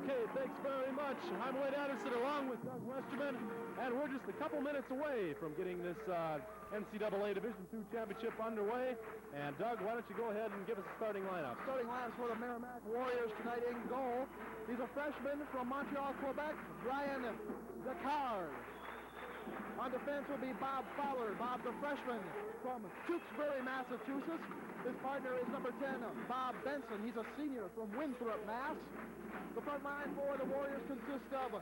Okay, thanks very much. I'm Wade Anderson along with Doug Westerman, and we're just a couple minutes away from getting this NCAA Division II Championship underway. And Doug, why don't you go ahead and give us a starting lineup? Starting lineup for the Merrimack Warriors tonight in goal. He's a freshman from Montreal, Quebec, Brian Descartes. On defense will be Bob Fowler. Bob's a freshman from Tewksbury, Massachusetts. His partner is number 10, Bob Benson. He's a senior from Winthrop, Mass. The front line for the Warriors consists of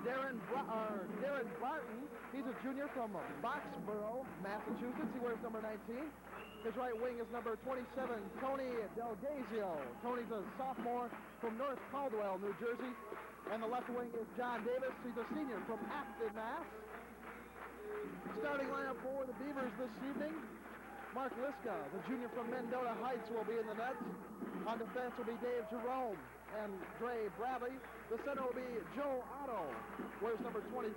Darren Barton. He's a junior from Boxborough, Massachusetts. He wears number 19. His right wing is number 27, Tony Delgazio. Tony's a sophomore from North Caldwell, New Jersey. And the left wing is John Davis. He's a senior from Acton, Mass. Starting lineup for the Beavers this evening. Mark Liska, the junior from Mendota Heights, will be in the net. On defense will be Dave Jerome and Drey Badley. The center will be Joel Otto, wears number 24.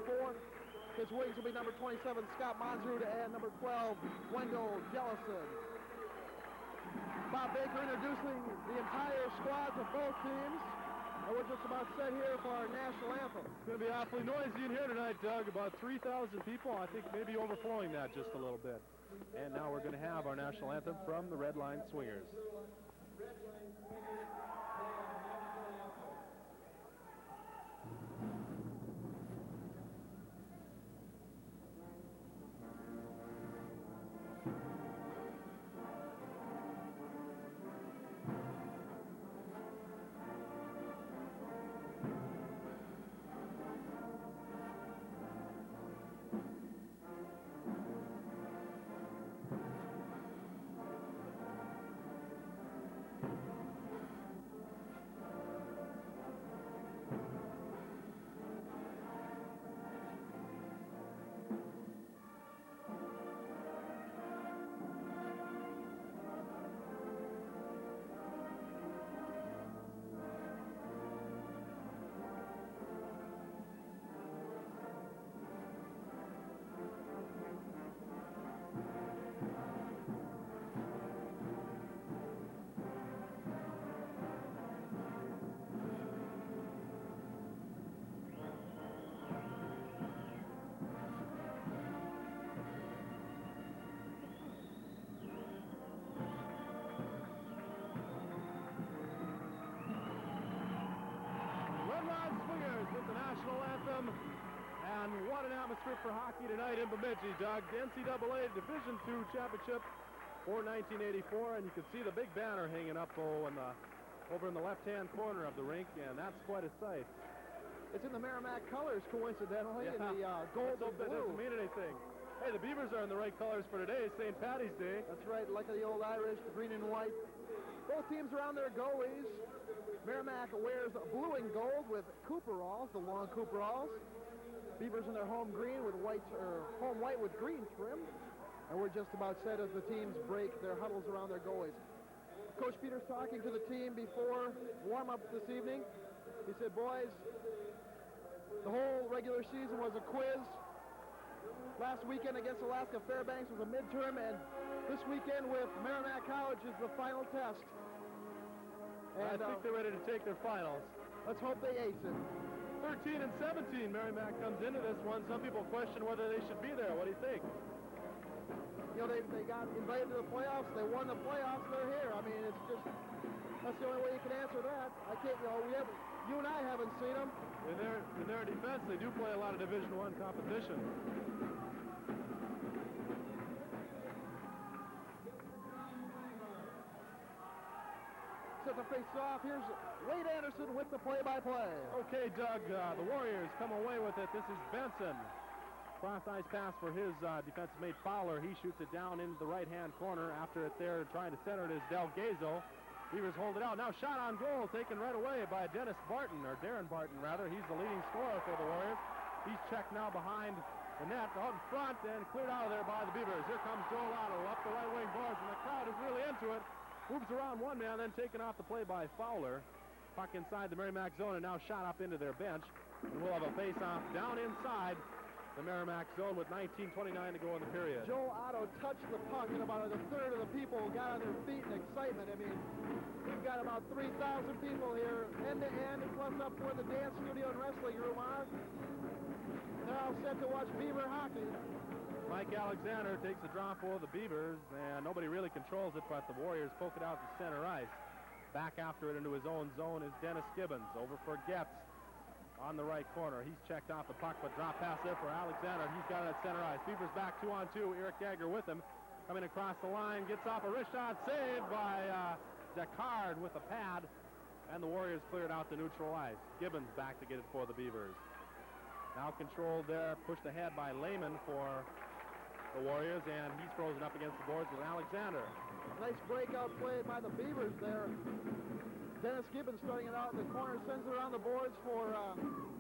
His wings will be number 27, Scott Monzrud, and number 12, Wendell Jellison. Bob Baker introducing the entire squads of both teams. And we're just about set here for our national anthem. It's going to be awfully noisy in here tonight, Doug. About 3,000 people. I think maybe overflowing that just a little bit. And now we're going to have our national anthem from the Red Line Swingers. And what an atmosphere for hockey tonight in Bemidji, Doug. The NCAA Division II Championship for 1984, and you can see the big banner hanging up over in the left-hand corner of the rink, and that's quite a sight. It's in the Merrimack colors, coincidentally, in the gold and blue. That doesn't mean anything. Hey, the Beavers are in the right colors for today, St. Patty's Day. That's right, like the old Irish, the green and white. Both teams are on their goalies. Merrimack wears blue and gold with Cooperalls, the long Cooperalls. Beavers in their home green with home white with green trim. And we're just about set as the teams break their huddles around their goalies. Coach Peters talking to the team before warm-up this evening. He said, boys, the whole regular season was a quiz. Last weekend against Alaska Fairbanks was a midterm, and this weekend with Merrimack College is the final test. And I think they're ready to take their finals. Let's hope they ace it. 13-17, Merrimack comes into this one. Some people question whether they should be there. What do you think? You know, they got invited to the playoffs. They won the playoffs. They're here. I mean, it's just, that's the only way you can answer that. I can't, you and I haven't seen them. In their defense, they do play a lot of Division I competition. To face off. Here's Wade Anderson with the play-by-play. Okay, Doug, the Warriors come away with it. This is Benson. Cross-ice pass for his defensive mate Fowler. He shoots it down into the right-hand corner. After it there, trying to center it is Delgazio. Beavers hold it out. Now shot on goal taken right away by Darren Barton, rather. He's the leading scorer for the Warriors. He's checked now behind the net, out in front, and cleared out of there by the Beavers. Here comes Joel Otto up the right wing boards, and the crowd is really into it. Moves around one man, then taken off the play by Fowler. Puck inside the Merrimack zone, and now shot up into their bench. And we'll have a face-off down inside the Merrimack zone with 19:29 to go in the period. Joel Otto touched the puck, and about a third of the people got on their feet in excitement. I mean, we've got about 3,000 people here, end to end, plus up where the dance studio and wrestling room are. They're all set to watch Beaver hockey. Mike Alexander takes the draw for the Beavers, and nobody really controls it, but the Warriors poke it out to center ice. Back after it into his own zone is Dennis Gibbons. Over for Getz on the right corner. He's checked off the puck, but drop pass there for Alexander. He's got it at center ice. Beavers back 2-on-2. Eric Gagger with him. Coming across the line. Gets off a wrist shot. Saved by Descartes with a pad. And the Warriors cleared out the neutral ice. Gibbons back to get it for the Beavers. Now controlled there. Pushed ahead by Lehman for the Warriors. And he's frozen up against the boards with Alexander. Nice breakout play by the Beavers there. Dennis Gibbons starting it out in the corner, sends it around the boards for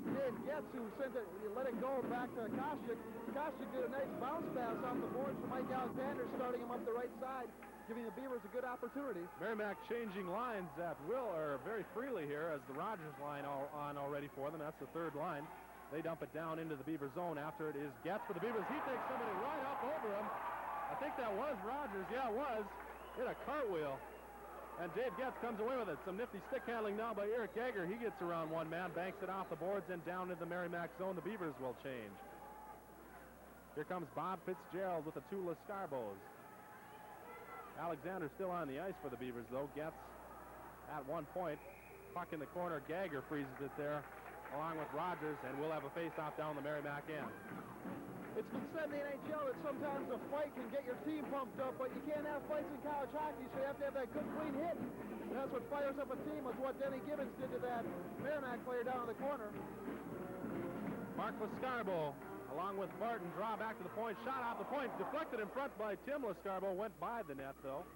Dave Getz, who sent it, let it go back to Kostiuk. Kostiuk did a nice bounce pass off the boards for Mike Alexander, starting him up the right side, giving the Beavers a good opportunity. Merrimack changing lines at will, or very freely here, as the Rogers line on already for them. That's the third line. They dump it down into the Beaver zone. After it is Getz for the Beavers. He takes somebody right up over him. I think that was Rogers. Yeah, it was. Hit a cartwheel. And Dave Getz comes away with it. Some nifty stick handling now by Eric Gagger. He gets around one man, banks it off the boards, and down into the Merrimack zone. The Beavers will change. Here comes Bob Fitzgerald with the two Lascarbos. Alexander still on the ice for the Beavers, though. Getz at 1 point. Puck in the corner. Gagger freezes it there, along with Rogers, and we'll have a face-off down the Merrimack end. It's been said in the NHL that sometimes a fight can get your team pumped up, but you can't have fights in college hockey, so you have to have that good, clean hit. And that's what fires up a team, was what Denny Gibbons did to that Merrimack player down in the corner. Mark Lascarbo, along with Barton, draw back to the point. Shot off the point, deflected in front by Tim Lascarbo. Went by the net, though.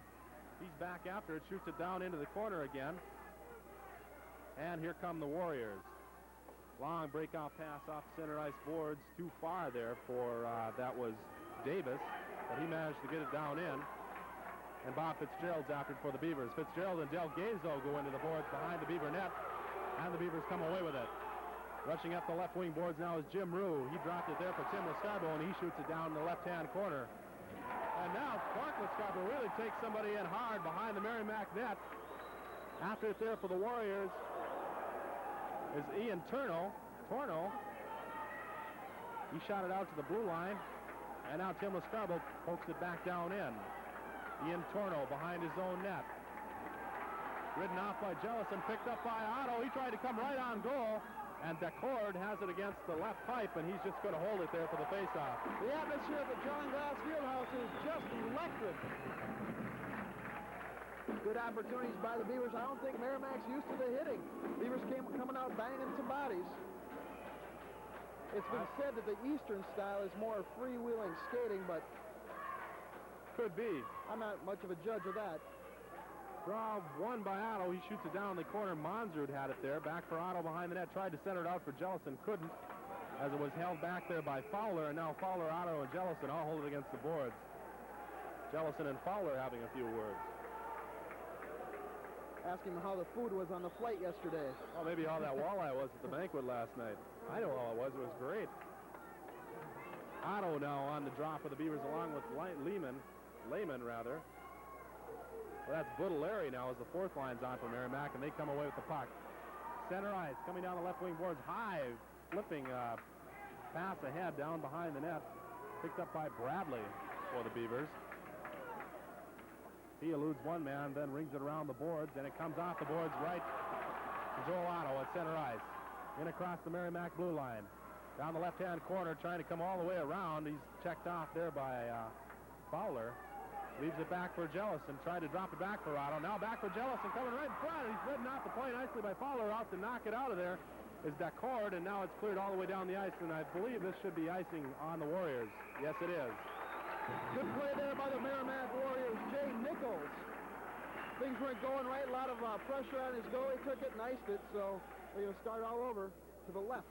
He's back after it, shoots it down into the corner again. And here come the Warriors. Long breakout pass off center ice boards. Too far there for, that was Davis, but he managed to get it down in. And Bob Fitzgerald's after it for the Beavers. Fitzgerald and Del Gazo go into the boards behind the Beaver net, and the Beavers come away with it. Rushing up the left wing boards now is Jim Rue. He dropped it there for Tim Lascarbo, and he shoots it down in the left-hand corner. And now Clark Lascarbo really takes somebody in hard behind the Merrimack net. After it there for the Warriors is Ian Torno. He shot it out to the blue line, and now Tim Lascarbo pokes it back down in. Ian Torno behind his own net. Ridden off by Jellison, picked up by Otto. He tried to come right on goal, and Decord has it against the left pipe, and he's just going to hold it there for the faceoff. The atmosphere at the John Glass Fieldhouse is just electric. Good opportunities by the Beavers. I don't think Merrimack's used to the hitting. Beavers coming out banging some bodies. It's been said that the Eastern style is more freewheeling skating, but could be. I'm not much of a judge of that. Draw one by Otto. He shoots it down in the corner. Monzrud had it there. Back for Otto behind the net. Tried to center it out for Jellison. Couldn't, as it was held back there by Fowler. And now Fowler, Otto, and Jellison all hold it against the boards. Jellison and Fowler having a few words. Ask him how the food was on the flight yesterday. Well, maybe how that walleye was at the banquet last night. I know how it was. It was great. Otto now on the draw for the Beavers, along with Lehman. Well, that's Buttolari now as the fourth line's on for Merrimack, and they come away with the puck. Center ice coming down the left wing boards. High flipping pass ahead down behind the net. Picked up by Badley for the Beavers. He eludes one man, then rings it around the boards, and it comes off the boards right to Joel Otto at center ice. In across the Merrimack blue line. Down the left-hand corner, trying to come all the way around. He's checked off there by Fowler. Leaves it back for Jellison. Tried to drop it back for Otto. Now back for Jellison, coming right in front. He's ridden off the play nicely by Fowler. Out to knock it out of there is Decord, and now it's cleared all the way down the ice, and I believe this should be icing on the Warriors. Yes, it is. Good play there by the Merrimack Warriors. Jay Nichols. Things weren't going right. A lot of pressure on his goal. He took it and iced it, so we're going to start all over to the left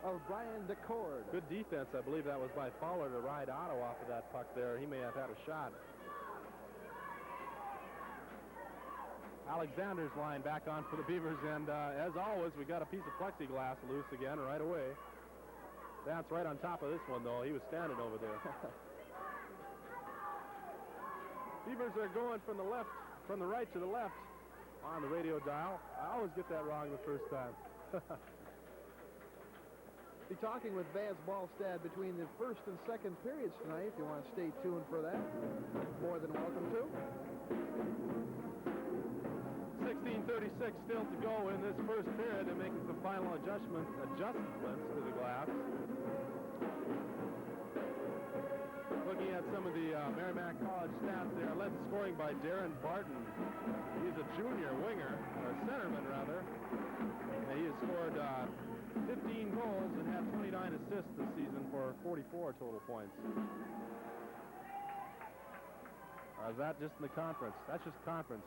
of Brian Decord. Good defense. I believe that was by Fowler to ride Otto off of that puck there. He may have had a shot. Alexander's line back on for the Beavers, and as always, we got a piece of plexiglass loose again right away. That's right on top of this one, though. He was standing over there. Beavers are going from the right to the left on the radio dial. I always get that wrong the first time. Be talking with Vance Ballstad between the first and second periods tonight. If you want to stay tuned for that, more than welcome to. 16:36 still to go in this first period. They're making some final adjustments to the glass. Looking at some of the Merrimack College stats there, led in scoring by Darren Barton. He's a junior winger, or centerman rather. And he has scored 15 goals and had 29 assists this season for 44 total points. Is that just in the conference? That's just conference.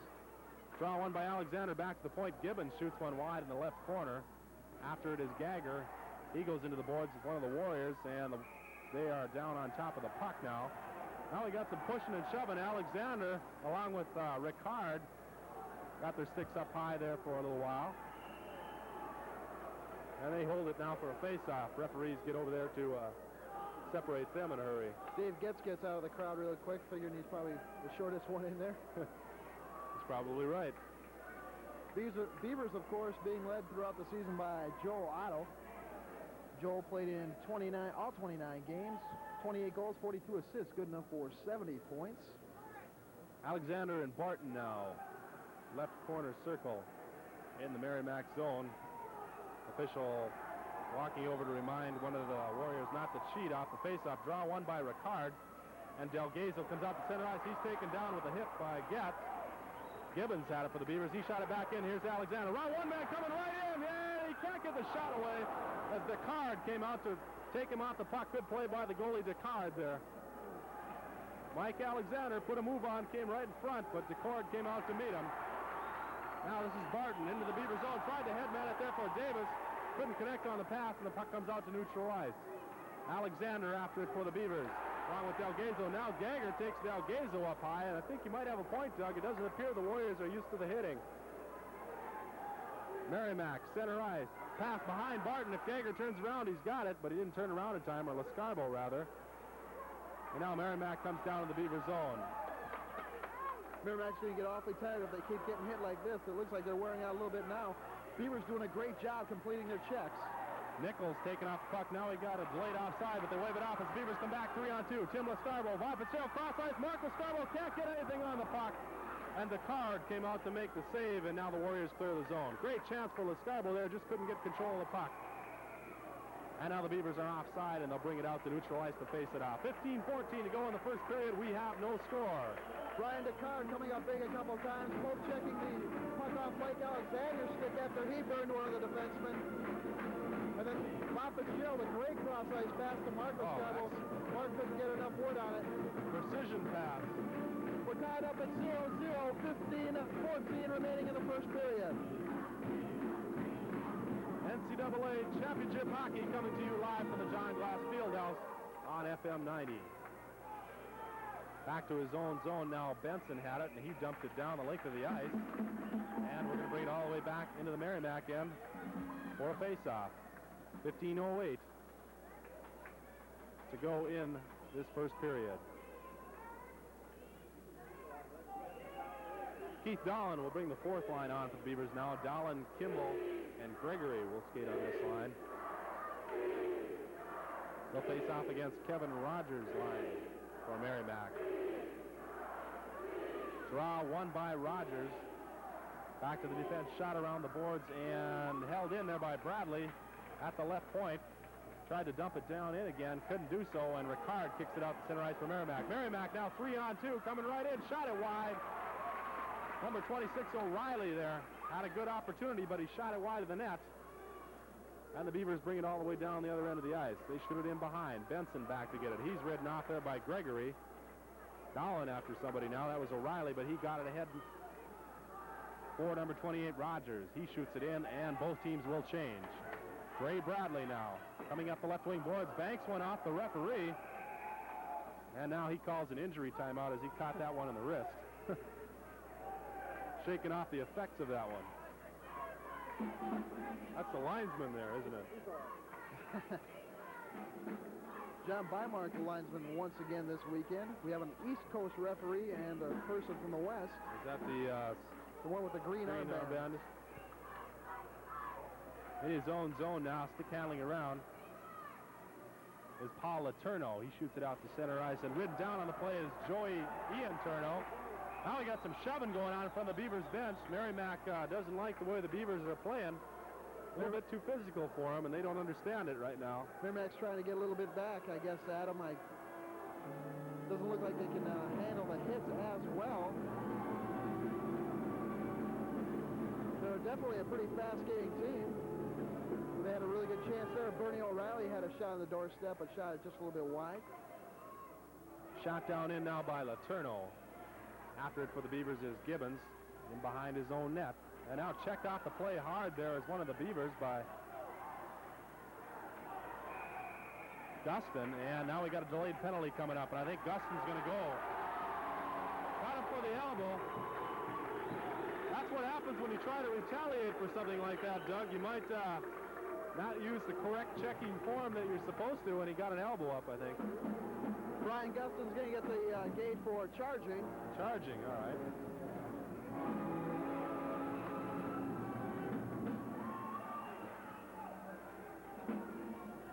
Draw one by Alexander, back to the point. Gibbons shoots one wide in the left corner. After it is Gagger. He goes into the boards with one of the Warriors, and they are down on top of the puck now. Now we got some pushing and shoving. Alexander, along with Ricard, got their sticks up high there for a little while. And they hold it now for a face-off. Referees get over there to separate them in a hurry. Dave Getz gets out of the crowd really quick, figuring he's probably the shortest one in there. He's probably right. Beavers, of course, being led throughout the season by Joel Otto. Joel played in all 29 games, 28 goals, 42 assists, good enough for 70 points. Alexander and Barton now, left corner circle in the Merrimack zone. Official walking over to remind one of the Warriors not to cheat off the faceoff. Draw one by Ricard, and Delgado comes out to center ice. He's taken down with a hit by Getz. Gibbons had it for the Beavers. He shot it back in. Here's Alexander. Round one man coming right in. Yeah, he can't get the shot away as Descartes came out to take him off the puck. Good play by the goalie Descartes there. Mike Alexander put a move on, came right in front, but Descartes came out to meet him. Now this is Barton into the Beaver zone. Tried to headman it there for Davis. Couldn't connect on the pass, and the puck comes out to neutral ice. Alexander after it for the Beavers. Along with Delgado. Now Gagger takes Delgado up high, and I think you might have a point, Doug. It doesn't appear the Warriors are used to the hitting. Merrimack, center ice. Pass behind Barton. If Gagger turns around, he's got it, but he didn't turn around in time, or Lascarbo rather. And now Merrimack comes down to the Beaver zone. Merrimack's going to get awfully tired if they keep getting hit like this. It looks like they're wearing out a little bit now. Beavers doing a great job completing their checks. Nichols taking off the puck. Now he got it delayed offside, but they wave it off as Beavers come back 3-on-2. Tim Lascarbo, Von Fitzgerald, cross ice. Mark Lascarbo can't get anything on the puck. And the card came out to make the save, and now the Warriors clear the zone. Great chance for Lascarbo there, just couldn't get control of the puck. And now the Beavers are offside, and they'll bring it out to neutral ice to face it off. 15-14 to go in the first period. We have no score. Brian Descartes coming up big a couple times, both checking the puck off Mike Alexander's stick after he burned one of the defensemen. And then Von Fitzgerald, a great cross ice pass to Mark Lascarbo. Mark couldn't get enough word on it. Precision pass. We're tied up at 0-0, 15-14 remaining in the first period. NCAA Championship Hockey coming to you live from the John Glass Fieldhouse on FM 90. Back to his own zone now. Benson had it, and he dumped it down the length of the ice. And we're going to bring it all the way back into the Merrimack end for a face-off. 15:08 to go in this first period. Keith Dolan will bring the fourth line on for the Beavers now. Dolan, Kimball, and Gregory will skate on this line. They'll face off against Kevin Rogers' line for Merrimack. Draw one by Rogers. Back to the defense, shot around the boards and held in there by Badley at the left point. Tried to dump it down in again, couldn't do so, and Ricard kicks it out to center ice for Merrimack. Merrimack now 3-on-2, coming right in, shot it wide. Number 26, O'Reilly there, had a good opportunity, but he shot it wide of the net. And the Beavers bring it all the way down the other end of the ice. They shoot it in behind. Benson back to get it. He's ridden off there by Gregory. Dolan after somebody now. That was O'Reilly, but he got it ahead for number 28, Rogers. He shoots it in, and both teams will change. Drey Badley now coming up the left wing boards. Banks went off the referee, and now he calls an injury timeout as he caught that one in the wrist. Shaking off the effects of that one. That's the linesman there, isn't it? John Bymark, the linesman, once again this weekend. We have an East Coast referee and a person from the West. Is that the one with the green armband? In his own zone now, stick handling around is Paul Letourneau. He shoots it out to center ice, and ridden down on the play is Joey Ian Turno. Now we got some shoving going on in front of the Beavers bench. Merrimack doesn't like the way the Beavers are playing. A little bit too physical for them, and they don't understand it right now. Merrimack's trying to get a little bit back, I guess, Adam. Doesn't look like they can handle the hits as well. They're definitely a pretty fast-skating team. They had a really good chance there. Bernie O'Reilly had a shot on the doorstep, but shot it just a little bit wide. Shot down in now by Letourneau. After it for the Beavers is Gibbons in behind his own net. And now checked off the play hard there is one of the Beavers by Gustin. And now we got a delayed penalty coming up, and I think Gustin's going to go. Got him for the elbow. That's what happens when you try to retaliate for something like that, Doug. You might not use the correct checking form that you're supposed to, and he got an elbow up, I think. Brian Gustin's going to get the gate for charging. Charging, all right.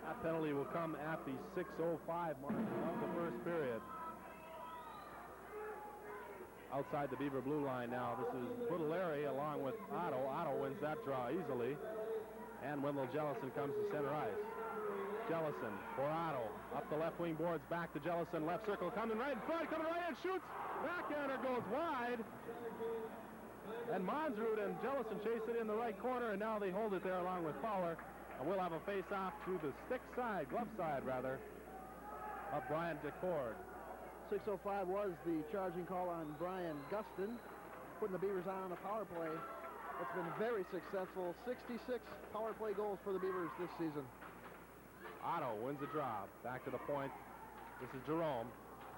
That penalty will come at the 6:05 mark of the first period. Outside the Beaver blue line now, this is Pudelari along with Otto. Otto wins that draw easily. And Wendell Jellison comes to center ice. Jellison for Otto. Up the left wing boards, back to Jellison. Left circle, coming right in front, coming right in, shoots. Backhander goes wide. And Monsrud and Jellison chase it in the right corner, and now they hold it there along with Fowler. And we'll have a face-off to the stick side, glove side rather, of Brian DeCord. 6:05 was the charging call on Brian Gustin, putting the Beavers on the power play. It's been very successful. 66 power play goals for the Beavers this season. Otto wins the draw. Back to the point. This is Jerome.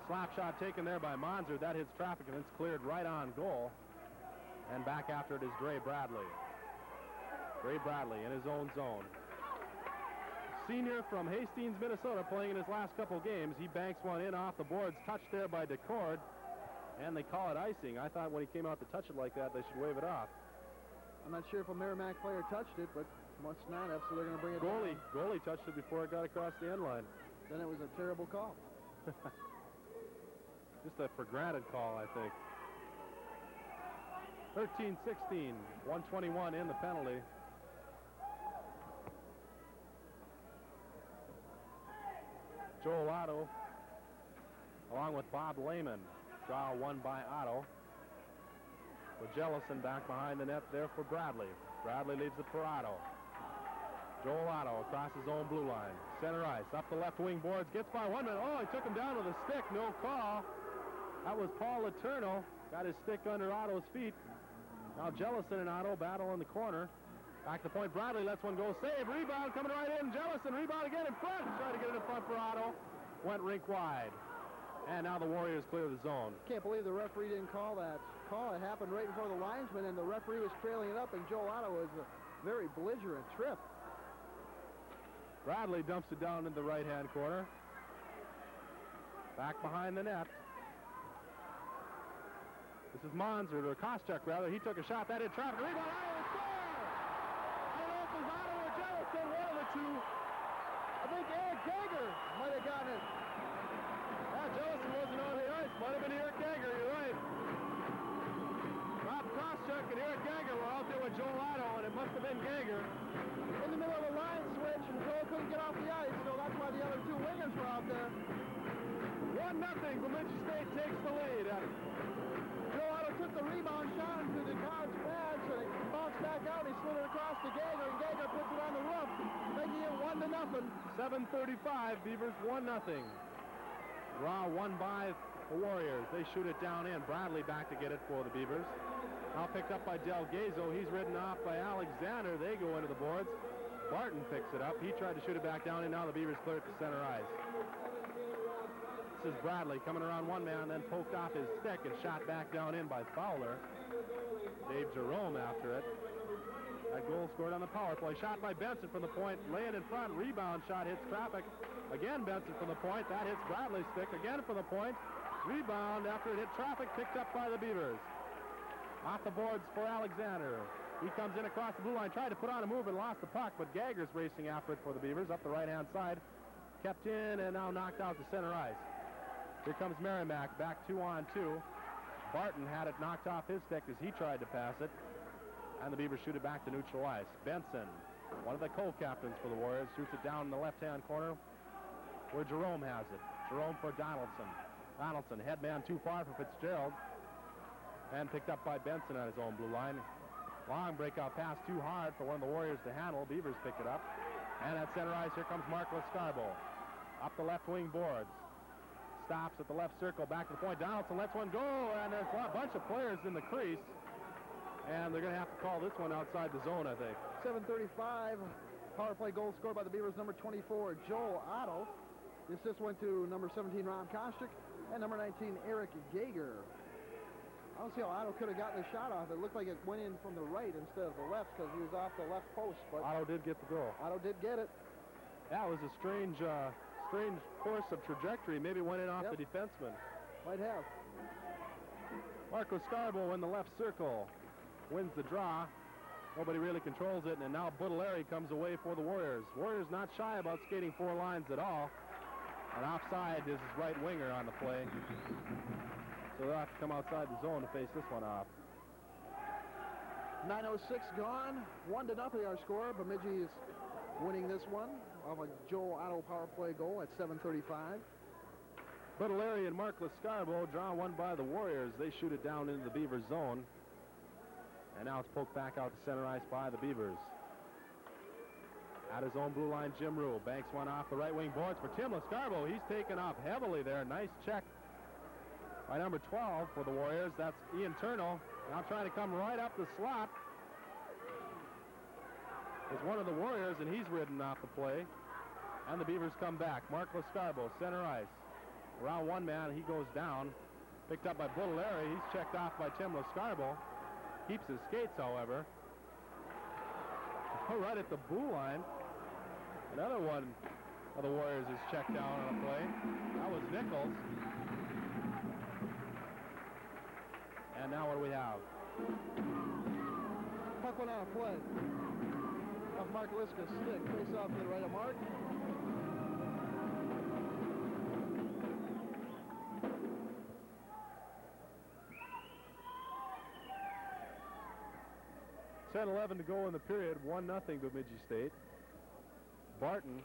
Slap shot taken there by Monzer. That hits traffic, and it's cleared right on goal. And back after it is Drey Badley. Drey Badley in his own zone. Senior from Hastings, Minnesota, playing in his last couple games. He banks one in off the boards, touched there by DeCord, and they call it icing. I thought when he came out to touch it like that, they should wave it off. I'm not sure if a Merrimack player touched it, but must not have, so they're going to bring it down. Goalie touched it before it got across the end line. Then it was a terrible call. Just a for granted call, I think. 13-16, 121 in the penalty. Joel Otto, along with Bob Lehman. Draw won by Otto. With Jellison back behind the net there for Badley. Badley leaves it for Otto. Joel Otto across his own blue line. Center ice, up the left wing boards, gets by 1 minute. Oh, he took him down with a stick, no call. That was Paul Letourneau. Got his stick under Otto's feet. Now Jellison and Otto battle in the corner. Back to point, Badley lets one go. Save, rebound coming right in. Jellison, rebound again in front. Trying to get it in front for Otto. Went rink wide. And now the Warriors clear the zone. Can't believe the referee didn't call that call. It happened right before the linesman, and the referee was trailing it up, and Joel Otto was a very belligerent trip. Badley dumps it down in the right-hand corner. Back behind the net. This is Monzer, or Koscheck rather. He took a shot. That hit traffic. Rebound, Otto, score! I don't know if it was Otto or Jellison, one of the two. I think Eric Gager might have gotten it. Jellison wasn't on the ice. Might have been Eric Gager, you're right. Bob Koscheck and Eric Gager were out there with Joel Otto, and it must have been Gager. In the middle of a line switch, and Joel couldn't get off the ice, so that's why the other two wingers were out there. 1-0, Bemidji State takes the lead. Joel Otto took the rebound shot into the guard's pads, and it bounced back out. He slid it across to Gager, and Gager puts it on the roof, making it 1-0. 7:35, Beavers 1-0. Draw won by the Warriors. They shoot it down in. Badley back to get it for the Beavers. Now picked up by Del Gazo. He's ridden off by Alexander. They go into the boards. Barton picks it up. He tried to shoot it back down in. Now the Beavers clear it to center ice. This is Badley coming around one man, then poked off his stick and shot back down in by Fowler. Dave Jerome after it. That goal's scored on the power play. Shot by Benson from the point, lay it in front, rebound shot hits traffic. Again Benson from the point, that hits Bradley's stick, again from the point. Rebound after it hit traffic, picked up by the Beavers. Off the boards for Alexander. He comes in across the blue line, tried to put on a move and lost the puck, but Gagger's racing after it for the Beavers up the right-hand side. Kept in and now knocked out to center ice. Here comes Merrimack, back 2-on-2. Barton had it knocked off his stick as he tried to pass it, and the Beavers shoot it back to neutral ice. Benson, one of the co-captains for the Warriors, shoots it down in the left-hand corner where Jerome has it. Jerome for Donaldson. Donaldson, headman too far for Fitzgerald, and picked up by Benson at his own blue line. Long breakout pass too hard for one of the Warriors to handle. Beavers pick it up. And at center ice, here comes Mark Lascarbo. Up the left wing boards. Stops at the left circle, back to the point. Donaldson lets one go, and there's a bunch of players in the crease. And they're going to have to call this one outside the zone, I think. 7:35. Power play goal scored by the Beavers, number 24, Joel Otto. The assist went to number 17, Ron Kostick, and number 19, Eric Gager. I don't see how Otto could have gotten the shot off. It looked like it went in from the right instead of the left because he was off the left post. But Otto did get the goal. Otto did get it. That was a strange course of trajectory. Maybe went in off the defenseman. Might have. Marco Scarbo in the left circle wins the draw. Nobody really controls it, and now Buttolari comes away for the Warriors. Warriors not shy about skating 4 lines at all. And offside is his right winger on the play. So they'll have to come outside the zone to face this one off. 9:06 gone. 1-0 our score. Bemidji is winning this one off a Joel Otto power play goal at 7:35. Buttolari and Mark Lascarbo draw one by the Warriors. They shoot it down into the Beavers zone. And now it's poked back out to center ice by the Beavers. At his own blue line, Jim Rue banks one off the right wing boards for Tim Lascarbo. He's taken off heavily there. Nice check by number 12 for the Warriors. That's Ian Turno. Now trying to come right up the slot is one of the Warriors, and he's ridden off the play. And the Beavers come back. Mark Lascarbo, center ice. Around one man, he goes down. Picked up by Buttolari. He's checked off by Tim Lascarbo. Keeps his skates, however. Right at the blue line. Another one of the Warriors is checked down on a play. That was Nichols. And now what do we have? Puck went on a play. Off Mark Liska's stick. Face off to the right of Mark. .11 to go in the period. 1-0 Bemidji State. Barton,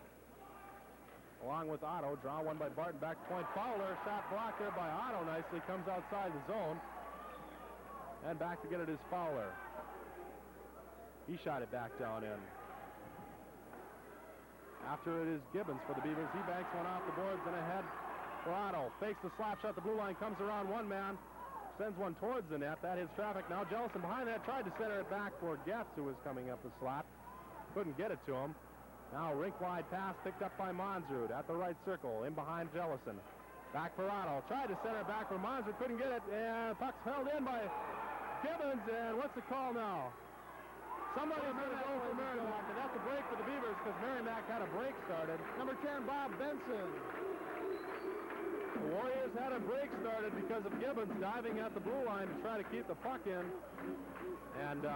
along with Otto, draw one by Barton, back point. Fowler, shot blocked there by Otto nicely, comes outside the zone. And back to get it is Fowler. He shot it back down in. After it is Gibbons for the Beavers. He banks one off the boards and ahead for Otto. Fakes the slap shot, the blue line, comes around one man. Sends one towards the net. That hits traffic. Now Jellison behind that tried to center it back for Getz, who was coming up the slot. Couldn't get it to him. Now rink-wide pass picked up by Monsrud at the right circle. In behind Jellison. Back for Otto. Tried to center it back for Monsrud. Couldn't get it. And the puck's held in by Gibbons. And what's the call now? Somebody's going to go for Merrimack. And that's a break for the Beavers because Merrimack had a break started. Number 10, Bob Benson. The Warriors had a break started because of Gibbons diving at the blue line to try to keep the puck in. And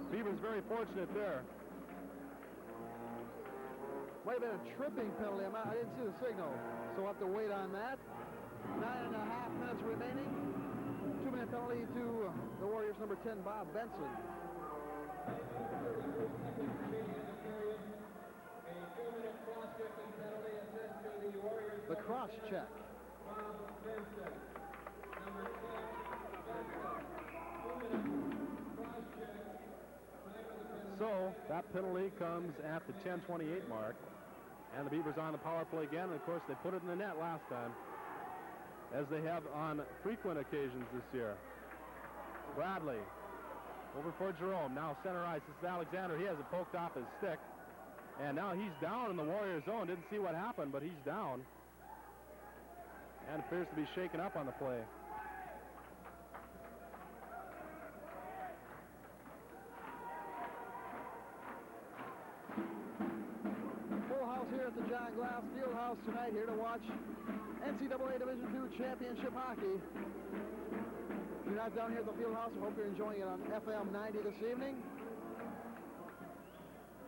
Beavers very fortunate there. Might have been a tripping penalty. I didn't see the signal, so we'll have to wait on that. 9.5 minutes remaining. 2-minute penalty to the Warriors, number 10, Bob Benson. The cross check. So that penalty comes at the 10:28 mark, and the Beavers on the power play again. And of course, they put it in the net last time, as they have on frequent occasions this year. Bradley over for Jerome. Now center ice. This is Alexander. He has it poked off his stick, and now he's down in the Warrior zone. Didn't see what happened, but he's down, and appears to be shaken up on the play. at the John Glass Fieldhouse tonight, here to watch NCAA Division II Championship Hockey. If you're not down here at the Fieldhouse, I hope you're enjoying it on FM 90 this evening.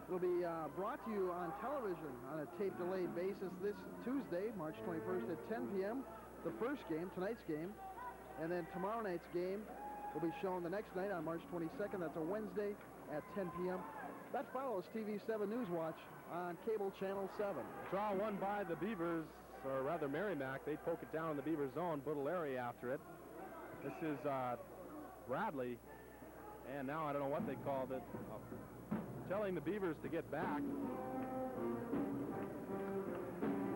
Will be brought to you on television on a tape-delayed basis this Tuesday, March 21st at 10 p.m. The first game, tonight's game, and then tomorrow night's game will be shown the next night on March 22nd. That's a Wednesday at 10 p.m. That follows TV7 News Watch on cable channel 7. Draw won by the Beavers, or rather Merrimack. They poke it down in the Beavers zone. Buttolari after it. This is Bradley, and now I don't know what they called it. Telling the Beavers to get back.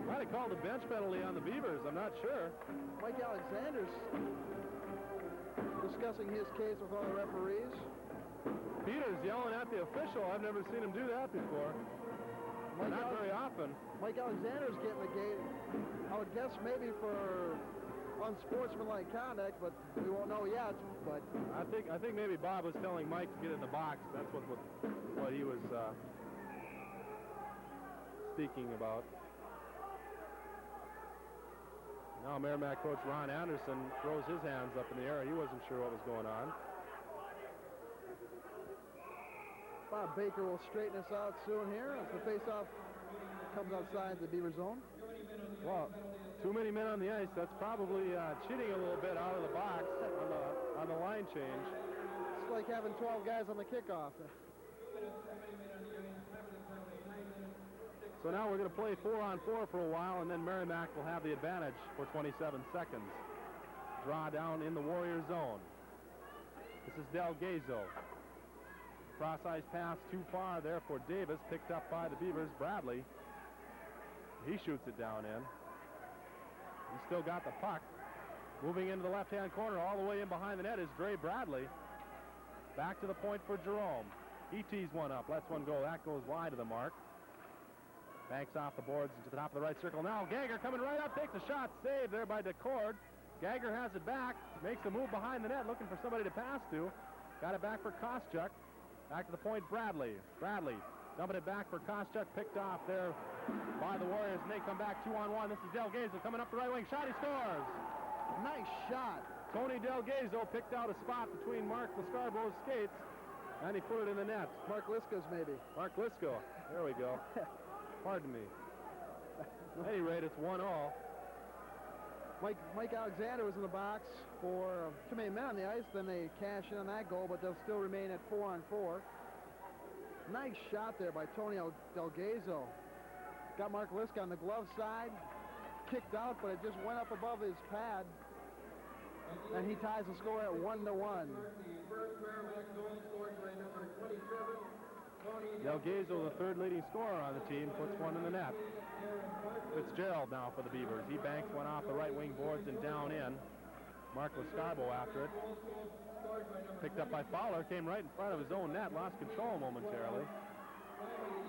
Might have called a bench penalty on the Beavers, I'm not sure. Mike Alexander's discussing his case with all the referees. Peter's yelling at the official. I've never seen him do that before. Not very often. Mike Alexander's getting the gate. I would guess maybe for unsportsmanlike conduct, but we won't know yet. But I think maybe Bob was telling Mike to get in the box. That's what he was speaking about. Now Merrimack coach Ron Anderson throws his hands up in the air. He wasn't sure what was going on. Bob Baker will straighten us out soon here as the face-off comes outside the Beaver zone. Well, too many men on the ice. That's probably cheating a little bit out of the box on the line change. It's like having 12 guys on the kickoff. So now we're going to play 4-on-4 for a while, and then Merrimack will have the advantage for 27 seconds. Draw down in the Warrior zone. This is Delgazo. Cross-ice pass too far there for Davis, picked up by the Beavers. Badley. He shoots it down in. He's still got the puck. Moving into the left-hand corner, all the way in behind the net is Drey Badley. Back to the point for Jerome. He tees one up, lets one go. That goes wide of the mark. Banks off the boards into the top of the right circle. Now Gagger coming right up, takes a shot, saved there by DeCord. Gagger has it back, makes a move behind the net, looking for somebody to pass to. Got it back for Koschuk. Back to the point, Badley. Dumping it back for Koschuk, picked off there by the Warriors, and they come back 2-on-1. This is Delgazo coming up the right wing. Shot, he scores! Nice shot. Tony Delgazo picked out a spot between Mark Lescarbo's skates, and he put it in the net. Mark Lisko's maybe. Mark Lisko. There we go. Pardon me. At any rate, it's 1-1. Mike Alexander was in the box for too many men on the ice. Then they cash in on that goal, but they'll still remain at 4-on-4. Nice shot there by Tony Delgazo. Got Mark Liska on the glove side. Kicked out, but it just went up above his pad. And he ties the score at 1-1. Delgazo, the third leading scorer on the team, puts one in the net. Fitzgerald now for the Beavers. He banks one off the right wing boards and down in. Mark Lescarbo after it. Picked up by Fowler, came right in front of his own net, lost control momentarily.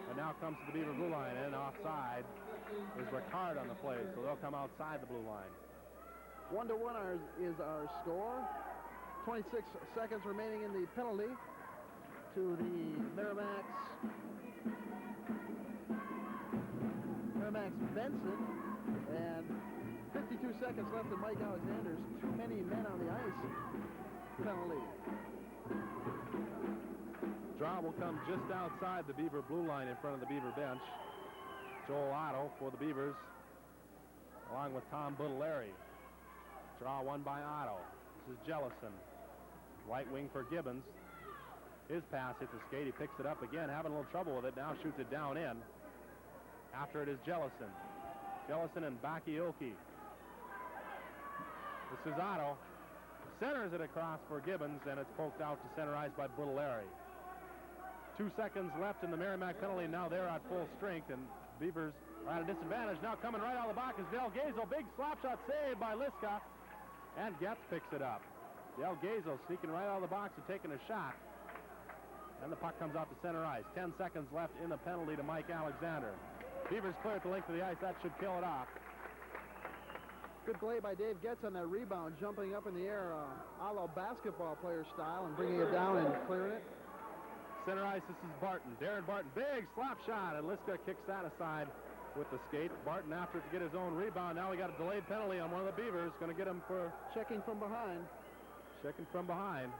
But now comes to the Beaver blue line, and offside is Ricard on the play, so they'll come outside the blue line. 1-1 is our score. 26 seconds remaining in the penalty to the Merrimack's Benson, and 52 seconds left in Mike Alexander's too many men on the ice penalty. Draw will come just outside the Beaver blue line in front of the Beaver bench. Joel Otto for the Beavers, along with Tom Buttolari. Draw won by Otto. This is Jellison. Right wing for Gibbons. His pass hits the skate. He picks it up again, having a little trouble with it. Now shoots it down in. After it is Jellison. Jellison and Bakioki. This is Otto. Centers it across for Gibbons, and it's poked out to center ice by Buttolari. 2 seconds left in the Merrimack penalty. Now they're at full strength, and Beavers are at a disadvantage. Now coming right out of the box is Delgazo. Big slap shot saved by Liska, and Getz picks it up. Delgazo sneaking right out of the box and taking a shot. And the puck comes out to center ice. 10 seconds left in the penalty to Mike Alexander. Beavers clear at the length of the ice. That should kill it off. Good play by Dave Getz on that rebound, jumping up in the air a la basketball player style and bringing it down and clearing it. Center ice, this is Barton. Darren Barton, big slap shot, and Liska kicks that aside with the skate. Barton after it to get his own rebound. Now we got a delayed penalty on one of the Beavers. Going to get him for checking from behind. Checking from behind.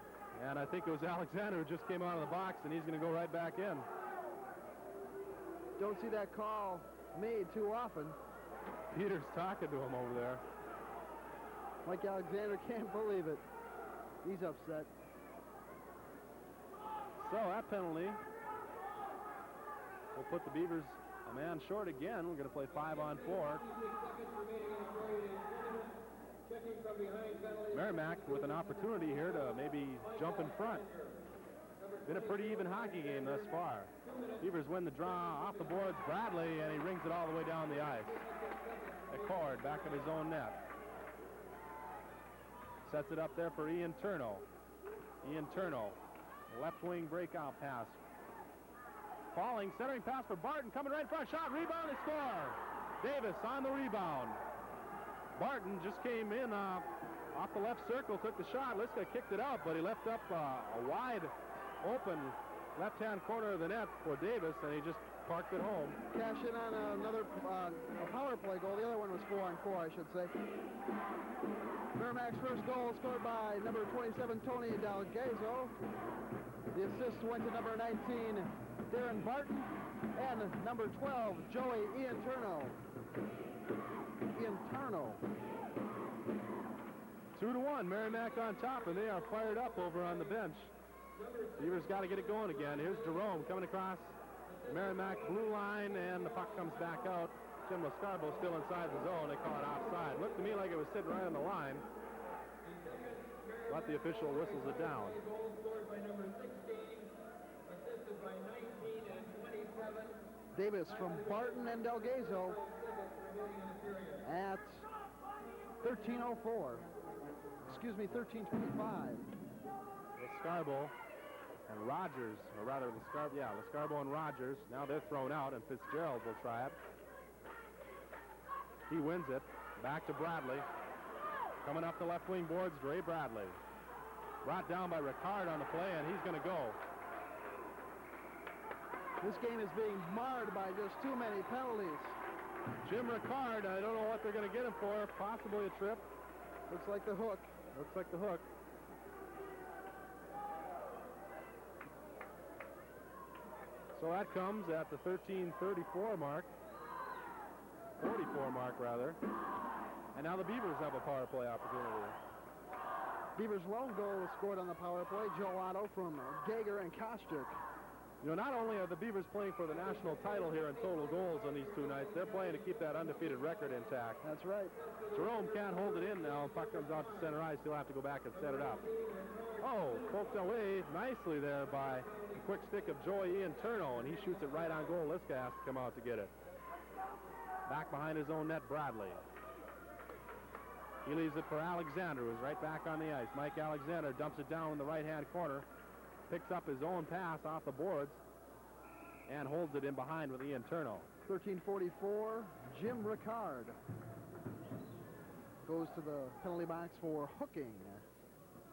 And I think it was Alexander who just came out of the box, and he's going to go right back in. Don't see that call made too often. Peter's talking to him over there. Mike Alexander can't believe it. He's upset. So that penalty will put the Beavers a man short again. We're going to play 5-on-4. Merrimack with an opportunity here to maybe jump in front. Been a pretty even hockey game thus far. Beavers win the draw off the boards. Badley, and he rings it all the way down the ice. Accord back of his own net. Sets it up there for Ian Turno. Ian Turno, left wing breakout pass. Falling, centering pass for Barton, coming right in front, shot, rebound, and score. Davis on the rebound. Barton just came in off the left circle, took the shot. Liska kicked it out, but he left up a wide open left-hand corner of the net for Davis, and he just parked it home. Cash in on another a power play goal. The other one was 4-on-4, I should say. Merrimack's first goal scored by number 27, Tony Delgazo. The assist went to number 19, Darren Barton, and number 12, Joey Ian Turno. 2-1, Merrimack on top, and they are fired up over on the bench. Beavers got to get it going again. Here's Jerome coming across Merrimack blue line, and the puck comes back out. Jim Lascarbo still inside the zone. They call it offside. Looked to me like it was sitting right on the line, but the official whistles it down. Davis from Barton and Delgazo at 13:04. Excuse me, 13:25. Lascarbo and Rogers, or rather Lascarbo and Rogers. Now they're thrown out, and Fitzgerald will try it. He wins it. Back to Badley. Coming up the left wing boards, Drey Badley. Brought down by Ricard on the play, and he's going to go. This game is being marred by just too many penalties. Jim Ricard, I don't know what they're going to get him for. Possibly a trip. Looks like the hook. Looks like the hook. So that comes at the 13:34 mark. 44 mark, rather. And now the Beavers have a power play opportunity. Beavers' lone goal was scored on the power play. Joel Otto from Gager and Kostyuk. You know, not only are the Beavers playing for the national title here in total goals on these two nights, they're playing to keep that undefeated record intact. That's right. Jerome can't hold it in now. Puck comes out to center ice. He'll have to go back and set it up. Oh, poked away nicely there by the quick stick of Joey Ian Turno, and he shoots it right on goal. Liska has to come out to get it. Back behind his own net, Badley. He leaves it for Alexander, who's right back on the ice. Mike Alexander dumps it down in the right-hand corner, picks up his own pass off the boards, and holds it in behind with Ian Turno. 13:44, Jim Ricard goes to the penalty box for hooking.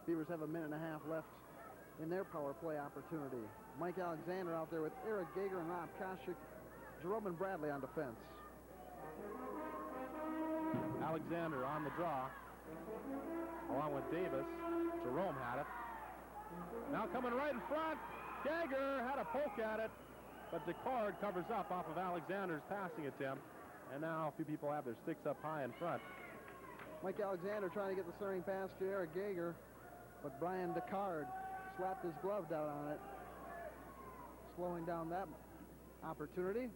Beavers have a minute and a half left in their power play opportunity. Mike Alexander out there with Eric Gager and Rob Kostyuk, Jerome and Badley on defense. Alexander on the draw, along with Davis. Jerome had it. Now coming right in front, Gager had a poke at it, but Decard covers up off of Alexander's passing attempt, and now a few people have their sticks up high in front. Mike Alexander trying to get the centering pass to Eric Gager, but Brian Decard slapped his glove down on it, slowing down that opportunity.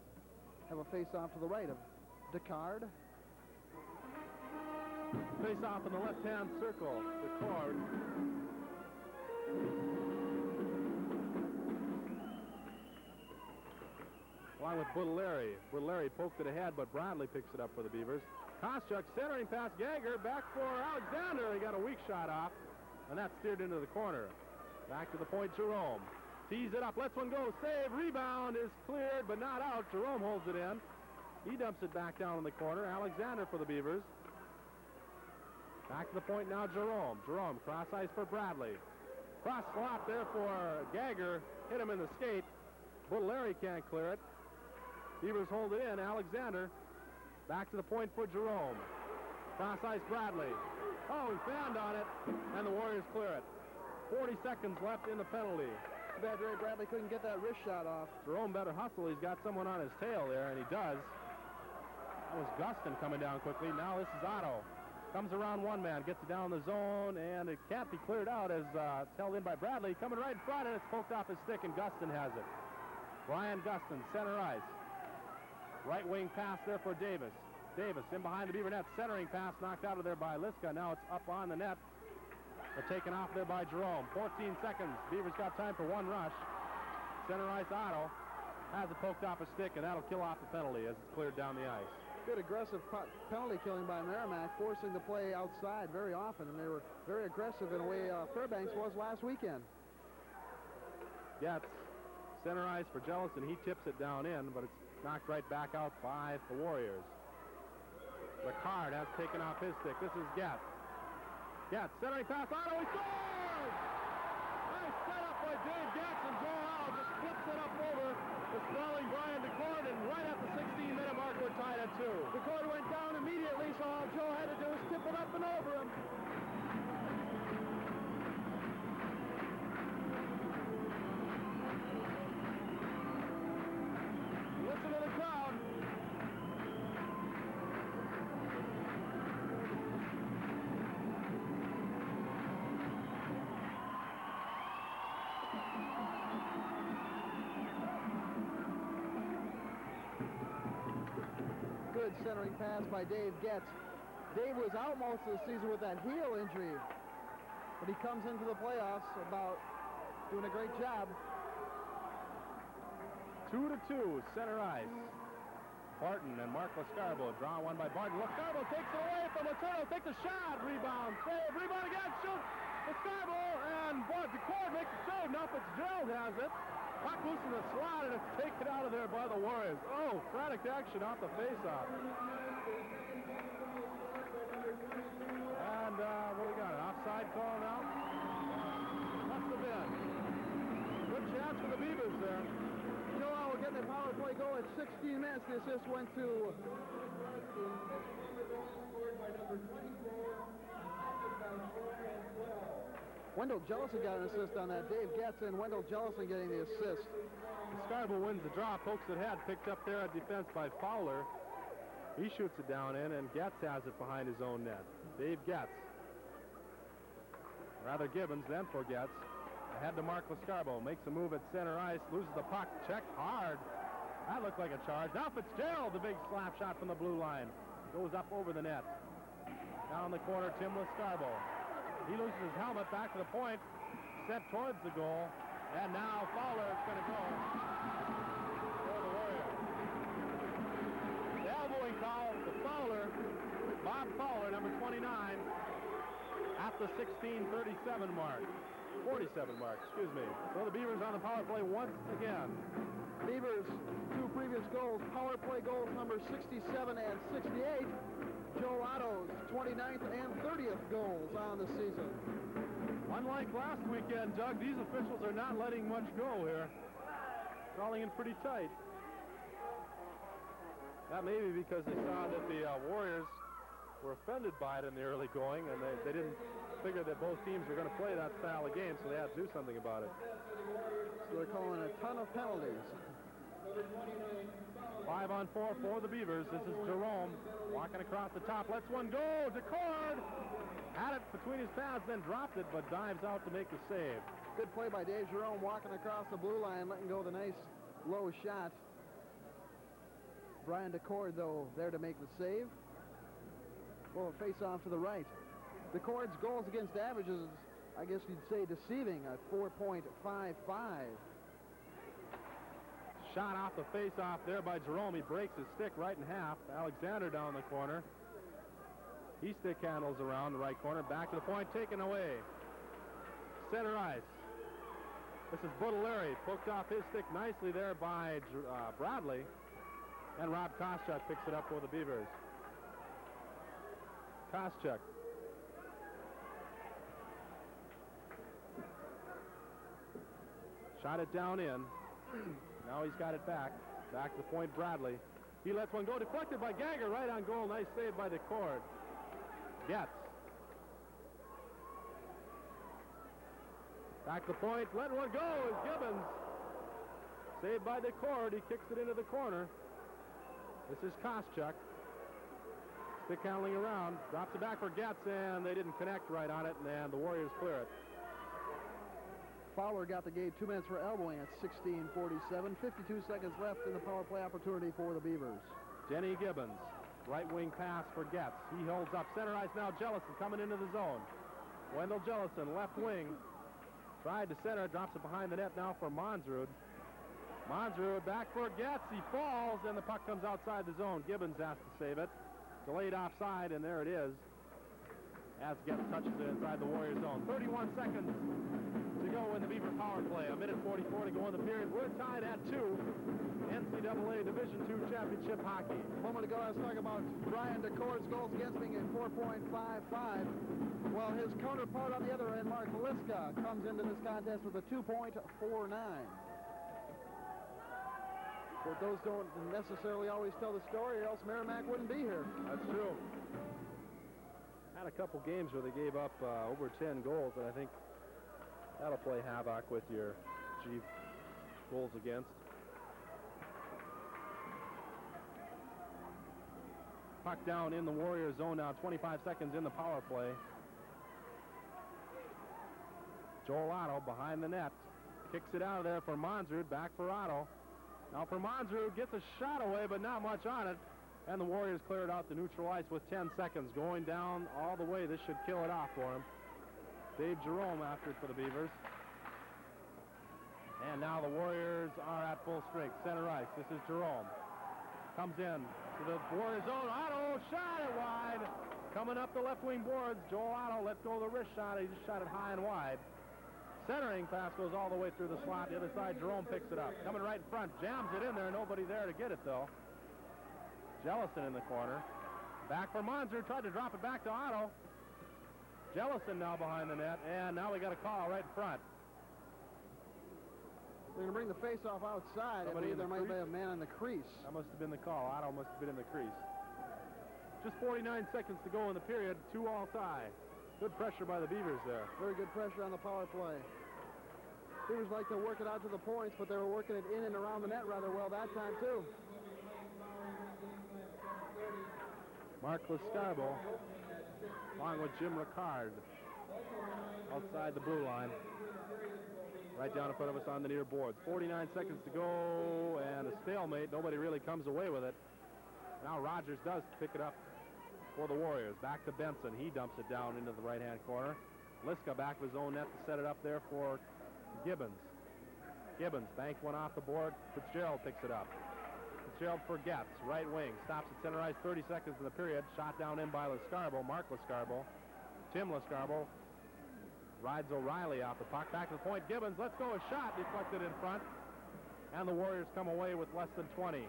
Have a face-off to the right of Decard. Face-off in the left-hand circle, Decard. Along with Buttolari. Buttolari poked it ahead, but Badley picks it up for the Beavers. Kostyuk centering pass, Gager back for Alexander. He got a weak shot off, and that steered into the corner. Back to the point, Jerome. Tees it up, lets one go, save, rebound is cleared, but not out. Jerome holds it in. He dumps it back down in the corner. Alexander for the Beavers. Back to the point now, Jerome. Jerome, cross ice for Badley. Cross slot there for Gager. Hit him in the skate. Buttolari can't clear it. Beavers hold it in. Alexander back to the point for Jerome. Cross ice Badley. Oh, he fanned on it, and the Warriors clear it. 40 seconds left in the penalty. Too bad Drey Badley couldn't get that wrist shot off. Jerome better hustle. He's got someone on his tail there, and he does. That was Gustin coming down quickly. Now this is Otto. Comes around one man, gets it down the zone, and it can't be cleared out as it's held in by Badley. Coming right in front, and it's poked off his stick, and Gustin has it. Brian Gustin, center ice. Right wing pass there for Davis. Davis in behind the Beaver net. Centering pass knocked out of there by Liska. Now it's up on the net. But taken off there by Jerome. 14 seconds. Beavers got time for one rush. Center ice Otto has it poked off a stick, and that'll kill off the penalty as it's cleared down the ice. Good aggressive penalty killing by Merrimack, forcing the play outside very often, and they were very aggressive in a way Fairbanks was last weekend. Gets center ice for Jellison. He tips it down in, but it's knocked right back out by the Warriors. Ricard has taken off his stick. This is Getz. Getz, centering pass. Otto, he scores! Nice setup by Dave Getz, and Joel Otto just flips it up over the sprawling Brian DeCord, and right at the 16-minute mark, we're tied at 2. DeCord went down immediately, so all Joe had to do was tip it up and over him. Listen to the crowd. Good centering pass by Dave Getz. Dave was out most of the season with that heel injury, but he comes into the playoffs about doing a great job. 2-2, center ice. Barton and Mark Lascarbo draw one by Barton. Lascarbo takes it away from Letourneau, takes a shot, rebound, save, rebound again, shoot. Lascarbo and DeCord makes the save. Now Fitzgerald has it. Puck loose in the slot, and it's taken out of there by the Warriors. Oh, frantic action off the faceoff. And what do we got? An offside call now? Must have been. Good chance for the Beavers there. Joe Otto getting the power play goal at 16 minutes. The assist went to Wendell Jellison got an assist on that. Dave Getz and Wendell Jellison getting the assist. Scarborough wins the draw. Pokes it head, picked up there at defense by Fowler. He shoots it down in, and Getz has it behind his own net. Dave Getz. Rather Gibbons then for Getz. Ahead to Mark Lascarbo. Makes a move at center ice. Loses the puck. Checked hard. That looked like a charge. Now Fitzgerald, the big slap shot from the blue line. Goes up over the net. Down the corner, Tim Lascarbo. He loses his helmet back to the point. Sent towards the goal. And now Fowler is going to go for the Warriors. The elbowing call to Fowler. Bob Fowler, number 29, at the 16:37 mark. 47 mark, excuse me. So the Beavers on the power play once again. Beavers, 2 previous goals, power play goals number 67 and 68. Joel Otto's 29th and 30th goals on the season. Unlike last weekend, Doug, these officials are not letting much go here. Calling it pretty tight. That may be because they saw that the Warriors were offended by it in the early going, and they didn't figure that both teams were going to play that style of game, so they had to do something about it. So they're calling a ton of penalties. 5-on-4 for the Beavers. This is Jerome walking across the top. Lets one go. DeCord had it between his pads, then dropped it, but dives out to make the save. Good play by Dave Jerome walking across the blue line, letting go the nice low shot. Brian DeCord, though, there to make the save. Well, face off to the right. DeCord's goals against average is, I guess you'd say, deceiving at 4.55. Shot off the face-off there by Jerome. He breaks his stick right in half. Alexander down the corner. He stick handles around the right corner. Back to the point, taken away. Center ice. This is Budalari. Poked off his stick nicely there by Badley. And Rob Koschuk picks it up for the Beavers. Koschuk. Shot it down in. Now he's got it back. Back to the point, Badley. He lets one go, deflected by Gagger, right on goal. Nice save by the cord. Getz. Back to the point, let one go is Gibbons. Saved by the cord, he kicks it into the corner. This is Koscheck. Stick handling around, drops it back for Getz, and they didn't connect right on it, and the Warriors clear it. Fowler got the game 2 minutes for elbowing at 16:47. 52 seconds left in the power play opportunity for the Beavers. Denny Gibbons, right wing pass for Getz. He holds up, center ice now, Jellison coming into the zone. Wendell Jellison, left wing, tried to center, drops it behind the net now for Monsrud. Monsrud back for Getz, he falls, and the puck comes outside the zone. Gibbons has to save it. Delayed offside, and there it is. As Getz touches it inside the Warriors zone. 31 seconds to go in the Beaver power play. 1:44 to go in the period. We're tied at 2. NCAA Division II Championship Hockey. A moment ago, I was talking about Brian DeCourt's goals against being a 4.55. Well, his counterpart on the other end, Mark Liska, comes into this contest with a 2.49. But those don't necessarily always tell the story, or else Merrimack wouldn't be here. That's true. Had a couple games where they gave up over 10 goals, and I think that'll play havoc with your goals against. Puck down in the Warriors zone now, 25 seconds in the power play. Joel Otto behind the net. Kicks it out of there for Monsrud, back for Otto. Now for Monsrud, gets a shot away, but not much on it. And the Warriors cleared out the neutral ice with 10 seconds. Going down all the way, this should kill it off for him. Dave Jerome after it for the Beavers. And now the Warriors are at full strength. Center ice, this is Jerome. Comes in to the Warriors zone. Otto shot it wide. Coming up the left wing boards, Joel Otto let go of the wrist shot. He just shot it high and wide. Centering pass goes all the way through the slot. The other side, Jerome picks it up. Coming right in front, jams it in there. Nobody there to get it, though. Jellison in the corner. Back for Monzer. Tried to drop it back to Otto. Jellison now behind the net. And now we got a call right in front. They're going to bring the face-off outside. I believe there might be a man in the crease. That must have been the call. Otto must have been in the crease. Just 49 seconds to go in the period. 2-all tie. Good pressure by the Beavers there. Very good pressure on the power play. Beavers like to work it out to the points, but they were working it in and around the net rather well that time, too. Mark Lascarbo, along with Jim Ricard, outside the blue line. Right down in front of us on the near boards. 49 seconds to go, and a stalemate. Nobody really comes away with it. Now Rogers does pick it up for the Warriors. Back to Benson. He dumps it down into the right-hand corner. Liska back to his own net to set it up there for Gibbons. Gibbons banks one off the board. Fitzgerald picks it up. Fitzgerald for Getz, right wing. Stops at center ice, 30 seconds in the period. Shot down in by Lascarbo, Mark Lascarbo. Tim Lascarbo rides O'Reilly off the puck. Back to the point. Gibbons lets go a shot. Deflected in front. And the Warriors come away with less than 20.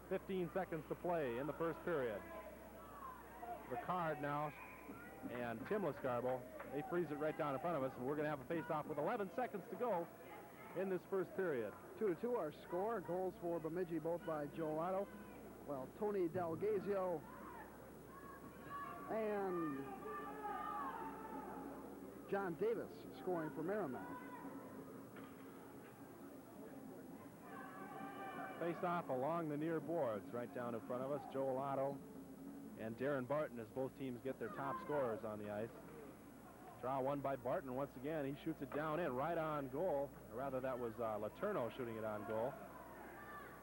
15 seconds to play in the first period. Ricard now and Tim Lascarbo, they freeze it right down in front of us, and we're going to have a face-off with 11 seconds to go in this first period. 2-2 our score. Goals for Bemidji both by Joel Otto. Well, Tony Delgazio and John Davis scoring for Merrimack. Face-off along the near boards right down in front of us. Joel Otto and Darren Barton as both teams get their top scorers on the ice. Draw one by Barton once again. He shoots it down in right on goal. Or rather, that was Letourneau shooting it on goal.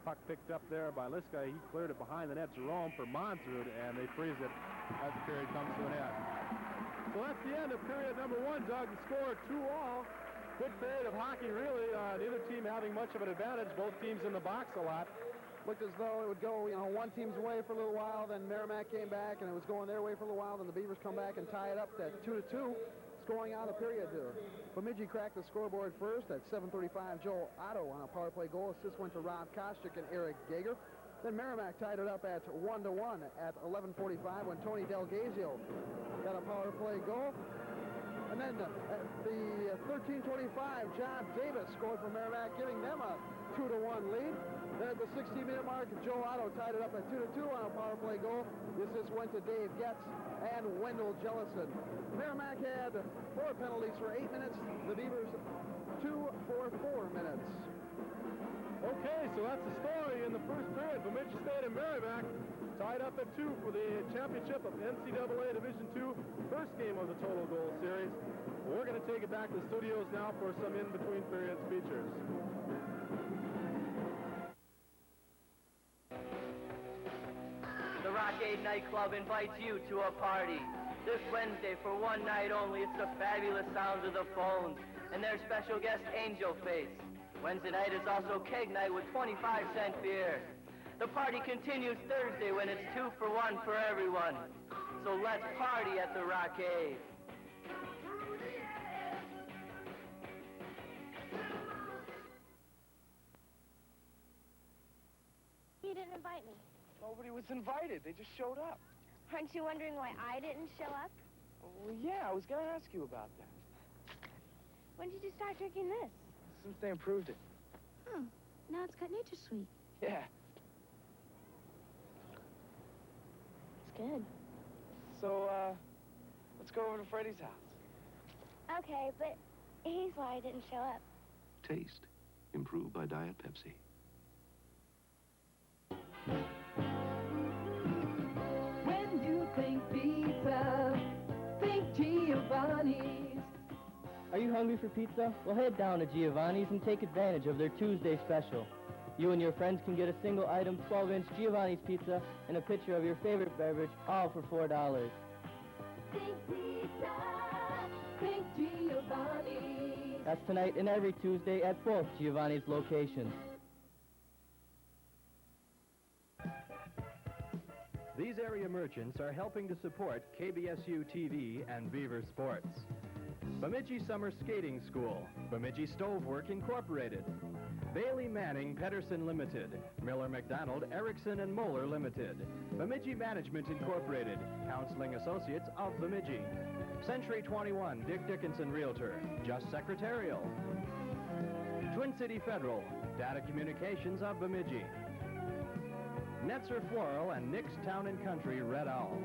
Puck picked up there by Liska. He cleared it behind the net. Jerome for Monsrud, and they freeze it as the period comes to an end. So that's the end of period number one, Doug. The score 2-all. Good period of hockey, really. Neither team having much of an advantage. Both teams in the box a lot. Looked as though it would go, one team's away for a little while, then Merrimack came back, and it was going their way for a little while, then the Beavers come back and tie it up at 2-2, scoring out a period. Bemidji cracked the scoreboard first at 7:35. Joel Otto on a power play goal. Assist went to Rob Koscheck and Eric Gager. Then Merrimack tied it up at 1-1 at 11:45 when Tony Delgazio got a power play goal. And then at the 13:25, John Davis scored for Merrimack, giving them a 2-1 lead. Then at the 16-minute mark, Joel Otto tied it up at 2-2 on a power play goal. This just went to Dave Getz and Wendell Jellison. Merrimack had 4 penalties for 8 minutes. The Beavers 2 for 4 minutes. Okay, so that's the story in the first period. Bemidji State and Merrimack tied up at 2 for the championship of NCAA Division II, first game of the total goal series. We're going to take it back to the studios now for some in-between periods features. The Rockade Nightclub invites you to a party. This Wednesday, for one night only, it's the fabulous sounds of the Phones and their special guest, Angel Face. Wednesday night is also keg night with 25-cent beer. The party continues Thursday when it's 2 for 1 for everyone. So let's party at the Rockade. You didn't invite me. Nobody was invited. They just showed up. Aren't you wondering why I didn't show up? Well, yeah, I was going to ask you about that. When did you start drinking this? Since they improved it. Oh, now it's got NutraSweet. Yeah. It's good. So, let's go over to Freddie's house. Okay, but he's why I didn't show up. Taste. Improved by Diet Pepsi. When you think pizza, think Giovanni's. Are you hungry for pizza? Well, head down to Giovanni's and take advantage of their Tuesday special. You and your friends can get a single item 12-inch Giovanni's pizza and a pitcher of your favorite beverage, all for $4. Think pizza, think Giovanni's. That's tonight and every Tuesday at both Giovanni's locations. These area merchants are helping to support KBSU TV and Beaver Sports. Bemidji Summer Skating School, Bemidji Stovework Incorporated, Bailey Manning Pedersen Limited, Miller McDonald Erickson and Moeller Limited, Bemidji Management Incorporated, Counseling Associates of Bemidji, Century 21 Dick Dickinson Realtor, Just Secretarial, Twin City Federal, Data Communications of Bemidji, Netzer Floral and Nick's Town and Country Red Owl.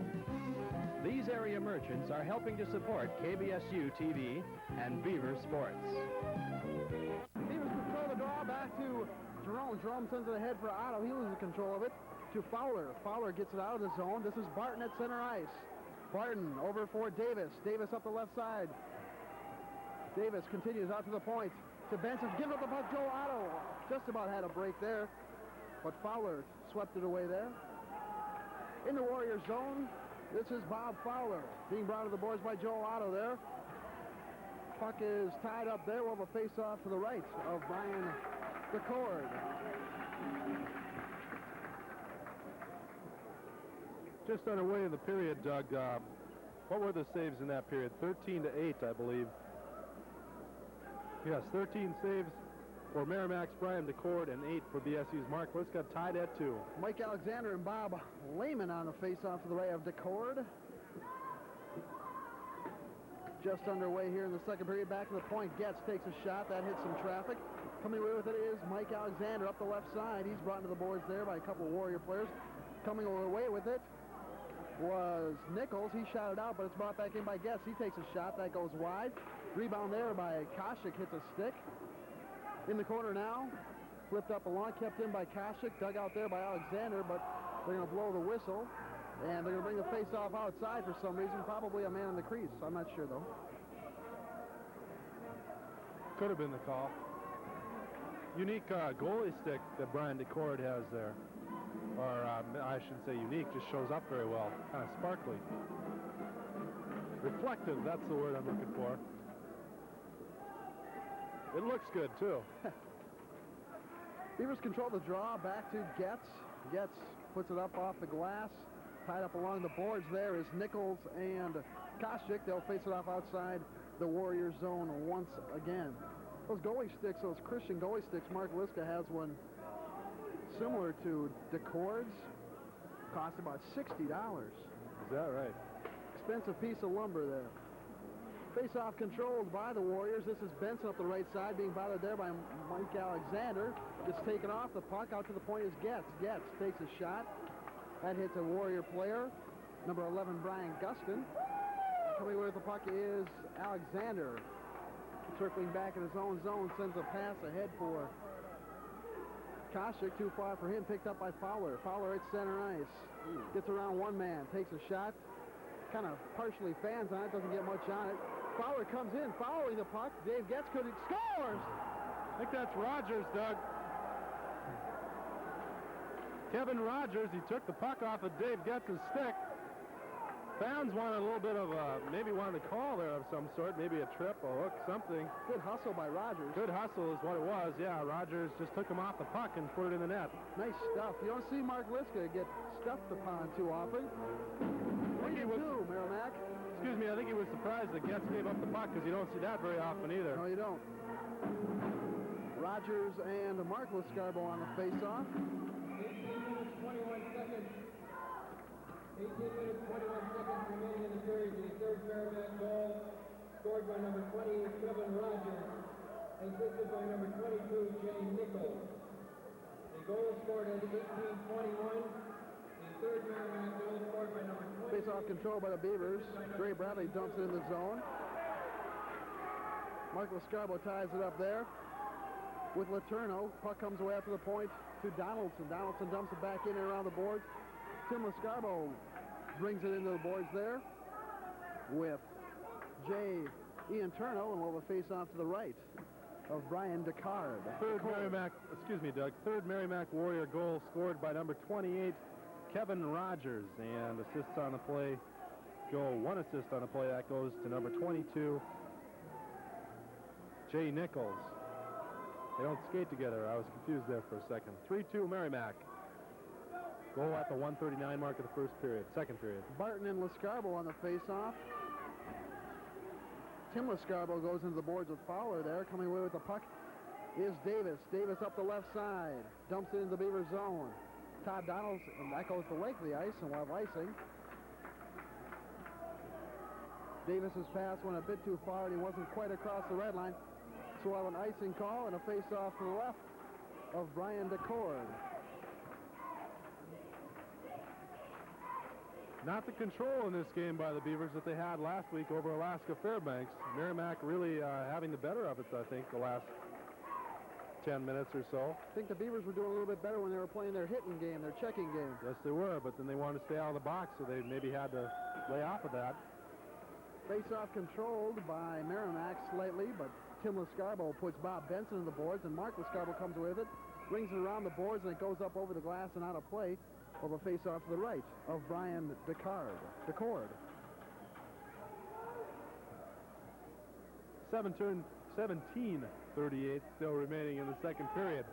These area merchants are helping to support KBSU TV and Beaver Sports. Beavers control the draw back to Jerome. Jerome sends it ahead for Otto. He loses control of it to Fowler. Fowler gets it out of the zone. This is Barton at center ice. Barton over for Davis. Davis up the left side. Davis continues out to the point to Benson. Gives up the puck. Joel Otto just about had a break there, but Fowler swept it away there. In the Warriors zone, this is Bob Fowler being brought to the boards by Joel Otto there. Puck is tied up there. We'll have a face-off to the right of Brian DeCord. Just underway in the period, Doug. What were the saves in that period? 13-8, I believe. Yes, 13 saves for Merrimack's Brian DeCord and 8 for BSU's Mark Liska, tied at 2. Mike Alexander and Bob Lehman on the face-off to the right of DeCord. Just underway here in the second period. Back to the point. Getz takes a shot. That hits some traffic. Coming away with it is Mike Alexander up the left side. He's brought to the boards there by a couple of Warrior players. Coming away with it was Nichols. He shot it out, but it's brought back in by Getz. He takes a shot. That goes wide. Rebound there by Koshik. Hits a stick. In the corner now. Flipped up along. Kept in by Koshik. Dug out there by Alexander, but they're going to blow the whistle. And they're going to bring the face-off outside for some reason. Probably a man in the crease. I'm not sure, though. Could have been the call. Unique goalie stick that Brian DeCord has there. Or I shouldn't say unique, just shows up very well. Kind of sparkly. Reflective, that's the word I'm looking for. It looks good, too. Beavers control the draw. Back to Getz. Getz puts it up off the glass. Tied up along the boards there is Nichols and Koshik. They'll face it off outside the Warrior zone once again. Those goalie sticks, those Christian goalie sticks, Mark Liska has one similar to DeCord's. Cost about $60. Is that right? Expensive piece of lumber there. Face-off controlled by the Warriors. This is Benson up the right side, being bothered there by Mike Alexander. Gets taken off. The puck out to the point is Getz. Getz takes a shot. That hits a Warrior player. Number 11, Brian Gustin. Coming with the puck is Alexander. Circling back in his own zone, sends a pass ahead for Koshik. Too far for him, picked up by Fowler. Fowler at center ice. Gets around one man, takes a shot. Kind of partially fans on it, doesn't get much on it. Fowler comes in, following the puck. Dave Getz could scores! I think that's Rogers, Doug. Kevin Rogers, he took the puck off of Dave Getz's stick. Fans wanted a little bit of maybe wanted a call there of some sort, maybe a trip, a hook, something. Good hustle by Rogers. Good hustle is what it was, yeah. Rogers just took him off the puck and put it in the net. Nice stuff. You don't see Mark Liska get stuffed upon too often. What do you do, Merrimack? Excuse me, I think he was surprised that Getz gave up the puck because you don't see that very often either. No, you don't. Rogers and Mark Liscarbo on the face-off. 18 minutes, 21 seconds. 18 minutes, 21 seconds remaining in the period. The third Merrimack goal scored by number 20, Kevin Rogers, assisted by number 22, Jay Nichols. The goal scored at 18:21. The third Merrimack goal scored by number 20. Face-off control by the Beavers. Drey Badley dumps it in the zone. Mark Liscarbo ties it up there with Letourneau. Puck comes away after the point to Donaldson. Donaldson dumps it back in and around the boards. Tim Liscarbo brings it into the boards there with Ian Turno, and we'll have a face-off to the right of Brian Descartes. Third Merrimack Warrior goal scored by number 28, Kevin Rogers, and assists on the play one assist on the play. That goes to number 22, Jay Nichols. They don't skate together. I was confused there for a second. 3-2 Merrimack. Goal at the 1:39 mark of the second period. Barton and Liscarbo on the face-off. Tim Liscarbo goes into the boards with Fowler there. Coming away with the puck is Davis. Davis up the left side. Dumps it into the Beaver zone. Todd Donaldson, and that goes to length of the ice, and we'll have icing. Davis's pass went a bit too far, and he wasn't quite across the red line. So we'll have an icing call and a face-off to the left of Brian Descartes. Not the control in this game by the Beavers that they had last week over Alaska Fairbanks. Merrimack really having the better of it, I think, the last 10 minutes or so. I think the Beavers were doing a little bit better when they were playing their hitting game, their checking game. Yes, they were, but then they wanted to stay out of the box, so they maybe had to lay off of that. Face-off controlled by Merrimack slightly, but Tim Liscarbo puts Bob Benson in the boards, and Mark Liscarbo comes with it, brings it around the boards, and it goes up over the glass and out of play. Of a face-off to the right of Brian Descartes. 17:38 still remaining in the second period.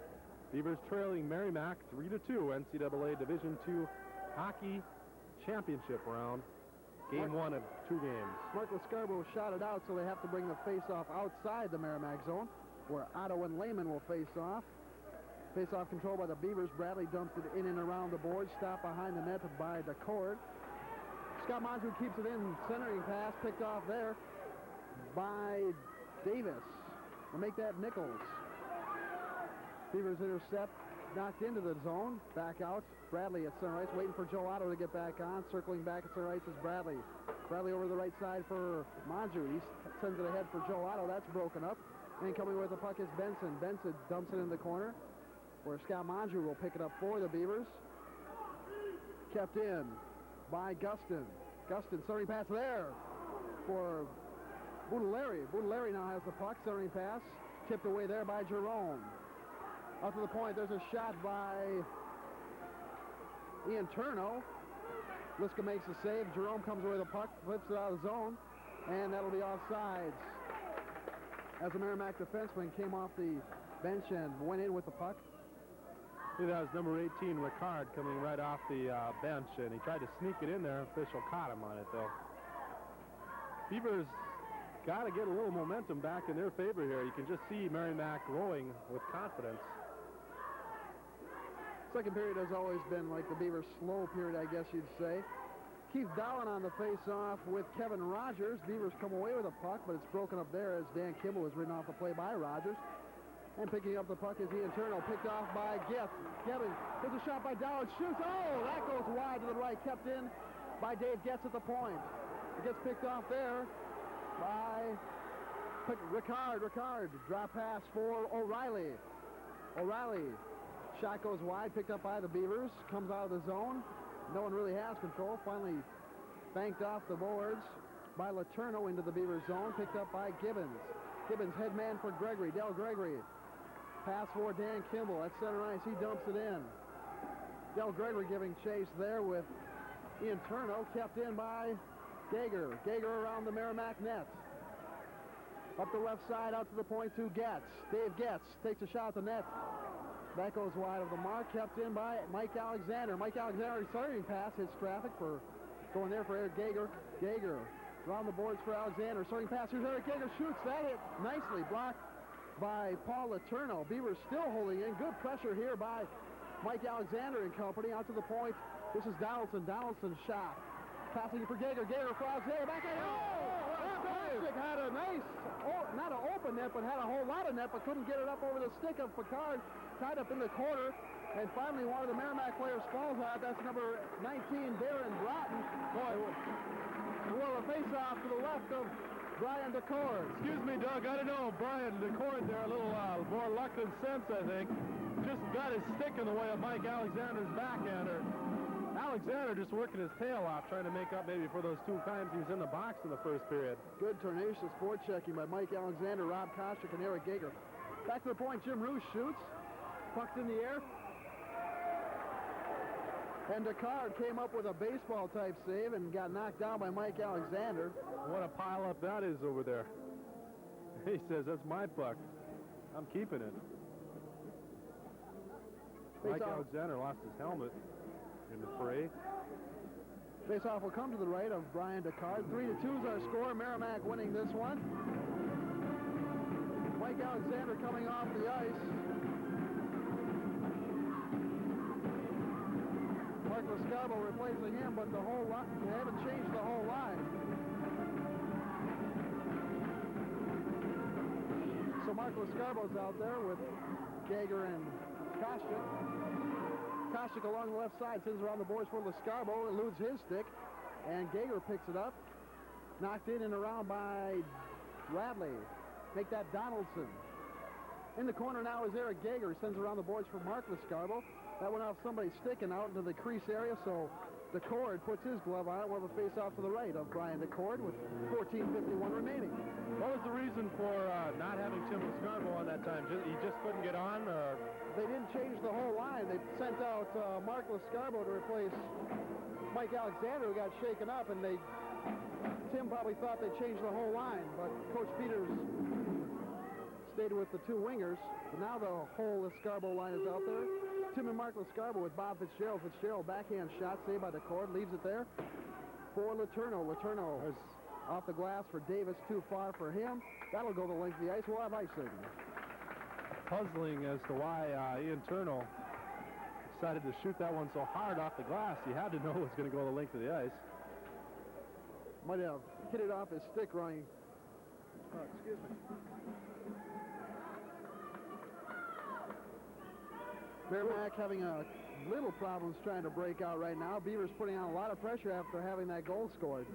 Beavers trailing Merrimack 3-2 NCAA Division II Hockey Championship round. Game one of 2 games. Mark Liscarbo shot it out, so they have to bring the face-off outside the Merrimack zone, where Otto and Lehman will face off. Face-off control by the Beavers. Bradley dumps it in and around the board. Stopped behind the net by Descartes. Scott Montu keeps it in. Centering pass picked off there by Davis. Will make that Nichols. Beavers intercept. Knocked into the zone. Back out. Bradley at center ice. Waiting for Joel Otto to get back on. Circling back at center ice is Bradley. Bradley over the right side for Montu. He sends it ahead for Joel Otto. That's broken up. And coming with the puck is Benson. Benson dumps it in the corner, where Scott Mondrew will pick it up for the Beavers. Kept in by Gustin. Gustin centering pass there for Budaleri. Budaleri now has the puck. Centering pass tipped away there by Jerome. Up to the point, there's a shot by Ian Turno. Liska makes the save. Jerome comes away with the puck, flips it out of the zone, and that'll be offsides. As the Merrimack defenseman came off the bench and went in with the puck. I think that was number 18, Ricard, coming right off the bench, and he tried to sneak it in there. Official caught him on it, though. Beavers got to get a little momentum back in their favor here. You can just see Merrimack rowing with confidence. Second period has always been like the Beavers' slow period, I guess you'd say. Keith Dowling on the face-off with Kevin Rogers. Beavers come away with a puck, but it's broken up there as Dan Kimball was ridden off the play by Rogers. And picking up the puck is Ian Turno, picked off by Getz. Kevin, there's a shot by Dowling, shoots. Oh, that goes wide to the right, kept in by Dave Getz at the point. It gets picked off there by Ricard. Drop pass for O'Reilly. Shot goes wide, picked up by the Beavers, comes out of the zone. No one really has control. Finally banked off the boards by Letourneau into the Beavers zone, picked up by Gibbons. Gibbons head man for Gregory, Del Gregory. Pass for Dan Kimball at center ice, he dumps it in. Del Gregory giving chase there with Ian Turno, kept in by Gager. Gager around the Merrimack net. Up the left side, out to the point to Getz. Dave Getz takes a shot at the net. That goes wide of the mark, kept in by Mike Alexander. Mike Alexander starting pass, hits traffic for going there for Eric Gager. Gager around the boards for Alexander. Starting pass, here's Eric Gager, shoots. That hit nicely, blocked by Paul Letourneau. Beavers still holding in. Good pressure here by Mike Alexander and company. Out to the point. This is Donaldson. Donaldson's shot. Passing for Gager. Gager for Alexander. Back at Plastic had a nice, not an open net, but had a whole lot of net, but couldn't get it up over the stick of Picard. Tied up in the corner. And finally, one of the Merrimack players falls out. That's number 19, Darren Broughton. Boy, well, a face-off to the left of Brian DeCord. Excuse me, Doug. I don't know. Brian DeCord there, a little more luck than sense, I think. Just got his stick in the way of Mike Alexander's backhander. Alexander just working his tail off, trying to make up maybe for those 2 times he was in the box in the first period. Good tenacious forechecking by Mike Alexander, Rob Koshik, and Eric Gager. Back to the point, Jim Roos shoots. Pucked in the air. And DeCard came up with a baseball-type save and got knocked down by Mike Alexander. What a pile-up that is over there. He says, that's my puck. I'm keeping it. Mike Alexander lost his helmet in the fray. Face-off will come to the right of Brian DeCard. 3-2 is our score. Merrimack winning this one. Mike Alexander coming off the ice. Mark Lascarbo replacing him, but the whole line, they haven't changed the whole line. So Mark Lascarbo's out there with Gager and Koshik. Koshik along the left side, sends around the boards for Lascarbo, eludes his stick, and Gager picks it up. Knocked in and around by Radley. Make that Donaldson. In the corner now is Eric Gager, sends around the boards for Mark Lascarbo. That went off somebody sticking out into the crease area, so DeCord puts his glove on it. We'll have a face-off to the right of Brian DeCord with 14:51 remaining. What was the reason for not having Tim Lascarbo on that time? He just couldn't get on? Or? They didn't change the whole line. They sent out Mark Lascarbo to replace Mike Alexander, who got shaken up, and Tim probably thought they changed the whole line, but Coach Peters stayed with the 2 wingers. But now the whole Lascarbo line is out there. Tim and Mark Lascarbo with Bob Fitzgerald. Fitzgerald backhand shot saved by DeCord, leaves it there for Letourneau. Letourneau is off the glass for Davis, too far for him. That'll go the length of the ice. We'll have icing. Puzzling as to why Ian Turno decided to shoot that one so hard off the glass. You had to know it was going to go the length of the ice. Might have hit it off his stick, Ronnie. Oh, excuse me. Merrimack having a little problems trying to break out right now. Beavers putting on a lot of pressure after having that goal scored.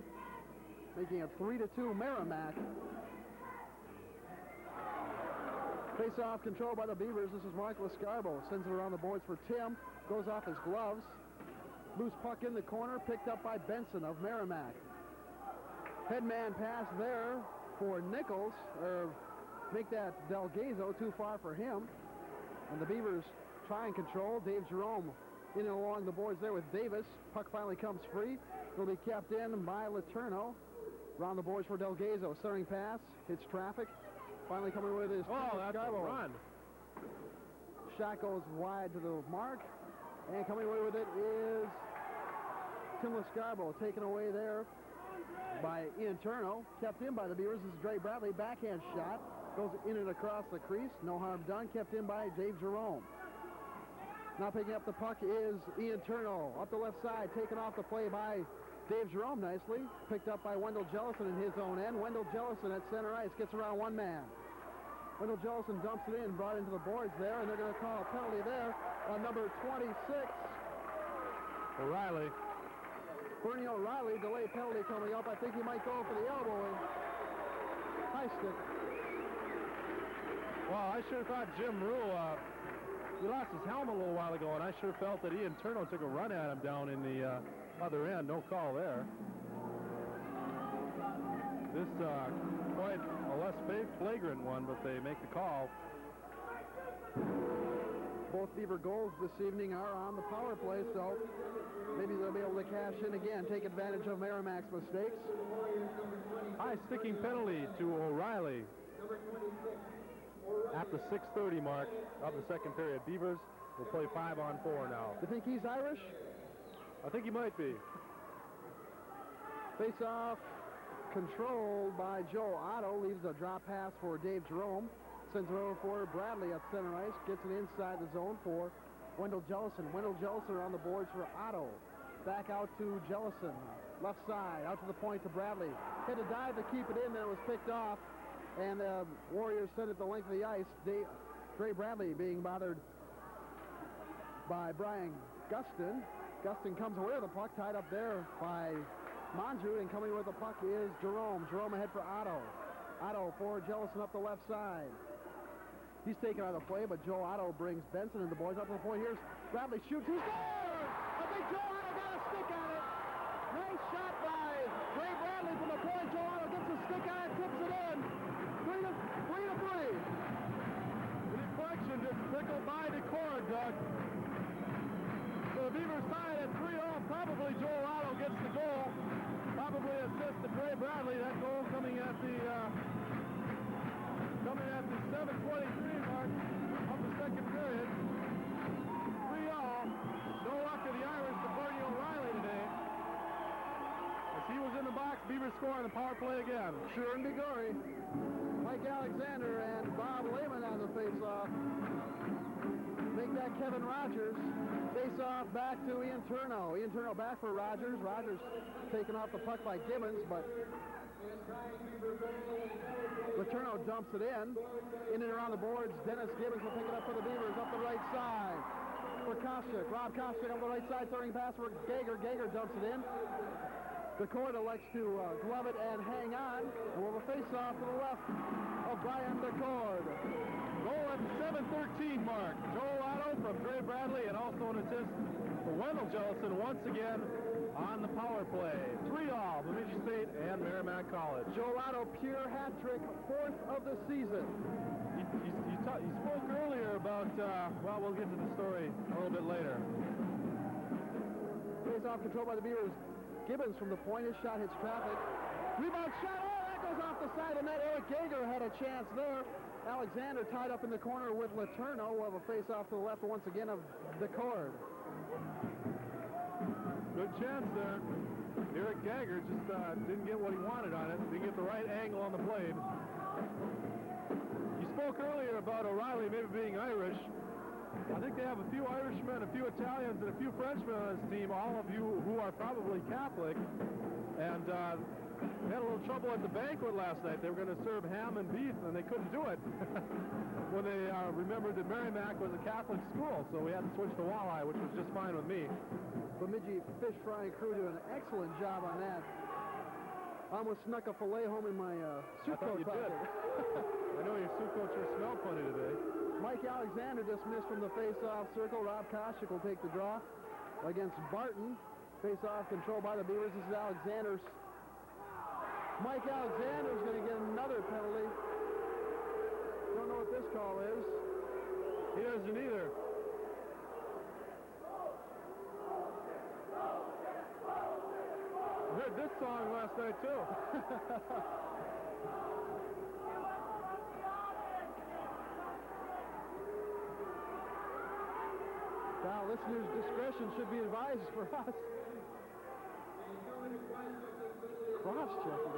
Making it 3-2 Merrimack. Face-off controlled by the Beavers. This is Mark Lascarbo. Sends it around the boards for Tim. Goes off his gloves. Loose puck in the corner. Picked up by Benson of Merrimack. Headman pass there for Nichols. Or make that Delgazo too far for him. And the Beavers try and control. Dave Jerome in and along the boards there with Davis. Puck finally comes free. It'll be kept in by Letourneau. Around the boards for Delgazo. Centering pass. Hits traffic. Finally coming with his... Oh, that's a run. Shot goes wide to the mark. And coming away with it is Tim Lascarbo. Taken away there by Ian Turno. Kept in by the Beavers. This is Drey Badley. Backhand shot. Goes in and across the crease. No harm done. Kept in by Dave Jerome. Now picking up the puck is Ian Turno. Up the left side. Taken off the play by Dave Jerome nicely picked up by Wendell Jellison in his own end. Wendell Jellison at center ice gets around one man. Wendell Jellison dumps it in, brought into the boards there, and they're going to call a penalty there on number 26. O'Reilly. Bernie O'Reilly, delay penalty coming up. I think he might go for the elbow and high stick. Well, I sure thought Jim Rule, he lost his helmet a little while ago, and I sure felt that Ian Turno took a run at him down in the other end. No call there. This quite a less flagrant one, but they make the call. Both Beaver goals this evening are on the power play, so maybe they'll be able to cash in again, take advantage of Merrimack's mistakes. High sticking penalty to O'Reilly at the 6:30 mark of the second period. Beavers will play 5-on-4 now. You think he's Irish? I think he might be. Face-off controlled by Joel Otto, leaves a drop pass for Dave Jerome. Sends it over for Badley at center ice. Gets it inside the zone for Wendell Jellison. Wendell Jellison on the boards for Otto. Back out to Jellison. Left side, out to the point to Badley. Had to dive to keep it in, then it was picked off. And the Warriors sent it the length of the ice. Drey Badley being bothered by Brian Gustin. Gustin comes away with the puck, tied up there by Monjou, and coming with the puck is Jerome. Jerome ahead for Otto. Otto for Jellison up the left side. He's taken out of the play, but Joel Otto brings Benson and the boys up to the point. Here's Badley shoots. He scores! I think Joel Otto got a stick on it. Nice shot by Drey Badley from the point. Joel Otto gets a stick on it, tips it in. 3-3. The deflection just trickled by the cord, Doug. So the Beavers tied at 3-all. Probably Joel Otto gets the goal. Probably assist to Drey Badley. That goal coming at the 7:23 mark of the second period. 3-all. No luck to the Irish for Bernie O'Reilly today. As he was in the box, Beavers score on the power play again. Sure and be gory. Mike Alexander and Bob Lehman on the face-off. Make that Kevin Rogers. Face-off back to Ian Turno. Ian Turno back for Rogers. Rogers taken off the puck by Gibbons, but Turno dumps it in and around the boards. Dennis Gibbons will pick it up for the Beavers up the right side for Koscheck. Rob Koscheck on the right side, turning pass for Gager. Gager dumps it in. DeCord elects to glove it and hang on. And we'll have a face-off to the left of Brian DeCord. Goal at the 7:13 mark. Joel Otto from Drey Badley, and also an assist for Wendell Jellison once again on the power play. 3-all, Bemidji State and Merrimack College. Joel Otto, pure hat trick, 4th of the season. You spoke earlier about, well, we'll get to the story a little bit later. Face-off controlled by the Beavers. Gibbons from the point, his shot hits traffic. Rebound shot, that goes off the side of the net. Eric Gager had a chance there. Alexander tied up in the corner with Letourneau. We'll have a face-off to the left once again of DeCord. Good chance there. Eric Gager just didn't get what he wanted on it. Didn't get the right angle on the blade. You spoke earlier about O'Reilly maybe being Irish. I think they have a few Irishmen, a few Italians, and a few Frenchmen on this team, all of you who are probably Catholic. And they had a little trouble at the banquet last night. They were going to serve ham and beef, and they couldn't do it when they remembered that Merrimack was a Catholic school. So we had to switch to walleye, which was just fine with me. Bemidji fish frying crew doing an excellent job on that. I almost snuck a fillet home in my suit coat pocket. I know your suit coat sure smelled funny today. Mike Alexander dismissed from the face-off circle. Rob Koscheck will take the draw against Barton. Face-off controlled by the Beavers. This is Alexander's. Mike Alexander's going to get another penalty. Don't know what this call is. He doesn't either. I heard this song last night, too. Now, listeners' discretion should be advised for us. Cross-checking.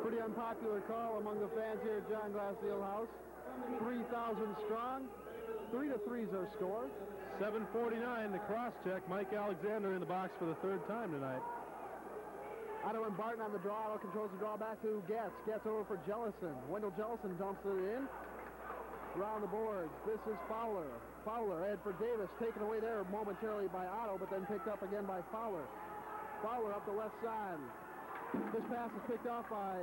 Pretty unpopular call among the fans here at John Glass Field House. 3,000 strong. 3-3 is our score. 7:49, the cross-check. Mike Alexander in the box for the third time tonight. Otto and Barton on the draw. Otto controls the draw back to Getz. Getz over for Jellison. Wendell Jellison dumps it in. Around the boards. This is Fowler. Fowler ahead for Davis. Taken away there momentarily by Otto, but then picked up again by Fowler. Fowler up the left side. This pass is picked off by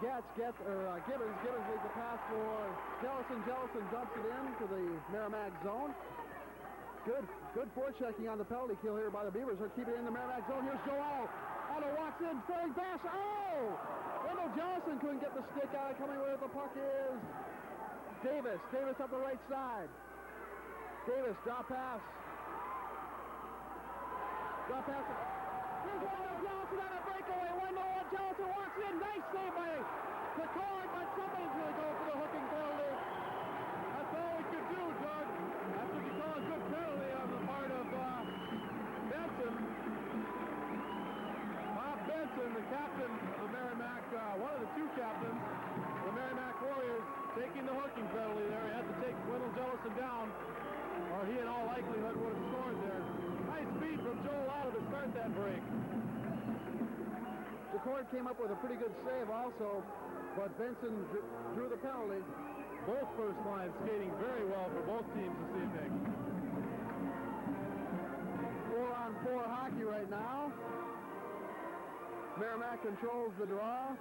Gibbons. Gibbons leads the pass for Jellison. Jellison dumps it in to the Merrimack zone. Good forechecking on the penalty kill here by the Beavers. They're keeping it in the Merrimack zone. Here's Joel. Otto walks in, throwing pass. Oh! Wendell Jellison couldn't get the stick out. Coming where the puck is Davis. Davis up the right side. Davis, drop pass. Drop pass. Here's Wendell Jellison on a breakaway. Wendell Jellison walks in. Nice save by the cord, but somebody's going to go for the hooking penalty. That's all we could do, Doug. That's what you call a good penalty on the part of Benson. Bob Benson, the captain of the Merrimack, one of the two captains, the Merrimack Warriors, taking the hooking penalty there. He had to take Wendell Jellison down, or he in all likelihood would have scored there. Nice speed from Joel Otto to start that break. The court came up with a pretty good save also, but Benson drew the penalty. Both first lines skating very well for both teams this evening. 4-on-4 hockey right now. Merrimack controls the draw.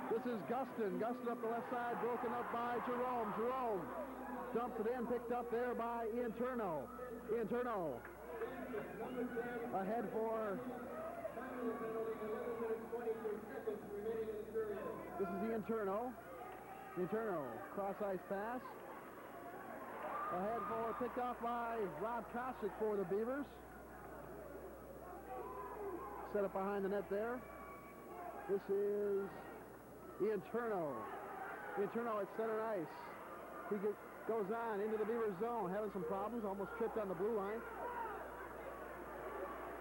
This is Gustin. Gustin up the left side, broken up by Jerome. Jerome dumps it in, picked up there by Ian Turno. Ian Turno ahead for... This is Ian Turno. Ian Turno, cross-ice pass. Ahead for, picked off by Rob Kosick for the Beavers. Set up behind the net there. This is Ian Turno. Ian Turno at center ice. He goes on into the Beavers zone, having some problems, almost tripped on the blue line.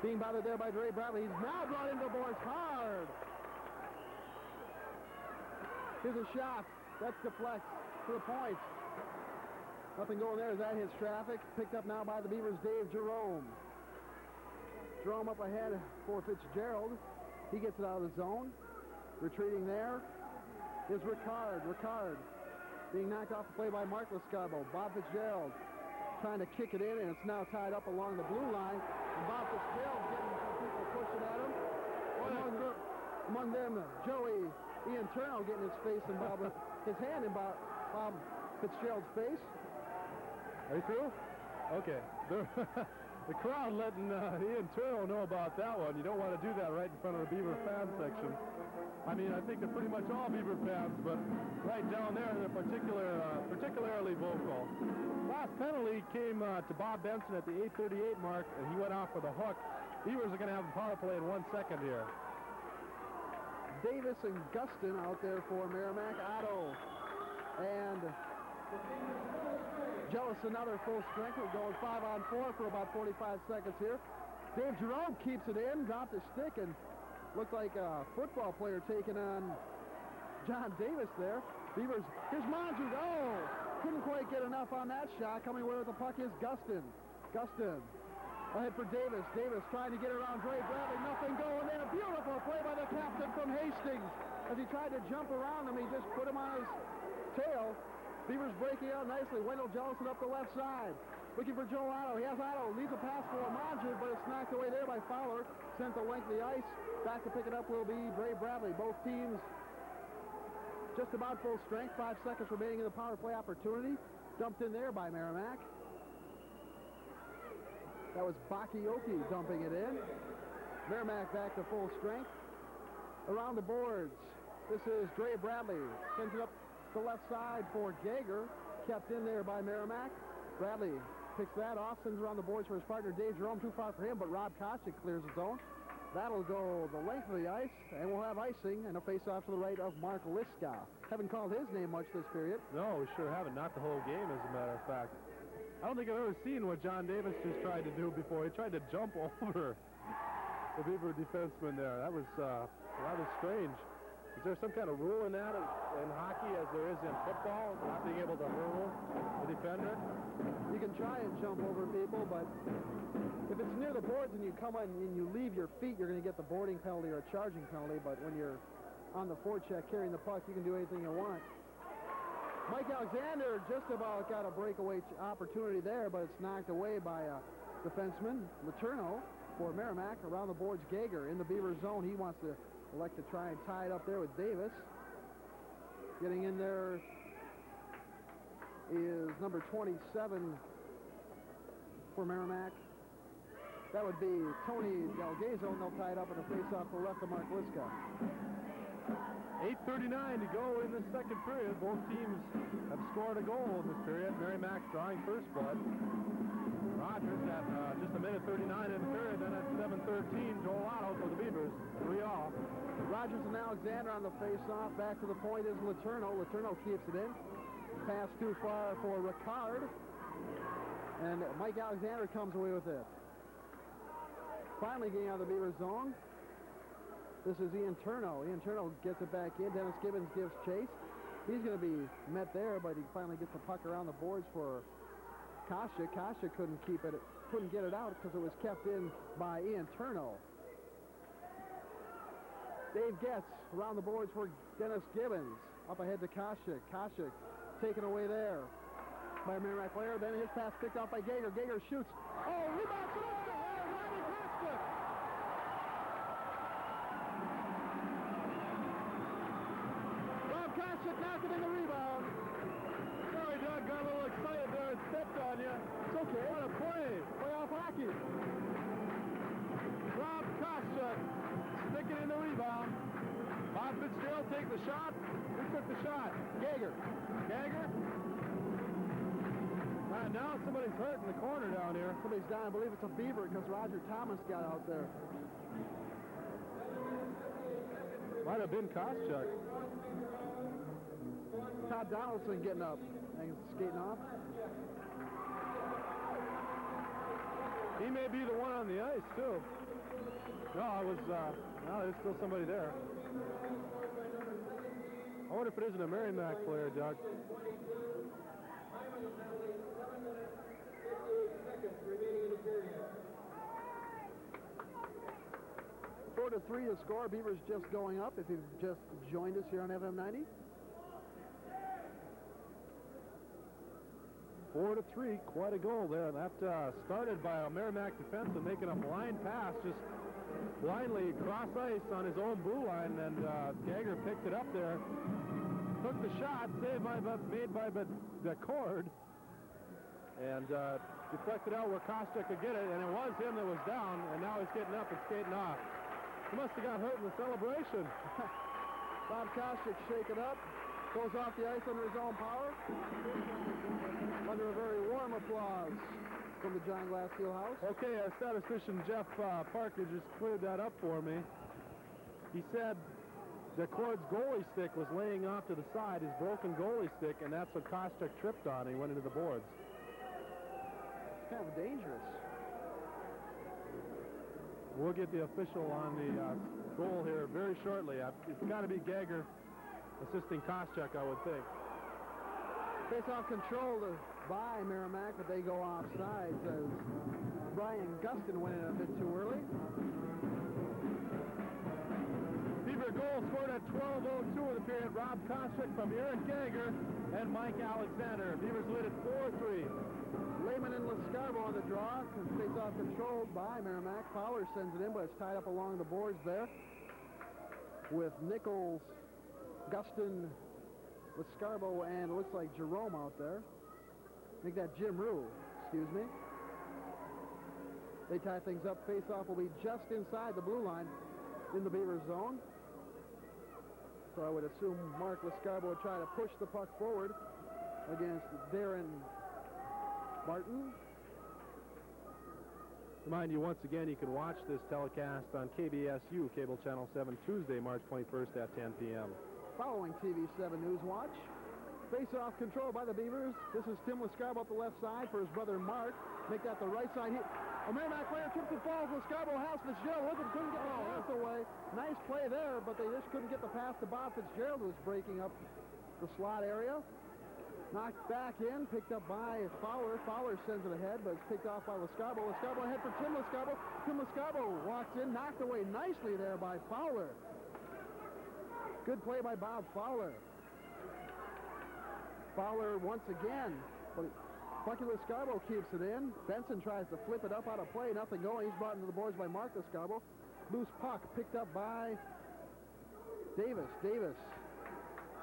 Being bothered there by Drey Badley. He's now brought into the boards hard. Here's a shot. That's deflects to the point. Nothing going there as that hits traffic. Picked up now by the Beavers' Dave Jerome. Jerome up ahead for Fitzgerald. He gets it out of the zone. Retreating there is Ricard. Ricard being knocked off the play by Mark Lescarbo. Bob Fitzgerald trying to kick it in, and it's now tied up along the blue line. And Bob Fitzgerald getting some people pushing at him. Among them, Joey Ian Turno getting his hand in Bob Fitzgerald's face. Are you through? Okay. The crowd letting Ian Turno know about that one. You don't want to do that right in front of the Beaver fan section. I mean, I think they're pretty much all Beaver fans, but right down there, they're particularly vocal. Last penalty came to Bob Benson at the 8:38 mark, and he went off for the hook. Beavers are going to have a power play in 1 second here. Davis and Gustin out there for Merrimack. Otto and Jellison, another full strength. We're going 5-on-4 for about 45 seconds here. Dave Jerome keeps it in, dropped his stick, and looked like a football player taking on John Davis there. Beavers, here's Mondrian. Oh, couldn't quite get enough on that shot. Coming where the puck is Gustin. Gustin ahead for Davis. Davis trying to get around Drey Badley. Nothing going there. A beautiful play by the captain from Hastings. As he tried to jump around him, he just put him on his tail. Beavers breaking out nicely. Wendell Jellison up the left side. Looking for Joel Otto. He has Otto. Needs a pass for Mondrian, but it's knocked away there by Fowler. Sent the length of the ice. Back to pick it up will be Drey Badley. Both teams just about full strength. 5 seconds remaining in the power play opportunity. Dumped in there by Merrimack. That was Bakayoko dumping it in. Merrimack back to full strength. Around the boards, this is Drey Badley. Sends it up the left side for Gager. Kept in there by Merrimack. Badley picks that off, sends it around the boards for his partner Dave Jerome. Too far for him, but Rob Kosick clears his own. That'll go the length of the ice, and we'll have icing and a face-off to the right of Mark Liska. Haven't called his name much this period. No, we sure haven't. Not the whole game, as a matter of fact. I don't think I've ever seen what John Davis just tried to do before. He tried to jump over the Beaver defenseman there. That was rather strange. Is there some kind of rule in that in hockey as there is in football, not being able to hurdle the defender? You can try and jump over people, but if it's near the boards and you come in and you leave your feet, you're going to get the boarding penalty or a charging penalty. But when you're on the forecheck carrying the puck, you can do anything you want. Mike Alexander just about got a breakaway opportunity there, but it's knocked away by a defenseman, Letourneau, for Merrimack. Around the boards, Gager in the Beaver zone. He wants to elect to try and tie it up there with Davis. Getting in there is number 27 for Merrimack. That would be Tony Delgazo, and they'll tie it up in a face-off for left of Mark Liska. 8:39 to go in the second period. Both teams have scored a goal in this period. Merrimack drawing first blood. Rogers at just a minute 39 in the period. Then at 7:13, Joel Otto for the Beavers. 3-all. Rogers and Alexander on the face-off. Back to the point is Letourneau. Letourneau keeps it in. Pass too far for Ricard. And Mike Alexander comes away with it. Finally getting out of the Beaver zone. This is Ian Turno. Ian Turno gets it back in. Dennis Gibbons gives chase. He's going to be met there, but he finally gets the puck around the boards for Kasha. Kasha couldn't get it out because it was kept in by Ian Turno. Dave Getz around the boards for Dennis Gibbons. Up ahead to Kasha. Kasha taken away there by a Merrimack player. Then his pass picked off by Gager. Gager shoots. Oh, rebound! Rodney Kasha! Rob Kasha knocked it in the rebound. Sorry, Doug, got a little excited there and stepped on you. It's okay. What a play. Playoff hockey. Rob Kasha sticking in the rebound. Bob Fitzgerald take the shot. Who took the shot? Gager. Gager? Now somebody's hurt in the corner down here. Somebody's down. I believe it's a Beaver because Roger Thomas got out there. Might have been Koscheck. Todd Donaldson getting up and skating off. He may be the one on the ice, too. No, no, there's still somebody there. I wonder if it isn't a Merrimack player, Doug. 4-3 to score. Beavers just going up if you've just joined us here on FM 90. 4-3, quite a goal there. That started by a Merrimack defenseman making a blind pass, just blindly cross ice on his own blue line, and Gager picked it up there, took the shot, made by Becord, and deflected out where Koscheck could get it, and it was him that was down, and now he's getting up and skating off. He must have got hurt in the celebration. Bob Koscheck shaken up, goes off the ice under his own power, under a very warm applause from the John Glass Fieldhouse. Okay, our statistician Jeff Parker just cleared that up for me. He said the Cord's goalie stick was laying off to the side, his broken goalie stick, and that's what Koscheck tripped on. He went into the boards. It's kind of dangerous. We'll get the official on the goal here very shortly. It's got to be Gager assisting Koscheck, I would think. Face-off controlled by Merrimack, but they go offsides as Brian Gustin went in a bit too early. Beaver goal scored at 12:02 in the period. Rob Koscheck from Aaron Gager and Mike Alexander. Beavers lead at 4-3. Lehman and Lescarbo on the draw. Face-off controlled by Merrimack. Fowler sends it in, but it's tied up along the boards there with Nichols, Gustin, Lescarbo, and it looks like Jerome out there. I think that Jim Rue, excuse me. They tie things up. Face-off will be just inside the blue line in the Beaver zone. So I would assume Mark Lescarbo would try to push the puck forward against Darren Martin. Remind you once again, you can watch this telecast on KBSU, Cable Channel 7, Tuesday, March 21st at 10 p.m. Following TV7 News Watch. Face-off control by the Beavers. This is Tim Lescarbo up the left side for his brother Mark. make that the right side. A Merrimack player trips and falls. Scarborough has Fitzgerald. Look at him, couldn't get the pass away. Nice play there, but they just couldn't get the pass to Bob Fitzgerald, who was breaking up the slot area. Knocked back in, picked up by Fowler. Fowler sends it ahead, but it's picked off by Lascarbo. Lascarbo ahead for Tim Lascarbo. Tim Lascarbo walks in, knocked away nicely there by Fowler. Good play by Bob Fowler. Fowler once again, but Bucky Lascarbo keeps it in. Benson tries to flip it up out of play, nothing going. He's brought into the boards by Mark Lascarbo. Loose puck picked up by Davis. Davis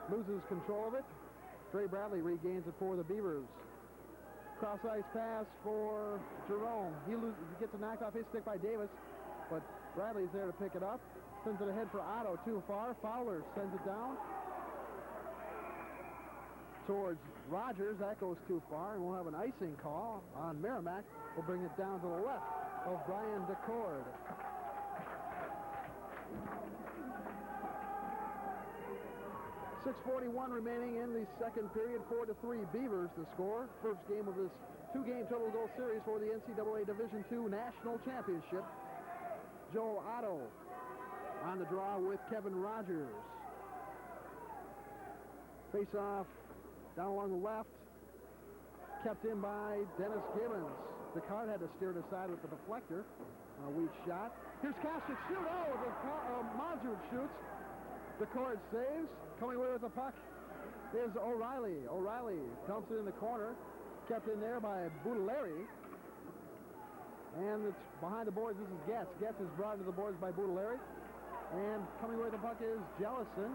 loses control of it. Drey Badley regains it for the Beavers. Cross-ice pass for Jerome. He gets a knocked off his stick by Davis, but Bradley's there to pick it up. Sends it ahead for Otto, too far. Fowler sends it down towards Rogers. That goes too far, and we'll have an icing call on Merrimack. We'll bring it down to the left of Brian DeCord. 6:41 remaining in the second period. 4-3 Beavers the score. First game of this two-game total goal series for the NCAA Division II National Championship. Joel Otto on the draw with Kevin Rogers. Face-off down along the left. Kept in by Dennis Gibbons. The card had to steer it aside with the deflector. A weak shot. Here's Kasich. Shoot! Oh, Monzard shoots. The cord saves. Coming away with the puck is O'Reilly. O'Reilly dumps it in the corner. Kept in there by Boutilleri. And it's behind the boards. This is Getz. Getz is brought into the boards by Boutilleri. And coming away with the puck is Jellison.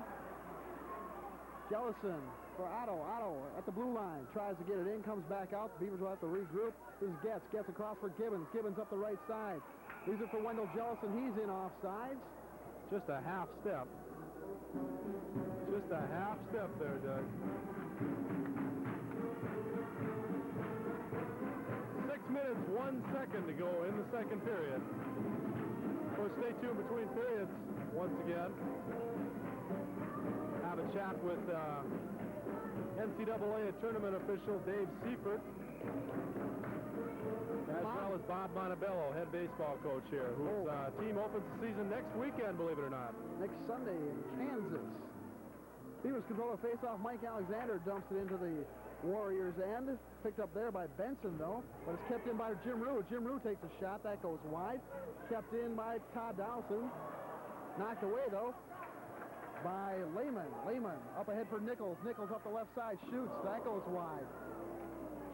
Jellison for Otto. Otto at the blue line. Tries to get it in. Comes back out. The Beavers will have to regroup. This is Getz. Getz across for Gibbons. Gibbons up the right side. Leaves it for Wendell Jellison. He's in offsides. Just a half step. Just a half step there, Doug. 6 minutes, 1 second to go in the second period. Of course, stay tuned between periods once again. Have a chat with NCAA tournament official Dave Seifert, as well as Bob Montebello, head baseball coach here, whose team opens the season next weekend, believe it or not. Next Sunday in Kansas. Beavers control a face-off. Mike Alexander dumps it into the Warriors' end. Picked up there by Benson, though, but it's kept in by Jim Rue. Jim Rue takes a shot. That goes wide. Kept in by Todd Dowson. Knocked away, though, by Lehman. Lehman up ahead for Nichols. Nichols up the left side. Shoots. That goes wide.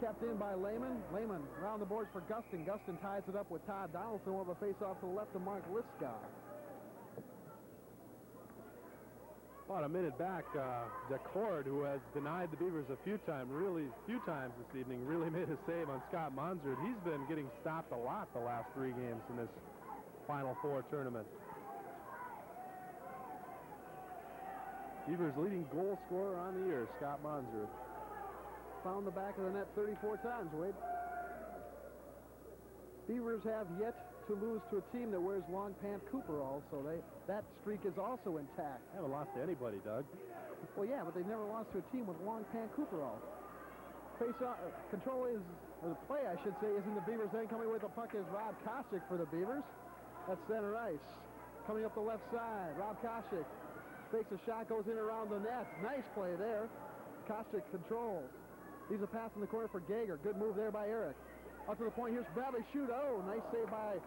Kept in by Lehman. Lehman around the boards for Gustin. Gustin ties it up with Todd Donaldson. We'll have a face-off to the left of Mark Liska. About a minute back, DeCord, who has denied the Beavers a few times this evening, really made a save on Scott Monzard. He's been getting stopped a lot the last 3 games in this Final Four tournament. Beavers' leading goal scorer on the year, Scott Monzard. Found the back of the net 34 times, Wade. Beavers have yet to lose to a team that wears long pant Cooperalls, so that streak is also intact. They haven't lost to anybody, Doug. Well, yeah, but they've never lost to a team with long pant Cooperalls. Control is, or the play, I should say, is in the Beavers' end. Coming with the puck is Rob Koscheck for the Beavers. That's center ice. Coming up the left side, Rob Koscheck fakes a shot, goes in around the net. Nice play there. Koscheck controls. Leaves a pass in the corner for Gager. Good move there by Eric. Up to the point, here's Bradley. Shoot. Oh, nice save by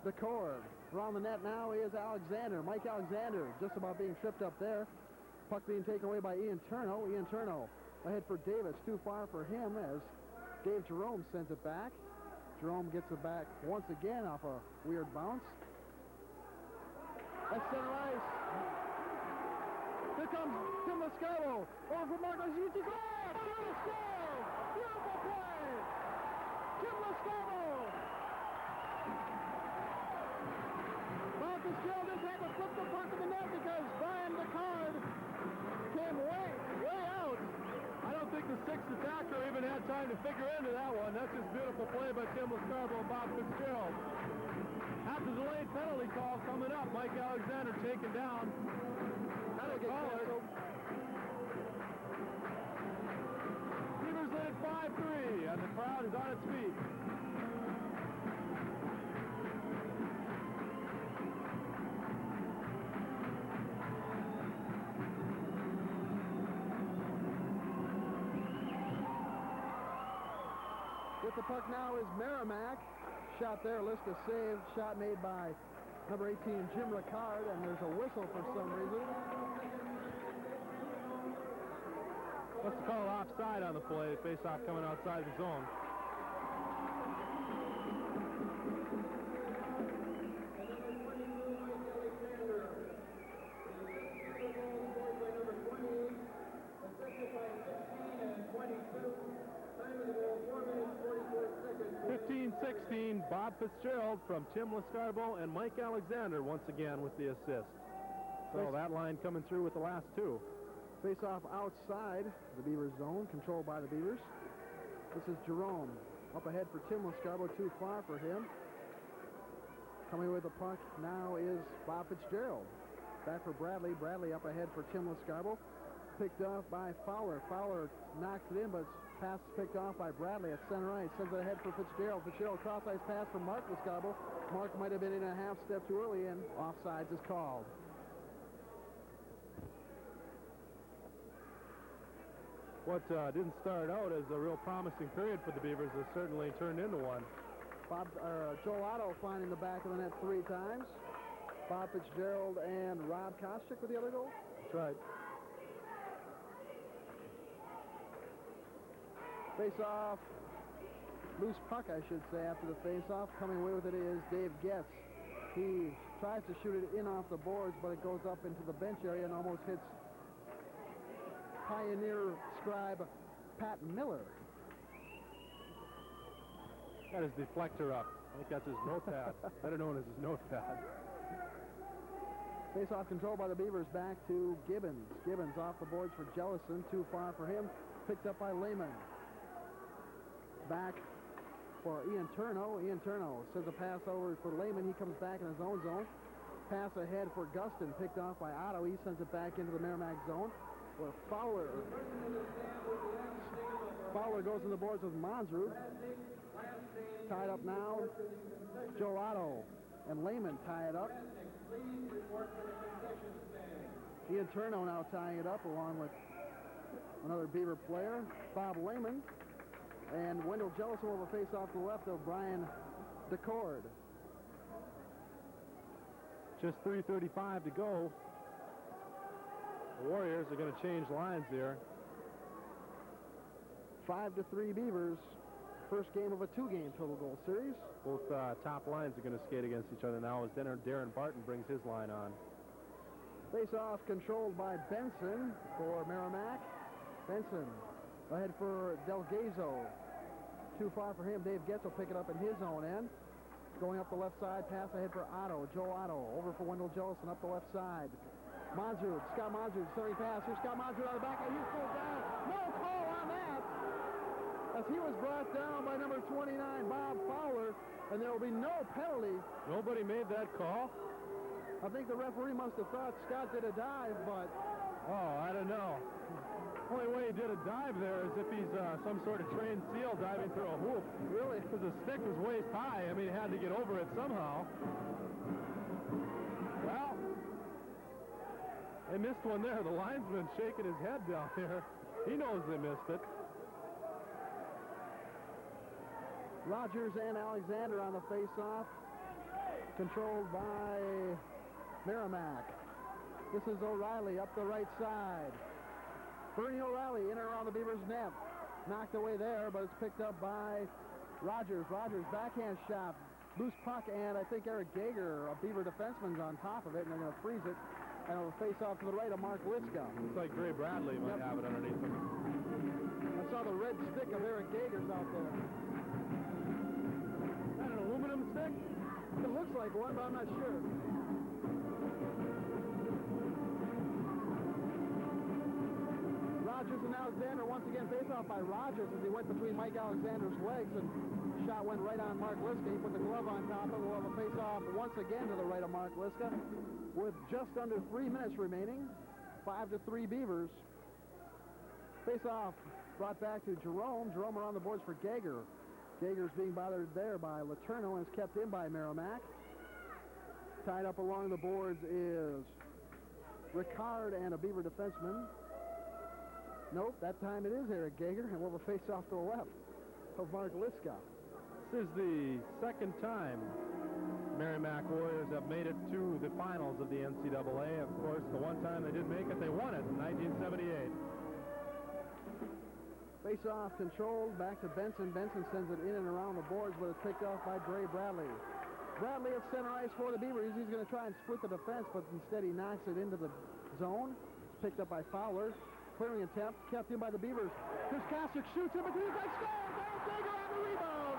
DeCord. Around the net now is Alexander. Mike Alexander just about being tripped up there. Puck being taken away by Ian Turno. Ian Turno ahead for Davis. Too far for him as Dave Jerome sends it back. Jerome gets it back once again off a weird bounce. That's center ice. Here comes Tim Lascarbo. Over for Marcos. He scores! Beautiful play! Tim Lascarbo! Marcus Gill just had to flip the puck in the net because Brian DeCord came way out. I don't think the sixth attacker even had time to figure into that one. That's just beautiful play by Tim Lascarbo and Bob Fitzgerald. After the delayed penalty call coming up, Mike Alexander taken down. That'll get canceled. Beavers lead 5-3, and the crowd is on its feet. puck now is Merrimack. Shot there, Liska saved. Shot made by number 18, Jim Ricard, and there's a whistle for some reason. Let's call offside on the play. Face-off coming outside the zone. Bob Fitzgerald from Tim Lescarbo and Mike Alexander once again with the assist. So that line coming through with the last two. Face-off outside the Beavers zone, controlled by the Beavers. This is Jerome. Up ahead for Tim Lescarbo, too far for him. Coming with the puck now is Bob Fitzgerald. Back for Badley. Badley up ahead for Tim Lescarbo. Picked off by Fowler. Fowler knocks it in, but pass is picked off by Badley at center ice. Sends it ahead for Fitzgerald. Fitzgerald cross-ice pass for Mark Lescarbo. Mark might have been in a half step too early, and offsides is called. What didn't start out as a real promising period for the Beavers has certainly turned into one. Joel Otto finding the back of the net 3 times. Bob Fitzgerald and Rob Koscheck with the other goal. That's right. Face-off. Loose puck, I should say, after the face-off. Coming away with it is Dave Getz. He tries to shoot it in off the boards, but it goes up into the bench area and almost hits Pioneer scribe Pat Miller. Got his deflector up. I think that's his notepad. Better known as his notepad. Face-off controlled by the Beavers back to Gibbons. Gibbons off the boards for Jellison. Too far for him. Picked up by Lehman. Back for Ian Turno. Ian Turno sends a pass over for Lehman. He comes back in his own zone. Pass ahead for Gustin. Picked off by Otto. He sends it back into the Merrimack zone. Where Fowler goes in the boards with Monsrud. Tied up now. Joel Otto and Lehman tie it up. Ian Turno now tying it up along with another Beaver player, Bob Lehman. And Wendell Jellison will have a face-off to the left of Brian DeCord. Just 3:35 to go. The Warriors are going to change lines here. 5-3 Beavers. First game of a 2-game total goal series. Both top lines are going to skate against each other now as Darren Barton brings his line on. Face-off controlled by Benson for Merrimack. Benson ahead for Delgazo. Too far for him. Dave Getz will pick it up in his own end. Going up the left side, pass ahead for Otto. Joe Otto over for Wendell Jellison up the left side. Monsrud, Scott Monsrud, centering pass. Here's Scott Monsrud on the back, and he's pulled down. No call on that, as he was brought down by number 29, Bob Fowler, and there will be no penalty. Nobody made that call? I think the referee must have thought Scott did a dive, but... Oh, I don't know. The only way he did a dive there is if he's some sort of trained seal diving through a hoop. Really? Because the stick was waist high. I mean, he had to get over it somehow. Well, they missed one there. The linesman shaking his head down there. He knows they missed it. Rogers and Alexander on the face-off. Controlled by Merrimack. This is O'Reilly up the right side. Bernie O'Reilly in and around the Beavers' net. Knocked away there, but it's picked up by Rogers. Rogers backhand shot. Loose puck, and I think Eric Gager, a Beaver defenseman's on top of it, and they're going to freeze it. And it'll face off to the right of Mark Liska. Looks like Drey Badley might have it underneath him. I saw the red stick of Eric Gager's out there. Is that an aluminum stick? It looks like one, but I'm not sure. Rogers and Alexander once again face off by Rogers as he went between Mike Alexander's legs, and shot went right on Mark Liska. He put the glove on top of it. We'll have a face off once again to the right of Mark Liska with just under 3 minutes remaining. 5-3 Beavers. Face off brought back to Jerome. Jerome around the boards for Gager. Gager's being bothered there by Letourneau and is kept in by Merrimack. Tied up along the boards is Ricard and a Beaver defenseman. Nope, that time it is Eric Gager, and we'll have a face-off to the left of Mark Liska. This is the second time Merrimack Warriors have made it to the finals of the NCAA. Of course, the one time they did make it, they won it in 1978. Face-off controlled back to Benson. Benson sends it in and around the boards, but it's picked off by Drey Badley. Bradley at center ice for the Beavers. He's going to try and split the defense, but instead he knocks it into the zone. It's picked up by Fowler. Clearing attempt, kept in by the Beavers. Chris Kostic shoots him, but he's got scores! Derek Gager on the rebound!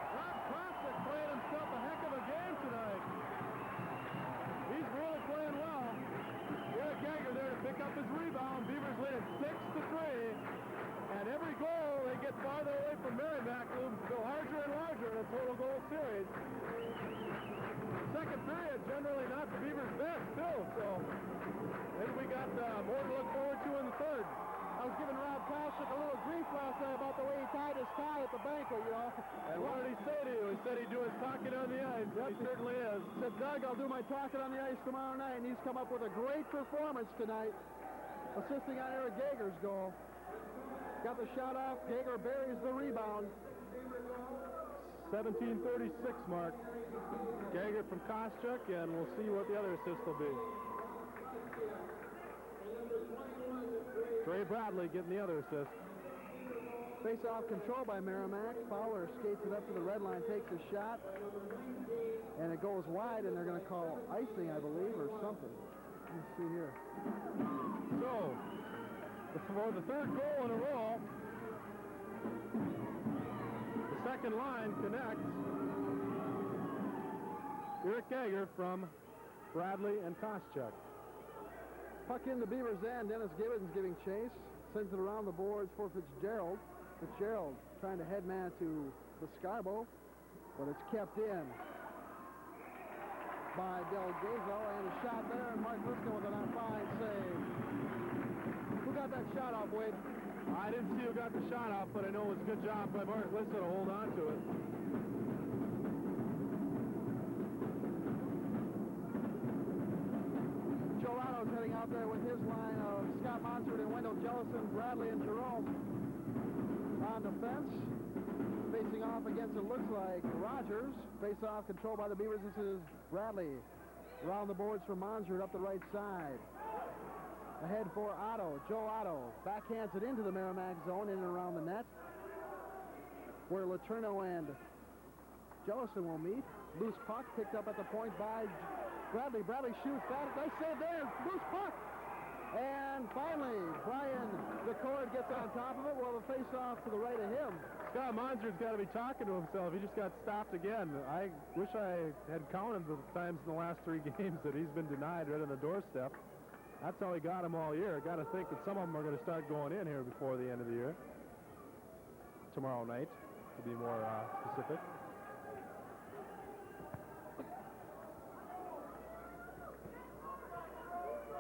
Rob Kostic playing himself a heck of a game tonight. He's really playing well. Derek Gager there to pick up his rebound. Beavers lead it 6-3. And every goal they get farther away from Merrimack looms go larger and larger in a total goal series. Second period, generally not the Beavers' best, too, so maybe we got more to look forward to in the third. I was giving Rob Kostic a little grief last night about the way he tied his tie at the banquet, you know. And what did he say to you? He said he'd do his talking on the ice. He certainly is. He said, Doug, I'll do my talking on the ice tomorrow night, and he's come up with a great performance tonight, assisting on Eric Gager's goal. Got the shot off. Gager buries the rebound. 17:36 mark. Gager from Koscheck, and we'll see what the other assist will be. Drey Badley getting the other assist. Face-off control by Merrimack. Fowler skates it up to the red line, takes a shot, and it goes wide, and they're going to call icing, I believe, or something. Let's see here. So, for the third goal in a row, the second line connects. Eric Gager from Bradley and Koscheck. Puck in the Beavers' end. Dennis Gibbons giving chase. Sends it around the boards for Fitzgerald. Fitzgerald trying to headman to the Scarbo, but it's kept in by Del Gazo, and a shot there, and Mark Liston with an fine save. Who got that shot off, Wade? I didn't see who got the shot off, but I know it was a good job by Mark Liston to hold on to it. Joel Otto's heading out there with his line of Scott Monsford and Wendell Jellison, Bradley and Jerome on defense. Facing off against, it looks like, Rogers. Face-off controlled by the Beavers. This is Bradley. Around the boards for Monsford up the right side. Ahead for Otto. Joe Otto backhands it into the Merrimack zone, in and around the net, where Letourneau and Jellison will meet. Loose puck picked up at the point by Bradley. Bradley shoots that. Nice save there. Loose puck. And finally, Brian DeCord gets on top of it. We'll have a face-off to the right of him. Scott Monsford's got to be talking to himself. He just got stopped again. I wish I had counted the times in the last 3 games that he's been denied right on the doorstep. That's how he got him all year. Got to think that some of them are going to start going in here before the end of the year. Tomorrow night, to be more specific.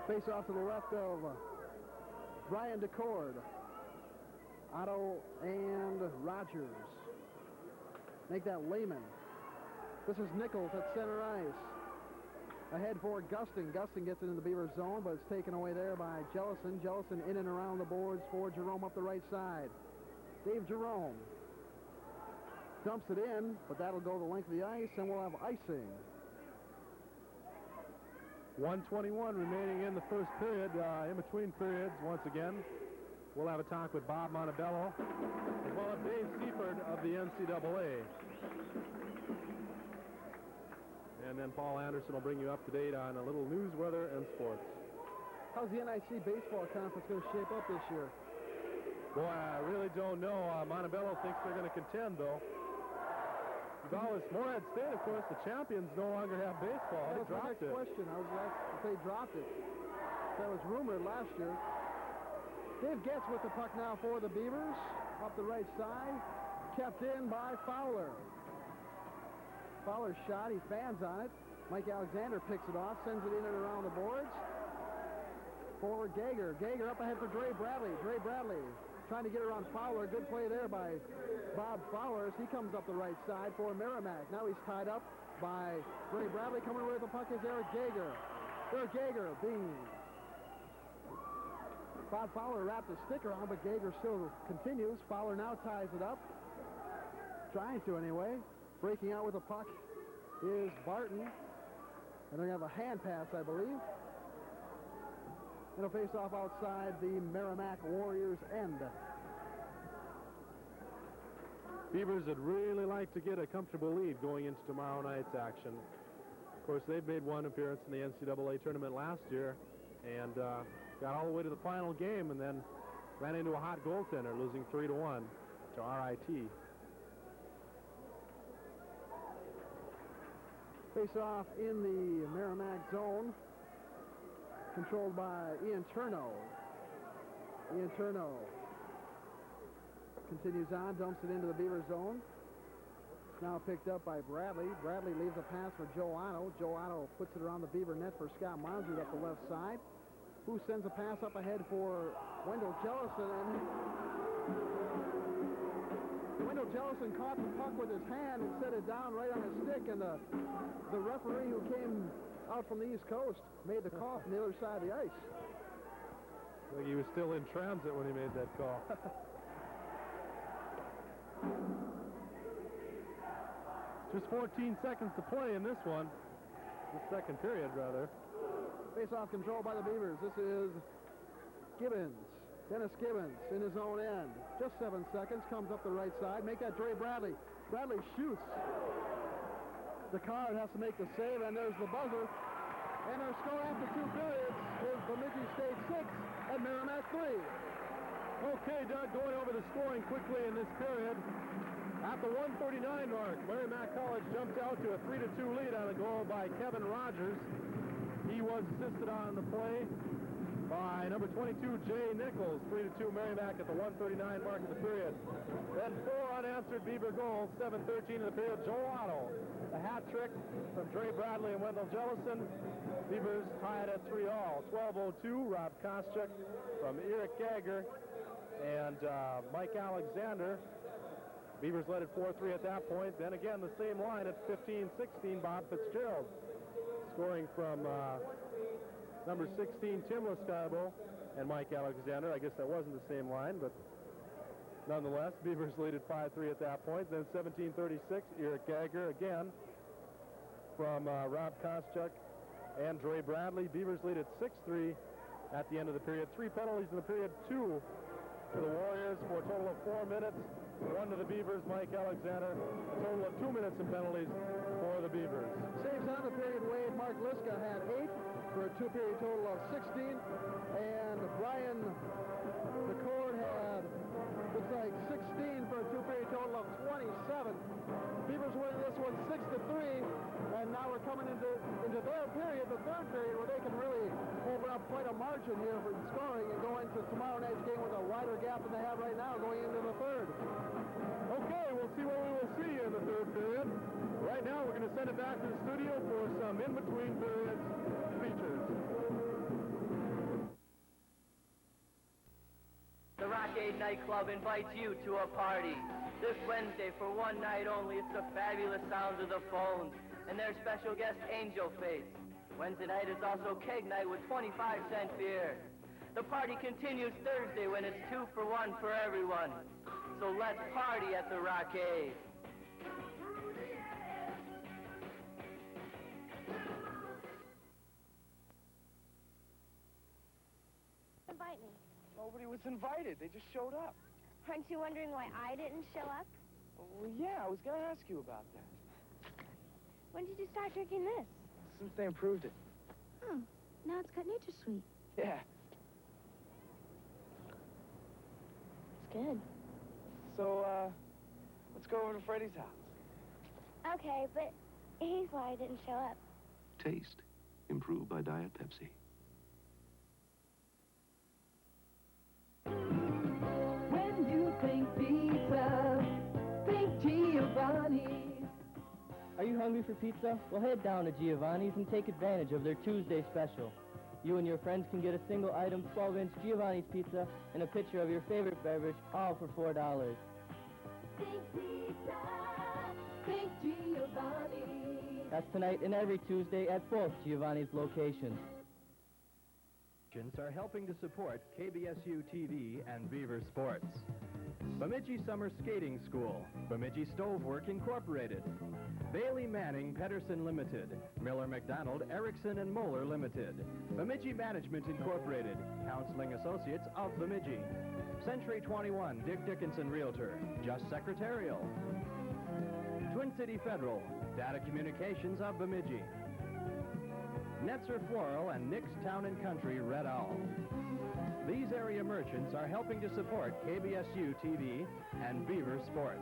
Face off to the left of Brian DeCord. Otto and Rogers. Make that Lehman. This is Nichols at center ice. Ahead for Gustin. Gustin gets it in the Beavers zone, but it's taken away there by Jellison. Jellison in and around the boards for Jerome up the right side. Dave Jerome dumps it in, but that'll go the length of the ice, and we'll have icing. 1:21 remaining in the first period. In between periods, once again, we'll have a talk with Bob Montebello, as well as Dave Seifert of the NCAA. And then Paul Anderson will bring you up to date on a little news, weather, and sports. How's the NIC baseball conference going to shape up this year? Boy, I really don't know. Montebello thinks they're going to contend, though. Morehead State, of course, the champions no longer have baseball. They dropped it. Question. I was asked if they dropped it. That was rumored last year. Dave Getz with the puck now for the Beavers. Up the right side. Kept in by Fowler. Fowler's shot. He fans on it. Mike Alexander picks it off. Sends it in and around the boards. For Gager. Gager up ahead for Drey Badley. Drey Badley trying to get around Fowler. Good play there by Bob Fowler as he comes up the right side for Merrimack. Now he's tied up by Drey Badley. Coming where the puck is Eric Gager. Eric Gager being... Bob Fowler wrapped a stick around, but Gager still continues. Fowler now ties it up. Trying to anyway. Breaking out with the puck is Barton. And they're going to have a hand pass, I believe. It'll face off outside the Merrimack Warriors' end. Beavers would really like to get a comfortable lead going into tomorrow night's action. Of course, they've made one appearance in the NCAA tournament last year and got all the way to the final game and then ran into a hot goaltender, losing 3-1 to RIT. Face-off in the Merrimack zone, controlled by Ian Turno. Ian Turno continues on, dumps it into the Beaver zone. Now picked up by Badley. Badley leaves a pass for Joel Otto. Joel Otto puts it around the Beaver net for Scott Monser up the left side, who sends a pass up ahead for Wendell Jellison. And Wendell Jellison caught the puck with his hand and set it down right on his stick, and the referee who came out from the East Coast made the call from the other side of the ice. I think he was still in transit when he made that call. Just 14 seconds to play in this one. The second period, rather. Face-off control by the Beavers. This is Gibbons. Dennis Gibbons in his own end. Just 7 seconds. Comes up the right side. Make that Drey Badley. Badley shoots. The Card has to make the save, and there's the buzzer. And our score after 2 periods is Bemidji State 6 and Merrimack 3. Okay, Doug, going over the scoring quickly in this period. At the 1:39 mark, Merrimack College jumped out to a 3-2 lead on a goal by Kevin Rogers. He was assisted on the play by number 22, Jay Nichols. 3-2 Merrimack at the 1:39 mark of the period. Then 4 unanswered Beaver goals, 7:13 in the period. Joel Otto, a hat trick from Drey Badley and Wendell Jellison. Beavers tied at 3-all. 12:02, Rob Koscheck from Eric Gagger and Mike Alexander. Beavers led at 4-3 at that point. Then again, the same line at 15-16, Bob Fitzgerald. Scoring from number 16, Tim Lescarbo, and Mike Alexander. I guess that wasn't the same line, but nonetheless, Beavers lead at 5-3 at that point. Then 17:36, Eric Gagger again from Rob Koscheck and Drey Badley. Beavers lead at 6-3 at the end of the period. 3 penalties in the period, 2 to the Warriors for a total of 4 minutes. 1 to the Beavers, Mike Alexander. A total of 2 minutes in penalties for the Beavers. Saves on the period, Wade. Mark Liska had 8 for a 2-period total of 16. And Brian McCord had, looks like 16 for a 2-period total of 27. Beavers winning this one 6-3. And now we're coming into their period, the third period, where they can really open up quite a margin here for scoring and go into tomorrow night's game with a wider gap than they have right now going into the third. Okay, we'll see what we will see in the third period. Right now, we're going to send it back to the studio for some in-between periods features. The Rockade nightclub invites you to a party. This Wednesday, for one night only, it's the fabulous sounds of the phones and their special guest, Angel Face. Wednesday night is also keg night with 25-cent beer. The party continues Thursday when it's 2 for 1 for everyone. So let's party at the Rockade. Invite me. Nobody was invited. They just showed up. Aren't you wondering why I didn't show up? Well, yeah, I was going to ask you about that. When did you start drinking this? Since they improved it. Now it's got NutraSweet. Yeah. It's good. So, let's go over to Freddie's house. Okay, but he's why I didn't show up. Taste. Improved by Diet Pepsi. When you think pizza, think Giovanni's. Are you hungry for pizza? Well, head down to Giovanni's and take advantage of their Tuesday special. You and your friends can get a single item 12-inch Giovanni's pizza and a picture of your favorite beverage, all for $4. Think pizza, think Giovanni's. That's tonight and every Tuesday at both Giovanni's locations. Are helping to support KBSU TV and Beaver Sports. Bemidji Summer Skating School, Bemidji Stovework Incorporated, Bailey Manning Pedersen Limited, Miller McDonald Erickson and Moeller Limited, Bemidji Management Incorporated, Counseling Associates of Bemidji, Century 21 Dick Dickinson Realtor, Just Secretarial, Twin City Federal, Data Communications of Bemidji, Netzer Floral and Nick's Town and Country Red Owl. These area merchants are helping to support KBSU TV and Beavers Sports.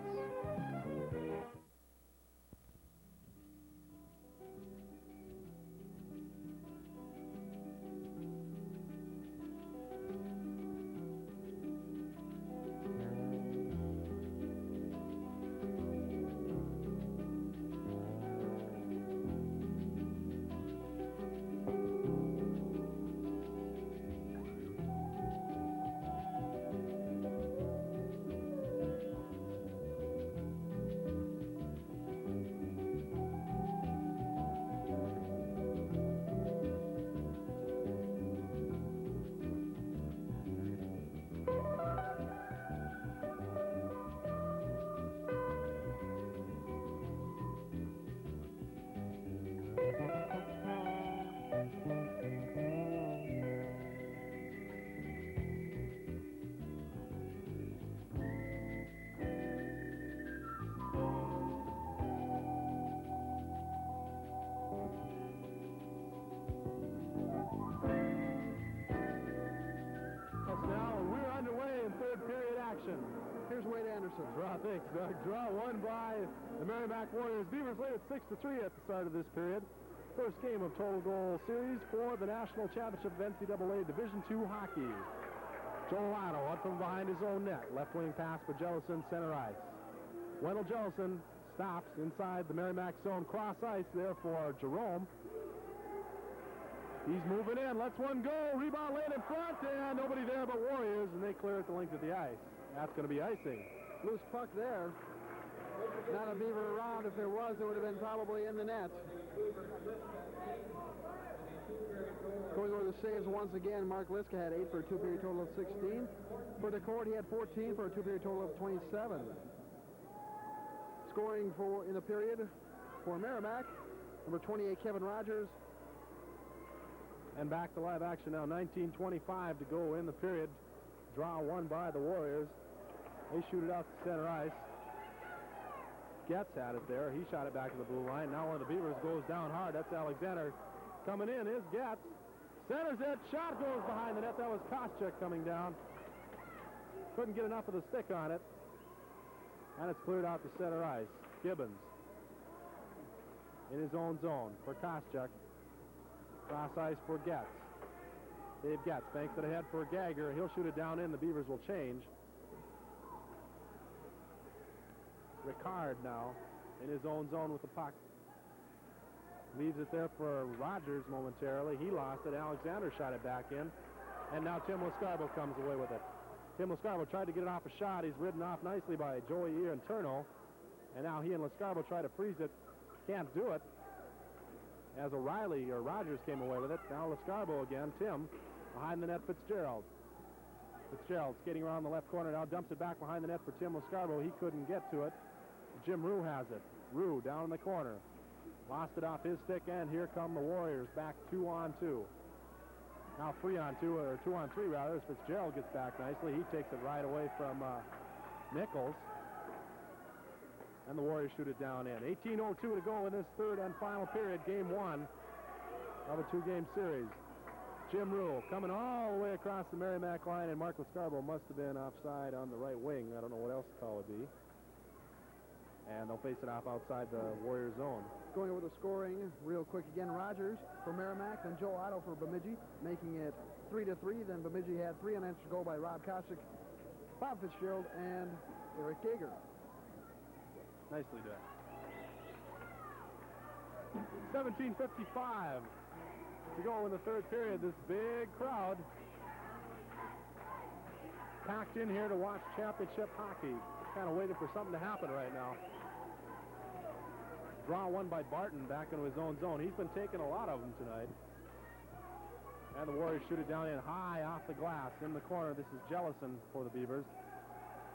Here's Wade Anderson. Draw, thanks, Doug. Draw won by the Merrimack Warriors. Beavers led at 6-3 at the start of this period. First game of total goal series for the National Championship of NCAA Division II hockey. Joel Otto up from behind his own net. Left wing pass for Jellison, center ice. Wendell Jellison stops inside the Merrimack zone. Cross ice there for Jerome. He's moving in. Lets one go. Rebound laid in front, and nobody there but Warriors, and they clear it the length of the ice. That's going to be icing. Loose puck there. Not a Beaver around. If there was, it would have been probably in the net. Going over the saves once again, Mark Liska had 8 for a two-period total of 16. For DeCourt, he had 14 for a two-period total of 27. Scoring in the period for Merrimack, number 28, Kevin Rogers. And back to live action now, 19:25 to go in the period. Draw won by the Warriors. They shoot it out to center ice. Getz had it there. He shot it back to the blue line. Now one of the Beavers goes down hard. That's Alexander. Coming in is Getz. Centers it. Shot goes behind the net. That was Koscheck coming down. Couldn't get enough of the stick on it. And it's cleared out to center ice. Gibbons in his own zone for Koscheck. Cross ice for Getz. Dave Getz banks it ahead for Gagger. He'll shoot it down in. The Beavers will change. Ricard now in his own zone with the puck. Leaves it there for Rogers momentarily. He lost it. Alexander shot it back in. And now Tim Lascarbo comes away with it. Tim Lascarbo tried to get it off a shot. He's ridden off nicely by Joey Ianturno. And now he and Lascarbo try to freeze it. Can't do it. As O'Reilly or Rogers came away with it. Now Lascarbo again. Tim behind the net, Fitzgerald. Fitzgerald skating around the left corner now, dumps it back behind the net for Tim Lascarbo. He couldn't get to it. Jim Rue has it. Rue down in the corner. Lost it off his stick, and here come the Warriors back 2-on-2. Now 3-on-2, or 2-on-3 rather, as Fitzgerald gets back nicely. He takes it right away from Nichols. And the Warriors shoot it down in. 18:02 to go in this third and final period, game one of a two-game series. Jim Rule coming all the way across the Merrimack line, and Mark Lascarbo must have been offside on the right wing. I don't know what else the call would be. And they'll face it off outside the Warrior zone. Going over the scoring real quick again, Rogers for Merrimack, then Joel Otto for Bemidji, making it 3-3. Then Bemidji had 3 unanswered goal by Rob Koscheck, Bob Fitzgerald, and Eric Gager. Nicely done. 17:55 to go in the third period. This big crowd packed in here to watch championship hockey. Kind of waiting for something to happen right now. Draw one by Barton back into his own zone. He's been taking a lot of them tonight. And the Warriors shoot it down in high off the glass in the corner. This is Jellison for the Beavers.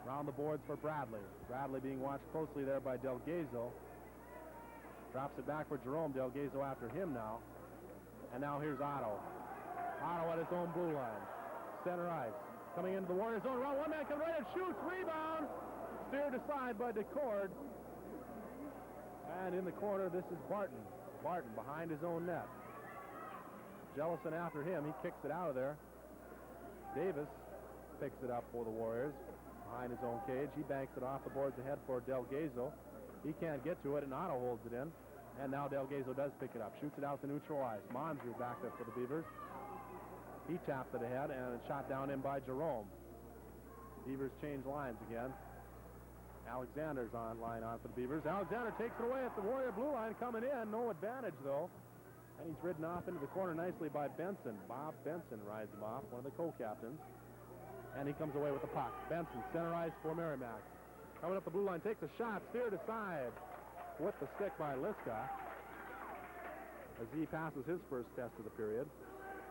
Around the boards for Badley. Badley being watched closely there by Delgazo. Drops it back for Jerome. Delgazo after him now. And now here's Otto. Otto at his own blue line. Center ice. Coming into the Warriors zone. Around one man coming right and shoots. Rebound. Steered aside by DeCord. And in the corner, this is Barton. Barton behind his own net. Jellison after him. He kicks it out of there. Davis picks it up for the Warriors behind his own cage. He banks it off the boards ahead for Delgazo. He can't get to it, and Otto holds it in. And now Delgazo does pick it up. Shoots it out to neutral ice. Monser back up for the Beavers. He tapped it ahead, and it's shot down in by Jerome. Beavers change lines again. Alexander's on line on for the Beavers. Alexander takes it away at the Warrior blue line, coming in. No advantage, though. And he's ridden off into the corner nicely by Benson. Bob Benson rides him off, one of the co-captains. And he comes away with the puck. Benson, center ice for Merrimack. Coming up the blue line, takes a shot, steered aside with the stick by Liska as he passes his first test of the period.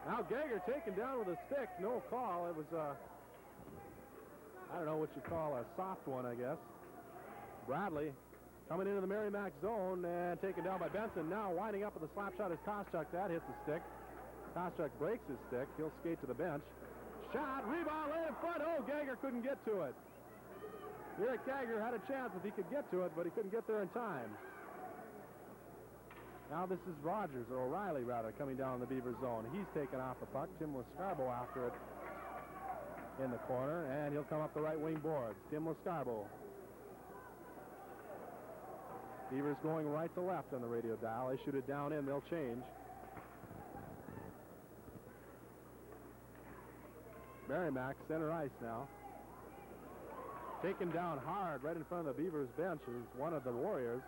Now Geiger taken down with a stick. No call. It was I don't know what you call a soft one, I guess. Bradley coming into the Merrimack zone and taken down by Benson. Now winding up with a slap shot is Koschuk. That hits the stick. Koschuk breaks his stick. He'll skate to the bench. Shot, rebound, right in front. Oh, Geiger couldn't get to it. Eric Geiger had a chance if he could get to it, but he couldn't get there in time. Now this is Rogers, or O'Reilly rather, coming down the Beaver zone. He's taken off the puck. Tim Lascarbo after it in the corner, and he'll come up the right wing boards. Tim Lascarbo. Beavers going right to left on the radio dial. They shoot it down in, they'll change. Merrimack, center ice now. Taken down hard right in front of the Beavers bench is one of the Warriors.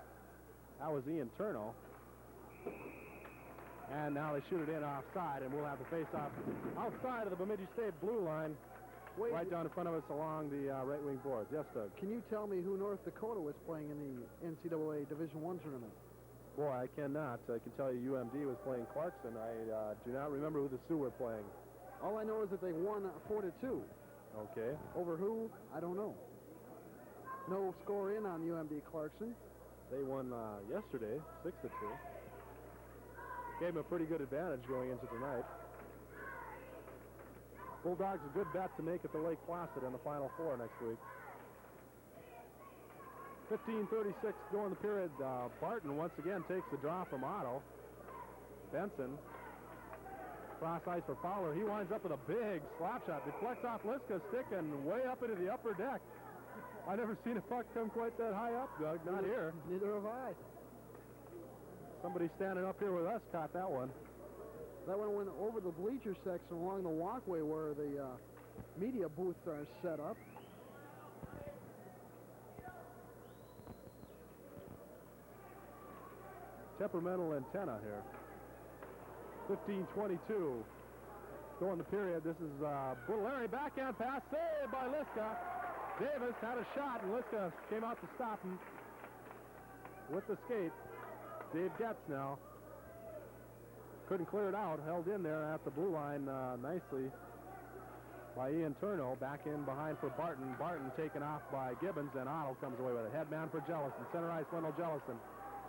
That was Ian Turno. And now they shoot it in offside, and we'll have the face-off outside of the Bemidji State blue line, right down in front of us along the right wing boards. Yes, Doug? Can you tell me who North Dakota was playing in the NCAA Division I tournament? Boy, I cannot. I can tell you UMD was playing Clarkson. I do not remember who the Sioux were playing. All I know is that they won 4-2. Okay. Over who? I don't know. No score in on UMD Clarkson. They won yesterday, 6-2. Gave them a pretty good advantage going into tonight. Bulldogs a good bet to make it to Lake Placid in the Final Four next week. 15:36 go in the period. Barton once again takes the draw from Otto. Benson. Cross ice for Fowler. He winds up with a big slap shot. Deflects off Liska's stick and way up into the upper deck. I've never seen a puck come quite that high up, Doug. Not here. Neither have I. Somebody standing up here with us caught that one. That one went over the bleacher section along the walkway where the media booths are set up. Temperamental antenna here. 15:22. Go in the period. This is Larry backhand pass saved by Liska. Davis had a shot, and Liska came out to stop him with the skate. Dave Getz now. Couldn't clear it out. Held in there at the blue line nicely by Ian Turno. Back in behind for Barton. Barton taken off by Gibbons, and Otto comes away with it. Headman for Jellison. Center ice, Wendell Jellison.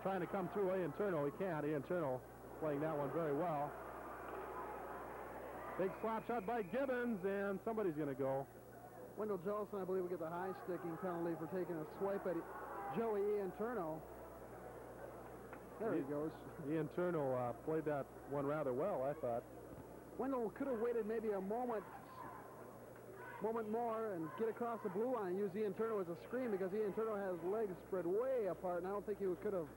Trying to come through Ian Turno. He can't. Ian Turno playing that one very well. Big slap shot by Gibbons, and somebody's going to go. Wendell Jellison, I believe, will get the high sticking penalty for taking a swipe at Joey Ian Turno. There he goes. Ian Turno played that one rather well, I thought. Wendell could have waited maybe a moment more and get across the blue line and use Ian Turno as a screen, because Ian Turno has legs spread way apart, and I don't think he could have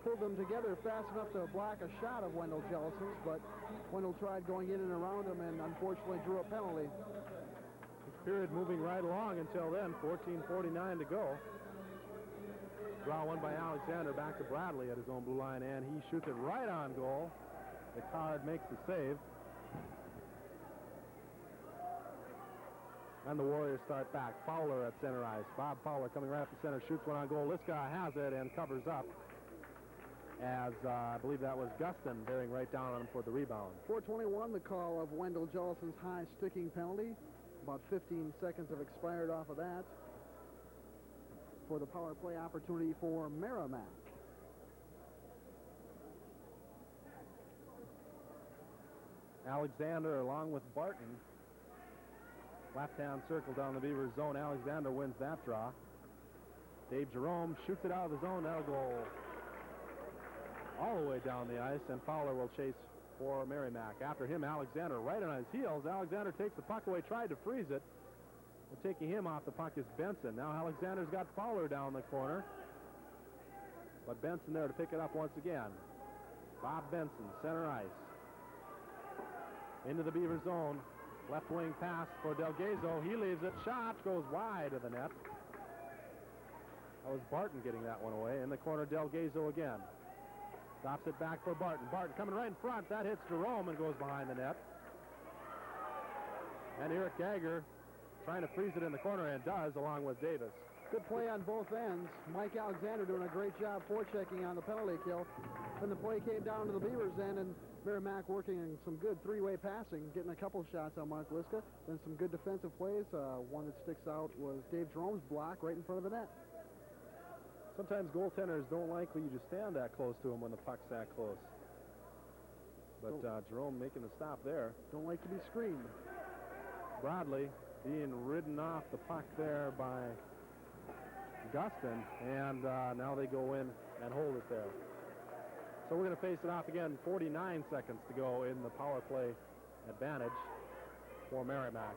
pulled them together fast enough to block a shot of Wendell Jellison's, but Wendell tried going in and around him and unfortunately drew a penalty. This period moving right along until then. 14:49 to go. Draw one by Alexander back to Bradley at his own blue line, and he shoots it right on goal. The card makes the save. And the Warriors start back. Fowler at center ice. Bob Fowler coming right up the center, shoots one on goal. Liska has it and covers up, as I believe that was Gustin bearing right down on him for the rebound. 4:21, the call of Wendell Jellison's high sticking penalty. About 15 seconds have expired off of that. for the power play opportunity for Merrimack. Alexander along with Barton. Left-hand circle down the Beavers zone. Alexander wins that draw. Dave Jerome shoots it out of the zone. That'll go all the way down the ice, and Fowler will chase for Merrimack. After him, Alexander right on his heels. Alexander takes the puck away, tried to freeze it. And taking him off the puck is Benson. Now Alexander's got Fowler down the corner. But Benson there to pick it up once again. Bob Benson, center ice. Into the Beaver zone. Left wing pass for Delgado. He leaves it. Shot goes wide of the net. That was Barton getting that one away. In the corner, Delgado again. Stops it back for Barton. Barton coming right in front. That hits Jerome and goes behind the net. And Eric Gagger trying to freeze it in the corner, and does, along with Davis. Good play on both ends. Mike Alexander doing a great job forechecking on the penalty kill. Then the play came down to the Beavers' end, and Merrimack working in some good three-way passing, getting a couple shots on Mark Liska. Then some good defensive plays. One that sticks out was Dave Jerome's block right in front of the net. Sometimes goaltenders don't like when you just stand that close to them when the puck's that close. But Jerome making the stop there. Don't like to be screened. Bradley being ridden off the puck there by Gustin, and now they go in and hold it there. So we're going to face it off again. 49 seconds to go in the power play advantage for Merrimack.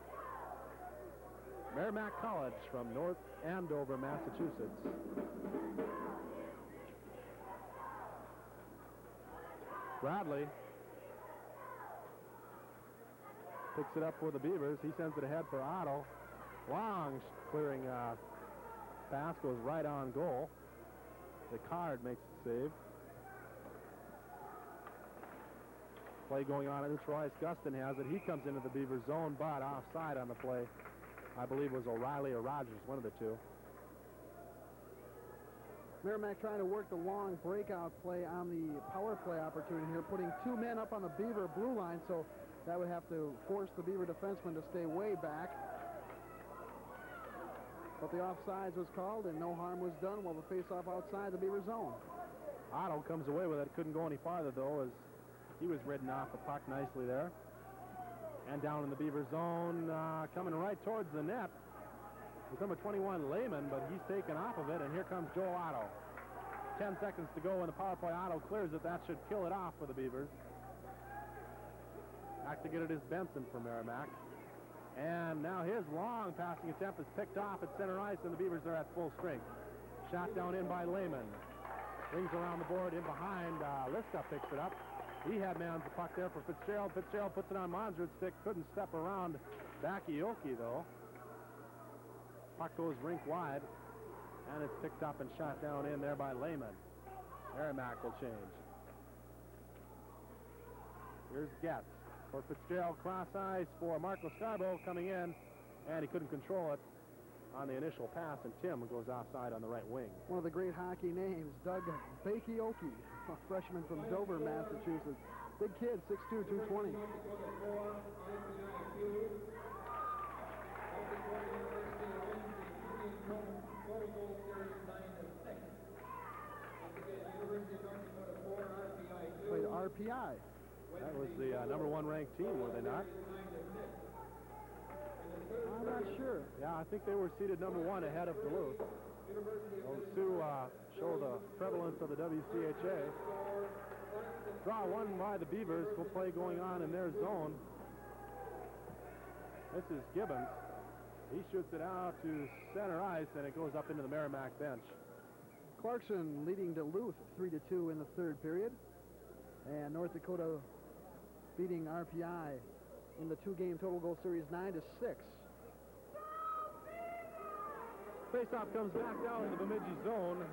Merrimack College from North Andover, Massachusetts. Bradley picks it up for the Beavers. He sends it ahead for Otto. Long clearing pass goes right on goal. The Card makes the save. Play going on at neutral ice. Gustin has it. He comes into the Beaver zone, but offside on the play. I believe it was O'Reilly or Rogers, one of the two. Merrimack trying to work the long breakout play on the power play opportunity here, putting two men up on the Beaver blue line, so that would have to force the Beaver defenseman to stay way back. But the offsides was called, and no harm was done while the face-off outside the Beaver zone. Otto comes away with it. Couldn't go any farther, though, as he was ridden off the puck nicely there. And down in the Beaver zone, coming right towards the net. It's number 21, Lehman, but he's taken off of it, and here comes Joel Otto. 10 seconds to go in the power play. Otto clears it. That should kill it off for the Beavers. Back to get it is Benson for Merrimack. And now his long passing attempt is picked off at center ice, and the Beavers are at full strength. Shot down in by Lehman. Rings around the board in behind. Liska picks it up. He had man's the puck there for Fitzgerald. Fitzgerald puts it on Monzer's stick. Couldn't step around Bakioki, though. Puck goes rink wide, and it's picked up and shot down in there by Lehman. Merrimack will change. Here's Getz for Fitzgerald, cross ice for Marco Scarborough coming in, and he couldn't control it on the initial pass, and Tim goes offside on the right wing. One of the great hockey names, Doug Bakioki, a freshman from Dover, Massachusetts. Big kid, 6'2", 220. Played RPI. That was the number one ranked team, were they not? I'm not sure. Yeah, I think they were seated number one ahead of Duluth. Those two show the prevalence of the WCHA. Draw one by the Beavers. Will play going on in their zone. This is Gibbons. He shoots it out to center ice, and it goes up into the Merrimack bench. Clarkson leading Duluth 3-2 in the third period. And North Dakota beating RPI in the two-game total goal series 9-6. Faceoff comes back down in the Bemidji zone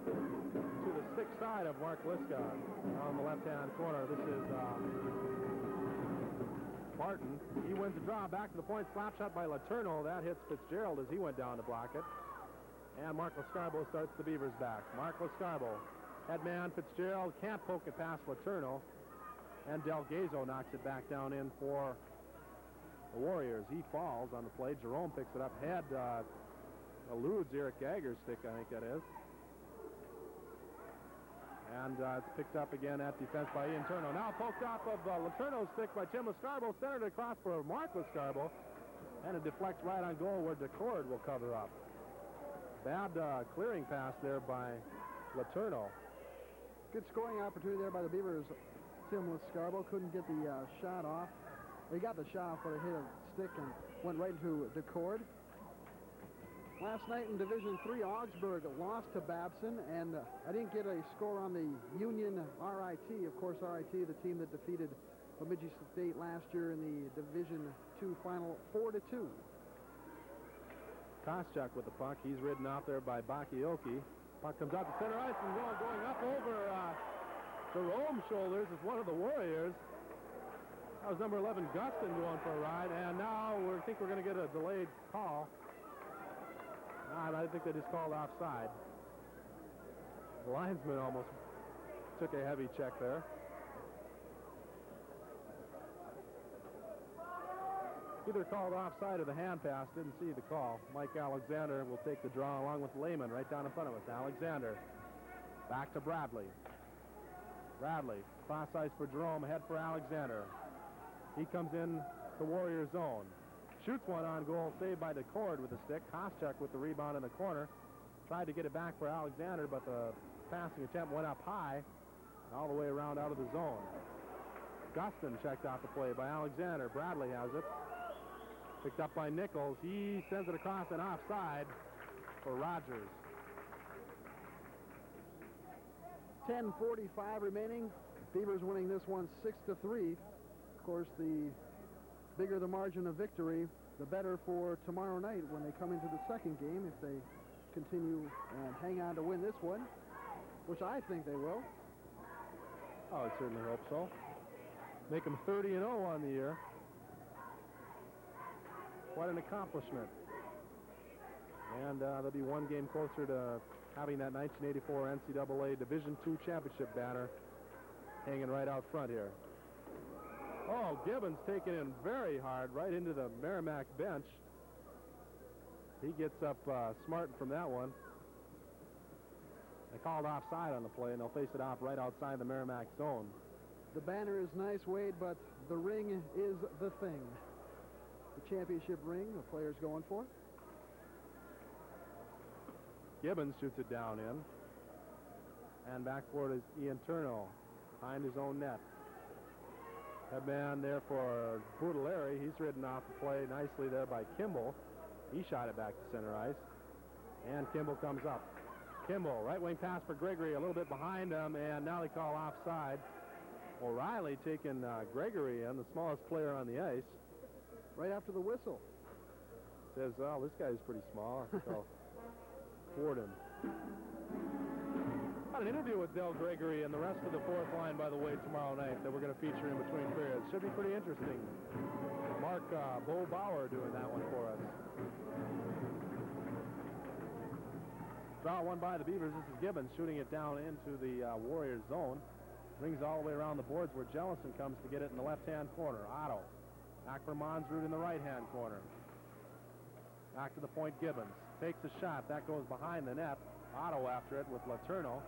to the stick side of Mark Liska on the left-hand corner. This is Barton. He wins the draw back to the point. Slap shot by Letourneau. That hits Fitzgerald as he went down to block it. And Marco Scarborough starts the Beavers back. Marco Scarborough. Head man Fitzgerald can't poke it past Letourneau. And Delgado knocks it back down in for the Warriors. He falls on the play. Jerome picks it up. Head eludes Eric Geiger's stick, I think that is. And it's picked up again at defense by Ian Turno. Now poked off of Letourneau's stick by Tim Lascarbo, centered across for Mark Lascarbo, and it deflects right on goal where DeCord will cover up. Bad clearing pass there by Letourneau. Good scoring opportunity there by the Beavers. Tim Lascarbo couldn't get the shot off. He got the shot off, but it hit a stick and went right into DeCord. Last night in Division III, Augsburg lost to Babson, and I didn't get a score on the Union RIT. Of course, RIT, the team that defeated Bemidji State last year in the Division II final 4-2. Koscheck with the puck. He's ridden out there by Bakioki. Puck comes out to center ice and going up over Jerome's shoulders is one of the Warriors. That was number 11, Gustin, going for a ride, and now we think we're going to get a delayed call. I think they just called offside. The linesman almost took a heavy check there. Either called offside or the hand pass. Didn't see the call. Mike Alexander will take the draw along with Lehman right down in front of us. Alexander back to Bradley. Bradley, cross ice for Jerome, head for Alexander. He comes in the Warrior zone. Shoots one on goal, saved by DeCord with the stick. Koscheck with the rebound in the corner. Tried to get it back for Alexander, but the passing attempt went up high, all the way around out of the zone. Gustin checked out the play by Alexander. Bradley has it. Picked up by Nichols. He sends it across and offside for Rogers. 10:45 remaining. Beavers winning this one 6-3. Of course, the bigger the margin of victory, the better for tomorrow night when they come into the second game, if they continue and hang on to win this one, which I think they will. Oh, I certainly hope so. Make them 30-0 on the year. What an accomplishment. And they'll be one game closer to having that 1984 NCAA Division II championship banner hanging right out front here. Oh, Gibbons taken in very hard right into the Merrimack bench. He gets up smart from that one. They called offside on the play, and they'll face it off right outside the Merrimack zone. The banner is nice, Wade, but the ring is the thing. The championship ring the player's going for. Gibbons shoots it down in. And back for it is Ian Turno behind his own net. Headman there for Boudelaire. He's ridden off the play nicely there by Kimball. He shot it back to center ice. And Kimball comes up. Kimball, right wing pass for Gregory, a little bit behind him, and now they call offside. O'Reilly taking Gregory in, the smallest player on the ice. Right after the whistle. Says, oh, this guy's pretty small, so thwart him. Got an interview with Del Gregory and the rest of the fourth line, by the way, tomorrow night that we're going to feature in between periods. Should be pretty interesting. Mark Bo Bauer doing that one for us. Draw one by the Beavers. This is Gibbons shooting it down into the Warriors zone. Rings all the way around the boards where Jellison comes to get it in the left-hand corner. Otto. Back for Monsrud in the right-hand corner. Back to the point, Gibbons. Takes a shot. That goes behind the net. Otto after it with Letourneau.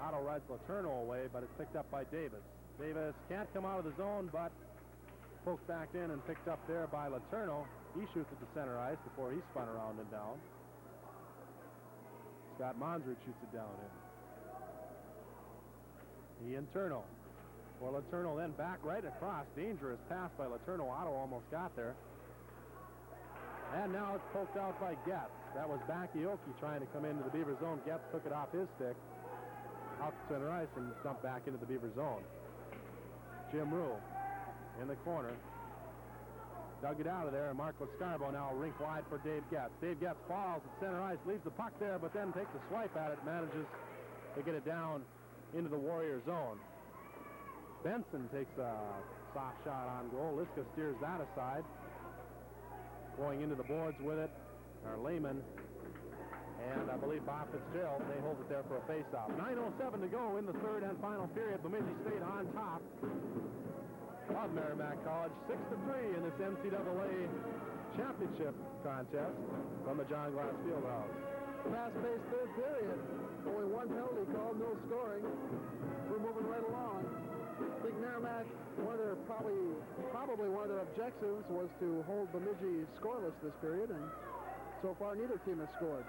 Otto rides Letourneau away, but it's picked up by Davis. Davis can't come out of the zone, but poked back in and picked up there by Letourneau. He shoots at the center ice before he spun around and down. Scott Monsrud shoots it down in. Ian Turno. Well, Letourneau then back right across. Dangerous pass by Letourneau. Otto almost got there. And now it's poked out by Getz. That was Bakioki trying to come into the Beaver zone. Getz took it off his stick. Out to center ice and dumped back into the Beaver zone. Jim Rule in the corner. Dug it out of there, and Mark Lascarbo now rink wide for Dave Getz. Dave Getz falls at center ice, leaves the puck there, but then takes a swipe at it, manages to get it down into the Warrior zone. Benson takes a soft shot on goal. Liska steers that aside. Going into the boards with it are Lehman and I believe Bob Fitzgerald. They hold it there for a face-off. 9:07 to go in the third and final period. Bemidji State on top. of Merrimack College, 6-3 in this NCAA championship contest from the John Glass Fieldhouse. Fast-paced third period. Only one penalty called, no scoring. We're moving right along. I think Merrimack, probably one of their objectives was to hold Bemidji scoreless this period, and so far neither team has scored.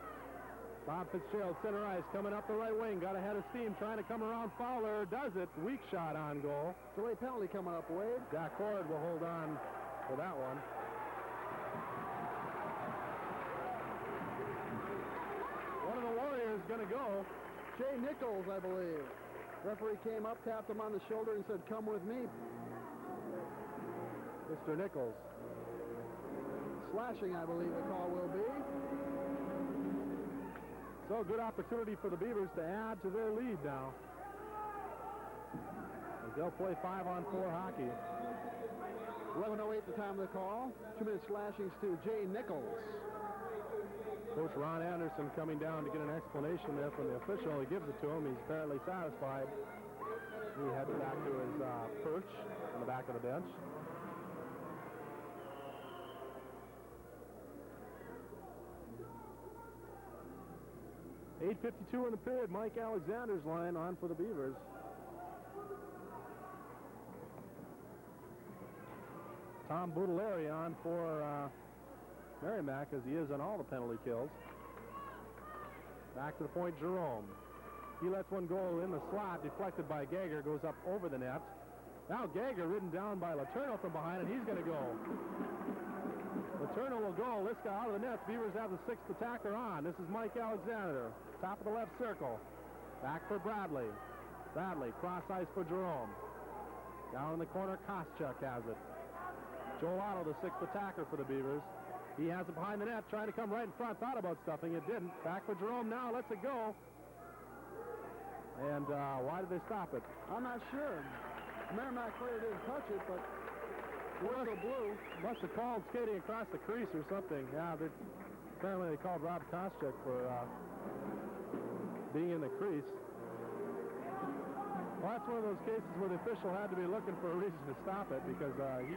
Bob Fitzgerald, center ice, coming up the right wing, got ahead of steam, trying to come around Fowler, does it, weak shot on goal. Delay penalty coming up, Wade. Jack Ford will hold on for that one. One of the Warriors going to go. Jay Nichols, I believe. Referee came up, tapped him on the shoulder, and said, "Come with me." Mr. Nichols. Slashing, I believe the call will be. So good opportunity for the Beavers to add to their lead now. As they'll play 5-on-4 hockey. 11:08 the time of the call. 2-minute slashings to Jay Nichols. Coach Ron Anderson coming down to get an explanation there from the official. He gives it to him. He's apparently satisfied. He heads back to his perch on the back of the bench. .8:52 in the period. Mike Alexander's line on for the Beavers. Tom Boutilleri on for Merrimack, as he is on all the penalty kills. Back to the point, Jerome. He lets one go in the slot, deflected by Gager, goes up over the net. Now Gager ridden down by Letourneau from behind, and he's going to go. Letourneau will go. Liska out of the net. Beavers have the sixth attacker on. This is Mike Alexander. Top of the left circle. Back for Badley. Badley, cross ice for Jerome. Down in the corner, Koschuk has it. Joel Otto, the sixth attacker for the Beavers. He has it behind the net, trying to come right in front. Thought about stuffing, it didn't. Back for Jerome now, lets it go. And why did they stop it? I'm not sure. Merrimack player didn't touch it, but the whistle blew. Must have called skating across the crease or something. Yeah, apparently they called Rob Koschuk for being in the crease. Well, that's one of those cases where the official had to be looking for a reason to stop it, because he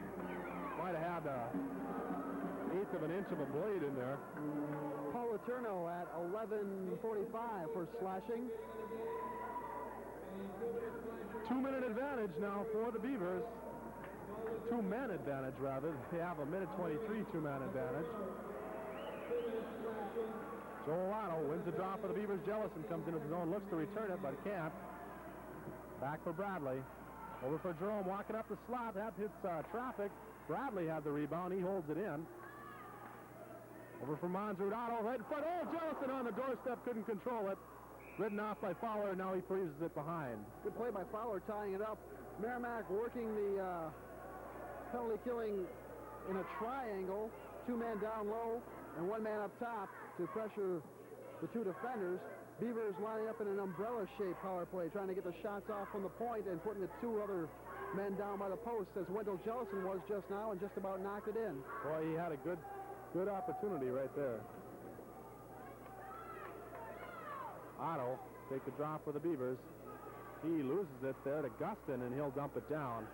might have had an eighth of an inch of a blade in there. Paul Letourneau at 11:45 for slashing. 2-minute advantage now for the Beavers. 2-man advantage, rather. They have a minute 23 2-man advantage. Joel Otto wins the draw for the Beavers. Jellison comes into the zone, looks to return it, but can't. Back for Badley. Over for Jerome, walking up the slot. That hits traffic. Badley had the rebound. He holds it in. Over for Monzrud. Otto right in front. Oh, Jellison on the doorstep. Couldn't control it. Ridden off by Fowler. Now he freezes it behind. Good play by Fowler, tying it up. Merrimack working the penalty killing in a triangle. 2 men down low and 1 man up top to pressure the 2 defenders. Beavers lining up in an umbrella-shaped power play, trying to get the shots off from the point and putting the 2 other men down by the post, as Wendell Jellison was just now, and just about knocked it in. Boy, he had a good opportunity right there. Otto take the drop for the Beavers. He loses it there to Gustin, and he'll dump it down.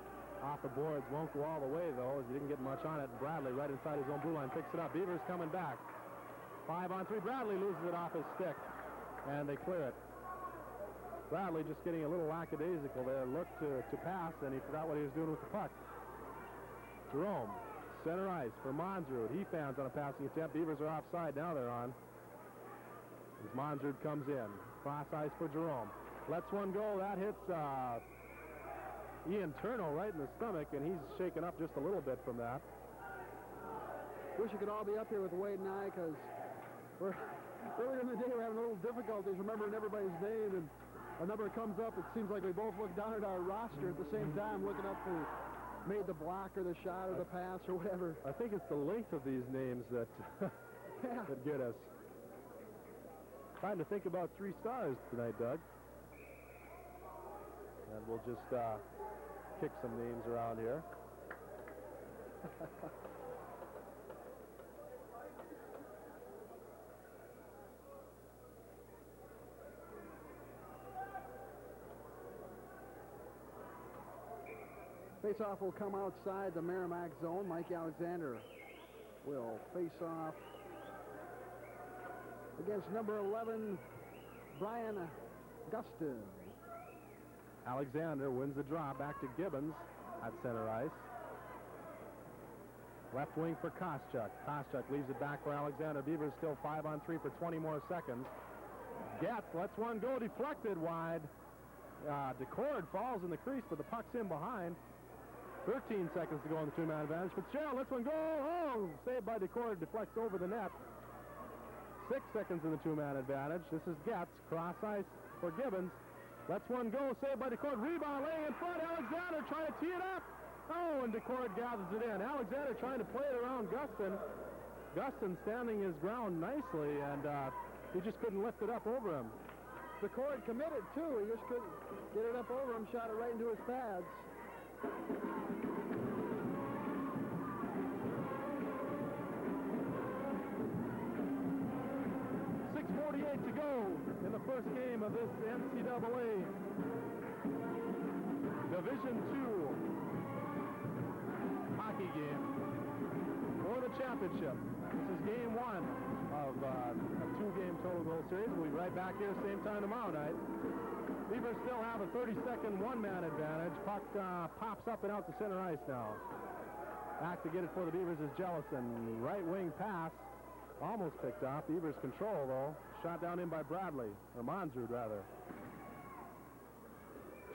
Off the boards, won't go all the way, though, as he didn't get much on it. Badley, right inside his own blue line, picks it up. Beavers coming back. 5-on-3. Badley loses it off his stick, and they clear it. Badley just getting a little lackadaisical there. Looked to pass, and he forgot what he was doing with the puck. Jerome, center ice for Monzrud. He fans on a passing attempt. Beavers are offside. Now they're on. As Monzrud comes in. Cross ice for Jerome. Lets one go. That hits Ian Turno right in the stomach, and he's shaken up just a little bit from that. Wish you could all be up here with Wade and I, because earlier in the day we're having a little difficulties remembering everybody's name, and a number comes up. It seems like we both look down at our roster at the same time, looking up who made the block or the shot or the pass or whatever. I think it's the length of these names that that get us. Time to think about 3 stars tonight, Doug. And we'll just kick some names around here. Face-off will come outside the Merrimack zone. Mike Alexander will face off against number 11, Brian Gustin. Alexander wins the draw back to Gibbons at center ice. Left wing for Koscheck. Koscheck leaves it back for Alexander. Beavers still 5-on-3 for 20 more seconds. Getz lets one go, deflected wide. DeCord falls in the crease, but the puck's in behind. 13 seconds to go on the two-man advantage. Fitzgerald lets one go. Oh, saved by DeCord, deflects over the net. 6 seconds in the two-man advantage. This is Getz, cross ice for Gibbons. Lets one go, saved by DeCord. Rebound laying in front. Alexander trying to tee it up. Oh, and DeCord gathers it in. Alexander trying to play it around Gustin. Gustin standing his ground nicely, and he just couldn't lift it up over him. DeCord committed, too. He just couldn't get it up over him, shot it right into his pads. 6:48 to go in the first game of this NCAA Division II hockey game for the championship. This is game one of a two-game total goal series. We'll be right back here same time tomorrow night. Beavers still have a 30-second one-man advantage. Puck pops up and out to center ice now. Back to get it for the Beavers is Jellison. Right wing pass. Almost picked off. Beavers control, though. Shot down in by Badley, or Monzrud, rather.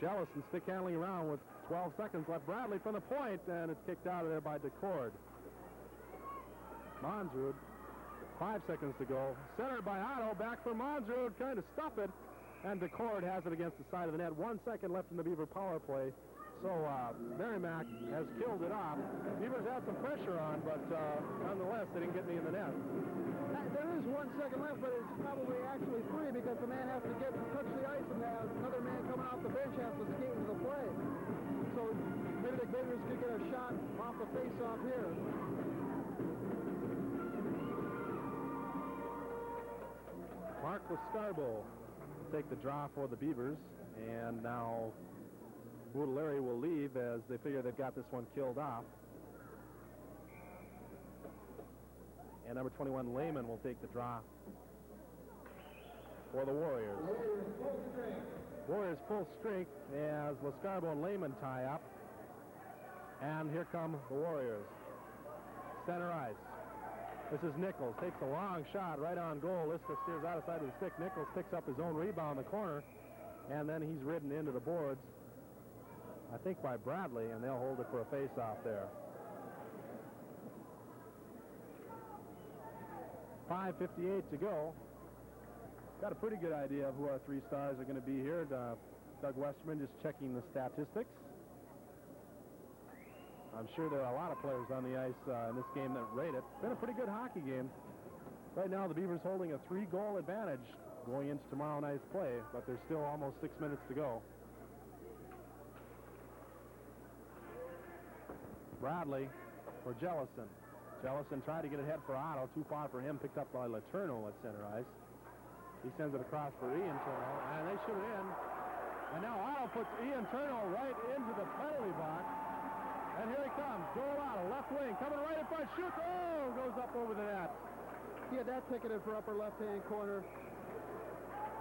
Jellison stick handling around with 12 seconds left. Badley from the point, and it's kicked out of there by DeCord. Monzrud, 5 seconds to go. Centered by Otto, back for Monzrud, trying to stuff it. And DeCord has it against the side of the net. 1 second left in the Beaver power play. So Merrimack has killed it off. Beavers had some pressure on, but nonetheless, they didn't get any in the net. There is 1 second left, but it's probably actually 3 because the man has to touch the ice, and another man coming off the bench has to skate into the play. So maybe the Beavers could get a shot off the face-off here. Mark Lascarbo take the draw for the Beavers, and now Woodleary will leave as they figure they've got this one killed off. And number 21, Lehman, will take the draw for the Warriors. Warriors full strength as Lascarbo and Lehman tie up. And here come the Warriors. Center ice. This is Nichols. Takes a long shot right on goal. Liska steers out of side of the stick. Nichols picks up his own rebound in the corner. And then he's ridden into the boards, I think by Badley, and they'll hold it for a face-off there. 5:58 to go. Got a pretty good idea of who our three stars are going to be here. Doug Westerman just checking the statistics. I'm sure there are a lot of players on the ice in this game that rate it. Been a pretty good hockey game. Right now, the Beavers holding a 3-goal advantage going into tomorrow night's play, but there's still almost 6 minutes to go. Badley for Jellison. Jellison tried to get ahead for Otto. Too far for him. Picked up by Letourneau at center ice. He sends it across for Ian Turnow, and they shoot it in. And now Otto puts Ian Turnow right into the penalty box. And here he comes. Joel Otto, left wing, coming right in front. Shoots. Oh, goes up over the net. He had that ticketed for upper left-hand corner.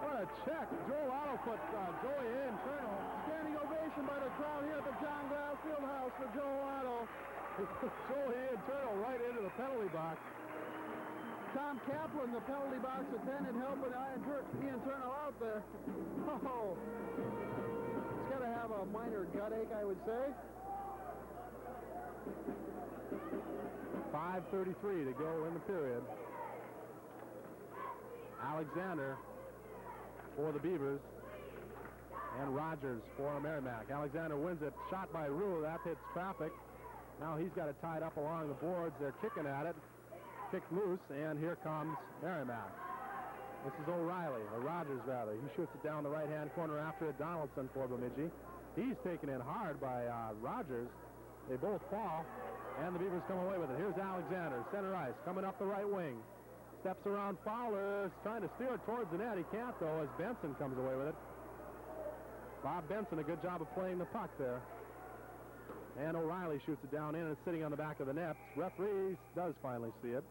What a check. Joel Otto put Joey Ian Turnow. Standing ovation by the crowd here at the John Glass Fieldhouse for Joel Otto. Joey Ian Turnow right into the penalty box. Tom Kaplan, the penalty box attendant, helping Ian Turnow out there. Oh, he's got to have a minor gut ache, I would say. 5:33 to go in the period. Alexander for the Beavers and Rogers for Merrimack. Alexander wins it. Shot by Rue. That hits traffic. Now he's got it tied up along the boards. They're kicking at it. Kicked loose, and here comes Merrimack. This is O'Reilly, or Rogers rather. He shoots it down the right-hand corner after it. Donaldson for Bemidji. He's taken in hard by Rogers. They both fall, and the Beavers come away with it. Here's Alexander, center ice, coming up the right wing. Steps around Fowler, trying to steer it towards the net. He can't, though, as Benson comes away with it. Bob Benson, a good job of playing the puck there. And O'Reilly shoots it down in, and it's sitting on the back of the net. Referee does finally see it.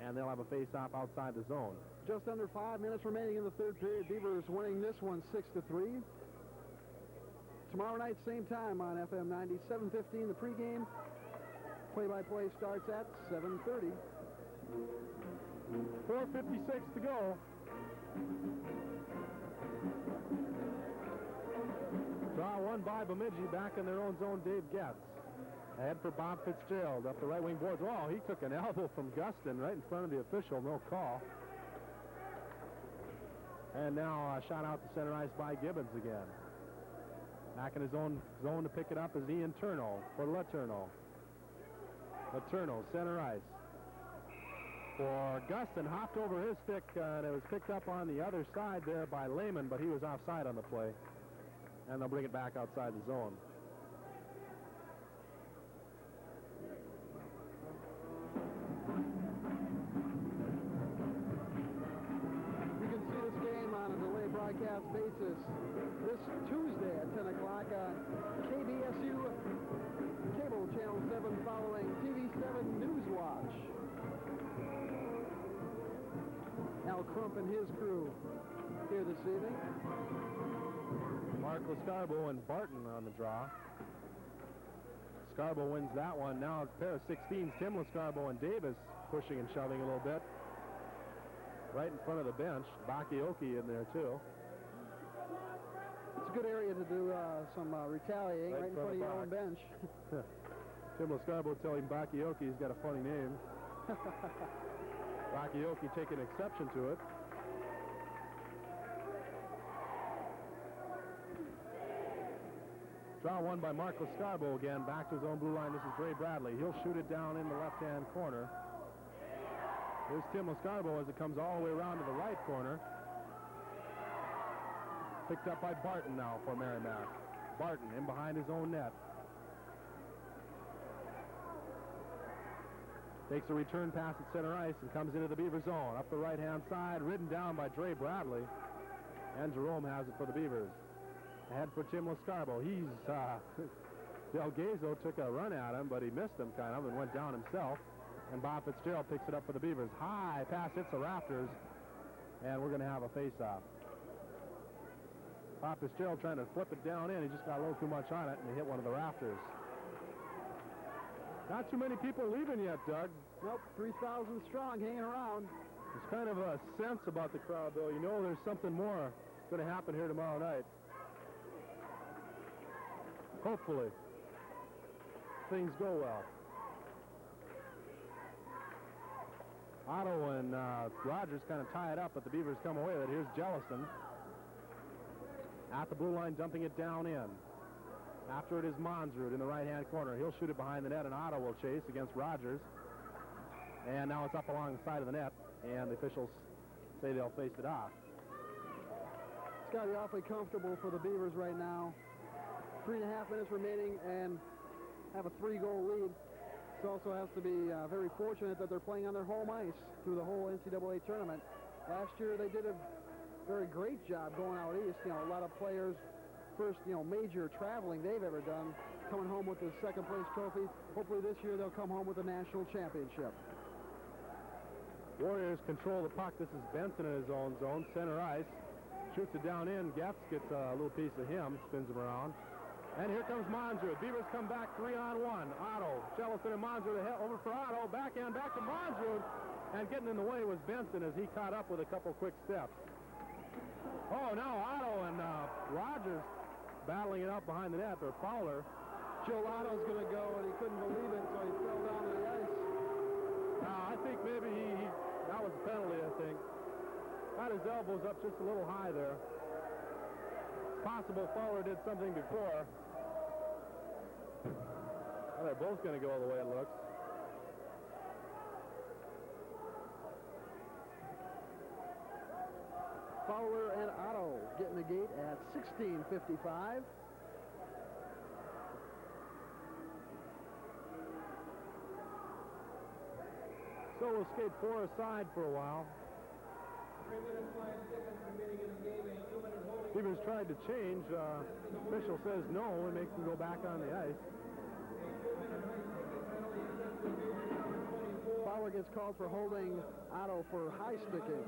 And they'll have a face-off outside the zone. Just under 5 minutes remaining in the third period. Beavers winning this one 6-3. Tomorrow night, same time on FM 90, 7:15 the pregame. Play-by-play starts at 7:30. 4:56 to go. Draw one by Bemidji, back in their own zone. Dave Getz ahead for Bob Fitzgerald up the right wing boards. Oh, he took an elbow from Gustin right in front of the official. No call. And now a shot out to center ice by Gibbons again. Back in his own zone to pick it up is Ian Turno for Letourneau. Letourneau, center ice. For Gustin, hopped over his stick, and it was picked up on the other side there by Lehman, but he was offside on the play. And they'll bring it back outside the zone. You can see this game on a delay broadcast basis this Tuesday at 10 o'clock on KBSU Cable Channel 7 following TV7 News Watch. Al Crump and his crew here this evening. Mark Lescarbo and Barton on the draw. Scarbo wins that one. Now a pair of 16s, Tim Lescarbo and Davis pushing and shoving a little bit. Right in front of the bench. Bakioki in there too. It's a good area to do some retaliating right in front of your own bench. Tim Lescarbo telling Bakioki he's got a funny name. Bakioki taking exception to it. Draw one by Mark Lescarbo again, back to his own blue line. This is Drey Badley. He'll shoot it down in the left-hand corner. Here's Tim Lescarbo as it comes all the way around to the right corner. Picked up by Barton now for Merrimack. Barton in behind his own net. Takes a return pass at center ice and comes into the Beaver zone. Up the right-hand side, ridden down by Drey Badley. And Jerome has it for the Beavers. Ahead for Tim Lescarbo. He's, Delgazo took a run at him, but he missed him kind of and went down himself. And Bob Fitzgerald picks it up for the Beavers. High pass hits the rafters, and we're going to have a face-off. Bob Fitzgerald trying to flip it down in. He just got a little too much on it, and he hit one of the rafters. Not too many people leaving yet, Doug. Nope, 3,000 strong hanging around. There's kind of a sense about the crowd, though. You know there's something more going to happen here tomorrow night. Hopefully, things go well. Otto and Rogers kind of tie it up, but the Beavers come away with it. Here's Jellison at the blue line, dumping it down in. After it is Monsrud in the right-hand corner. He'll shoot it behind the net, and Otto will chase against Rogers. And now it's up along the side of the net, and the officials say they'll face it off. It's got to be awfully comfortable for the Beavers right now. 3.5 minutes remaining and have a 3-goal lead. It also has to be very fortunate that they're playing on their home ice through the whole NCAA tournament. Last year they did a very great job going out east. You know, a lot of players, first, major traveling they've ever done, coming home with the second-place trophy. Hopefully this year they'll come home with a national championship. Warriors control the puck. This is Benson in his own zone, center ice. Shoots it down in. Getz gets a little piece of him, spins him around. And here comes Monsrud. Beavers come back 3-on-1. Otto, Jellison, and Monsrud over for Otto. Backhand back to Monsrud. And getting in the way was Benson as he caught up with a couple quick steps. Oh, now Otto and Rogers battling it out behind the net. Or Fowler. Joel Otto's going to go, and he couldn't believe it, so he fell down to the ice. I think maybe that was a penalty, I think. Got his elbows up just a little high there. It's possible Fowler did something before. Well, they're both going to go the way it looks. Fowler and Otto getting the gate at 16:55. So we'll skate 4 aside for a while. 3 minutes, 5 seconds remaining in the game. A 2-minute holding. Beavers tried to change. Official says no and makes them go back on the ice. Fowler gets called for holding Otto for high sticking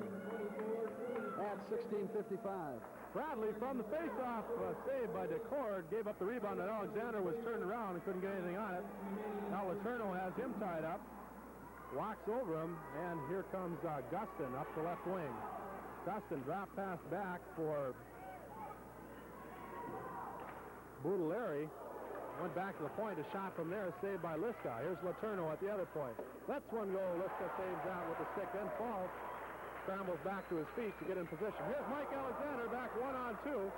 at 16:55. Bradley from the face-off, saved by DeCord, gave up the rebound, and Alexander was turned around and couldn't get anything on it. Now Letourneau has him tied up, walks over him, and here comes Gustin up the left wing. Gustin drop pass back for Boudelaire. Went back to the point, a shot from there saved by Liska. Here's Letourneau at the other point. Lets one go, Liska saves out with the stick, then falls. Scrambles back to his feet to get in position. Here's Mike Alexander back 1-on-2.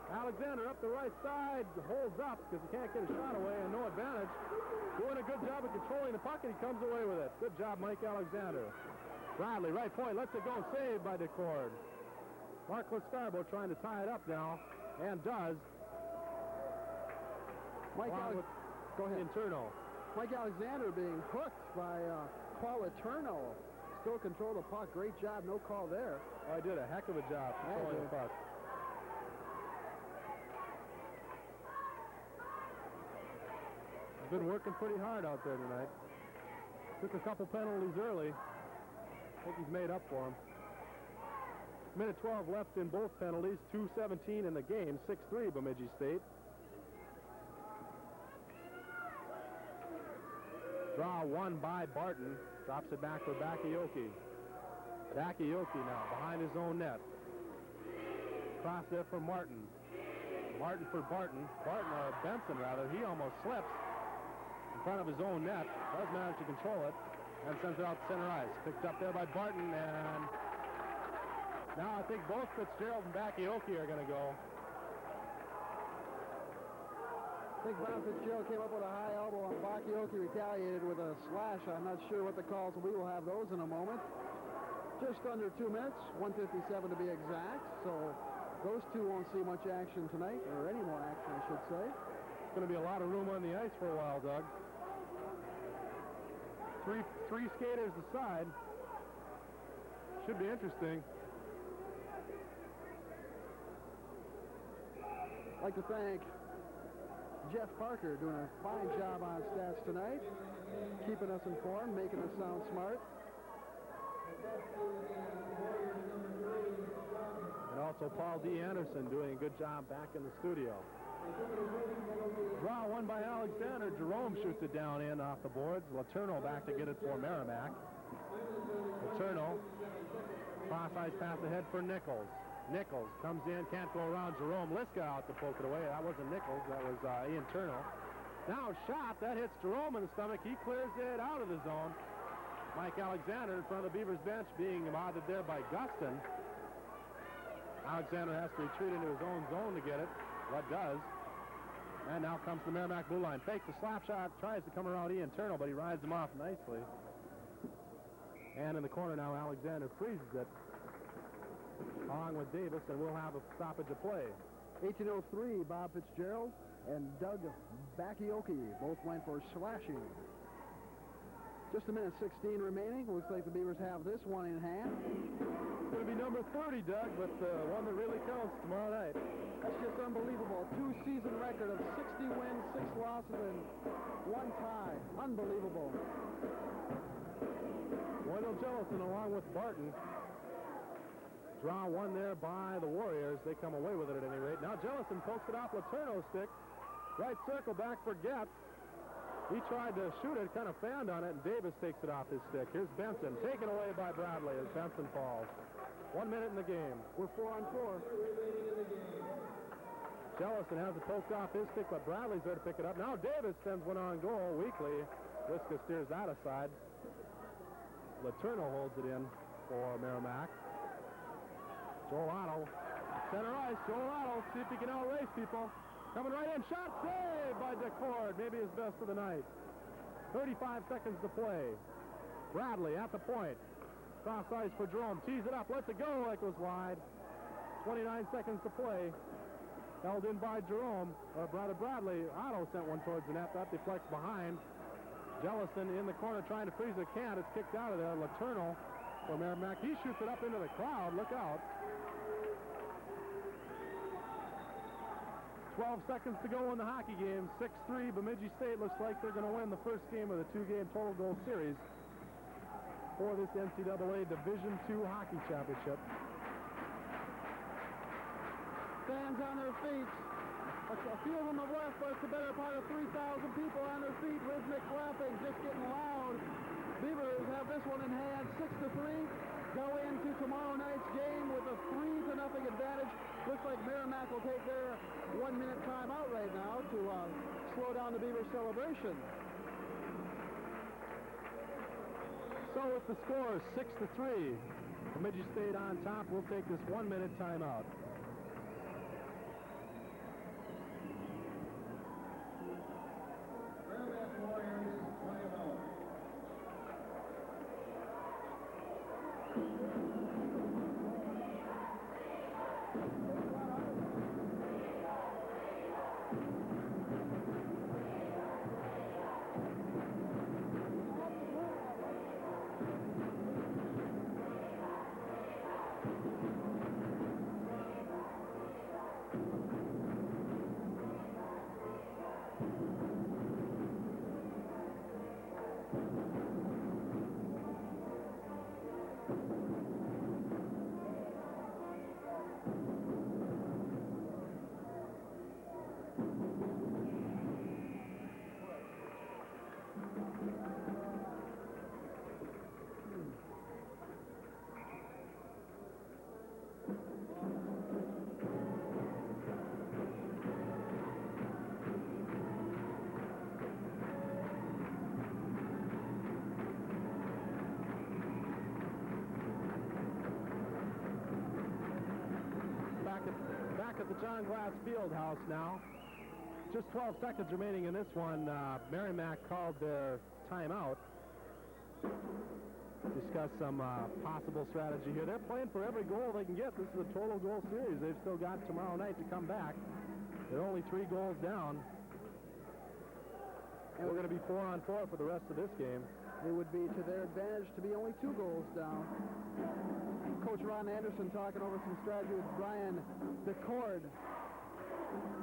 Alexander up the right side, holds up because he can't get a shot away and no advantage. Doing a good job of controlling the puck, and he comes away with it. Good job, Mike Alexander. Bradley, right point, lets it go, saved by DeCord. Mark Lescarbo trying to tie it up now, and does. Go ahead. Internal. Mike Alexander being hooked by Paul Letourneau. Still control the puck. Great job. No call there. Oh, I did a heck of a job controlling the puck. He's been working pretty hard out there tonight. Took a couple penalties early. I think he's made up for them. Minute 12 left in both penalties. 2:17 in the game. 6-3 Bemidji State. Draw one by Barton. Drops it back for Bakayoko. Bakayoko now behind his own net. Cross there for Martin. Martin for Barton. Benson rather. He almost slips in front of his own net. Does manage to control it and sends it out to center ice. Picked up there by Barton, and now I think both Fitzgerald and Bakayoko are going to go. I think Brown Fitzgerald came up with a high elbow, and Bakayoko retaliated with a slash. I'm not sure what the calls will be. We'll have those in a moment. Just under 2 minutes, 1:57 to be exact. So those two won't see much action tonight, or any more action, I should say. It's going to be a lot of room on the ice for a while, Doug. Three skaters aside. Should be interesting. I'd like to thank Jeff Parker, doing a fine job on stats tonight, keeping us informed, making us sound smart. And also Paul D. Anderson doing a good job back in the studio. Draw one by Alexander. Jerome shoots it down in off the boards. Letourneau back to get it for Merrimack. Letourneau, cross ice pass ahead for Nichols. Nichols comes in, can't go around Jerome. Liska out to poke it away. That wasn't Nichols, that was Ian Turno. Now shot, that hits Jerome in the stomach. He clears it out of the zone. Mike Alexander in front of the Beavers bench being modded there by Gustin. Alexander has to retreat into his own zone to get it. What does? And now comes the Merrimack blue line. Fakes the slap shot, tries to come around Ian Turno, but he rides him off nicely. And in the corner now, Alexander freezes it along with Davis, and we'll have a stoppage of play. 18:03, Bob Fitzgerald and Doug Bakayoko both went for slashing. Just a minute 16 remaining. Looks like the Beavers have this one in hand. It's going to be number 30, Doug, but one that really counts tomorrow night. That's just unbelievable. A two-season record of 60 wins, 6 losses, and 1 tie. Unbelievable. Wendell Jellison along with Barton. Draw one there by the Warriors. They come away with it at any rate. Now Jellison pokes it off Letourneau's stick. Right circle back for Getz. He tried to shoot it, kind of fanned on it, and Davis takes it off his stick. Here's Benson, taken away by Bradley as Benson falls. 1 minute in the game. We're 4-on-4. Jellison has it poked off his stick, but Bradley's there to pick it up. Now Davis sends one on goal weakly. Liska steers that aside. Letourneau holds it in for Merrimack. Joel Otto, center ice. Joel Otto, see if he can outrace people. Coming right in, shot saved by DeCord. Maybe his best of the night. 35 seconds to play. Bradley at the point. Cross ice for Jerome. Tees it up, lets it go like it was wide. 29 seconds to play. Held in by Jerome, or rather Bradley. Otto sent one towards the net. That deflects behind. Jellison in the corner trying to freeze it. Can't. It's kicked out of there. Letourneau for Merrimack. He shoots it up into the crowd. Look out. 12 seconds to go in the hockey game. 6-3, Bemidji State looks like they're going to win the first game of the two-game total goal series for this NCAA Division II Hockey Championship. Fans on their feet. A few of them have left, but it's the better part of 3,000 people on their feet. Rhythmic clapping, just getting loud. Beavers have this one in hand, 6-3. Go into tomorrow night's game with a 3-0 advantage. Looks like Merrimack will take their 1-minute timeout right now to slow down the Beavers celebration. So with the score 6-3, Bemidji State on top. We'll take this 1-minute timeout. Back at the John Glass Fieldhouse now. Just 12 seconds remaining in this one. Merrimack called their timeout. Discuss some possible strategy here. They're playing for every goal they can get. This is a total goal series. They've still got tomorrow night to come back. They're only 3 goals down. And we're going to be 4-on-4 for the rest of this game. It would be to their advantage to be only 2 goals down. Coach Ron Anderson talking over some strategy with Brian DeCord.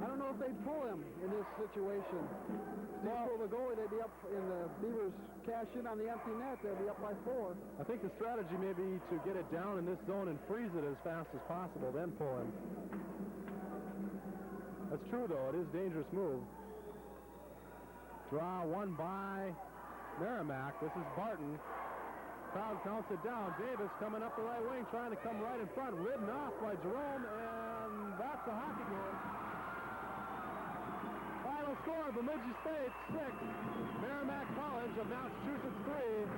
I don't know if they'd pull him in this situation. If they pull the goalie, they'd be up in the Beavers cash in on the empty net. They'd be up by 4. I think the strategy may be to get it down in this zone and freeze it as fast as possible, then pull him. That's true, though. It is a dangerous move. Draw won by Merrimack. This is Barton. Crowd counts it down. Davis coming up the right wing, trying to come right in front. Ridden off by Jerome, and that's a hockey game. Final score, Bemidji State 6, Merrimack College of Massachusetts 3.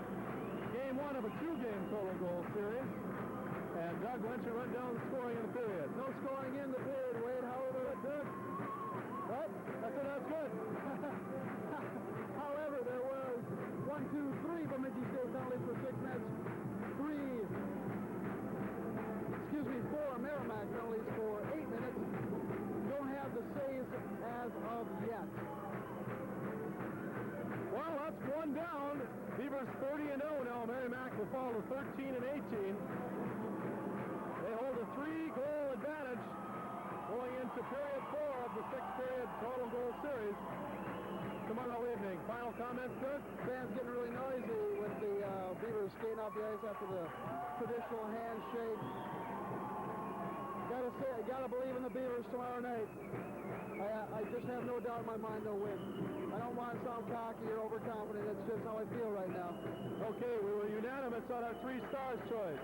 Game 1 of a 2-game total goal series. And Doug Lyncher run down the scoring in the period. No scoring in the period, Wade. However, that's good. What? I said that's good. However, there was 1, 2, 3 Bemidji State penalties for 6 minutes. 4 Merrimack penalties for 8 minutes. Don't have the saves as of yet. Well, that's 1 down. Beavers 30-0 now. Merrimack will fall to 13-18. They hold a 3-goal advantage going into period 4 of the 6-period total goal series tomorrow evening. Final comments, Dirk? Fans getting really noisy with the Beavers skating off the ice after the traditional handshake. Gotta believe in the Beavers tomorrow night. I just have no doubt in my mind they'll win. I don't want to sound cocky or overconfident. That's just how I feel right now. Okay, we were unanimous on our 3 stars choice.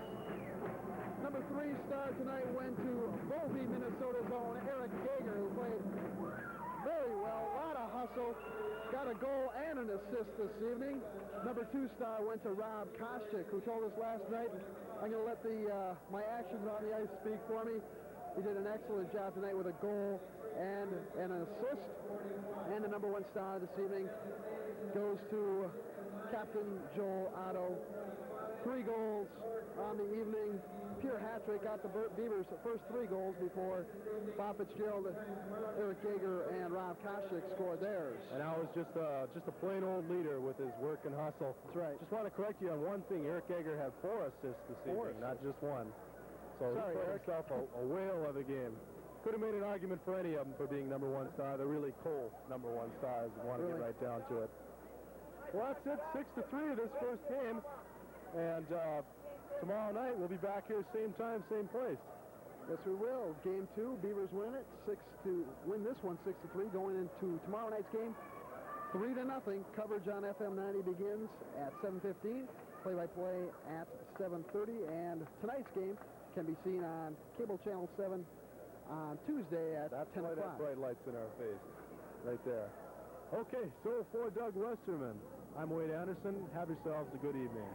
Number 3 star tonight went to Hobey, Minnesota's own Eric Gager, who played very well. A lot of hustle. Got a goal and an assist this evening. Number 2 star went to Rob Koscheck, who told us last night, I'm going to let my actions on the ice speak for me. He did an excellent job tonight with a goal and an assist. And the number 1 star this evening goes to Captain Joel Otto. 3 goals on the evening. Pure hat trick. Got the Beavers' first 3 goals before Bob Fitzgerald, Eric Gager, and Rob Koscheck scored theirs. And I was just a plain old leader with his work and hustle. That's right. Just want to correct you on one thing. Eric Gager had 4 assists this evening, not just 1. So he put himself a whale of a game. Could have made an argument for any of them for being number one star. They're really cold number one stars. You want to get right down to it. Well, that's it. 6-3 this first game. And tomorrow night we'll be back here same time, same place. Yes, we will. Game 2, Beavers win it. Win this one 6-3. Going into tomorrow night's game, 3-0. Coverage on FM 90 begins at 7:15. Play-by-play at 7:30. And tonight's game can be seen on cable channel 7 on Tuesday at 10 o'clock. That bright lights in our face, right there. Okay, so for Doug Westerman, I'm Wade Anderson. Have yourselves a good evening.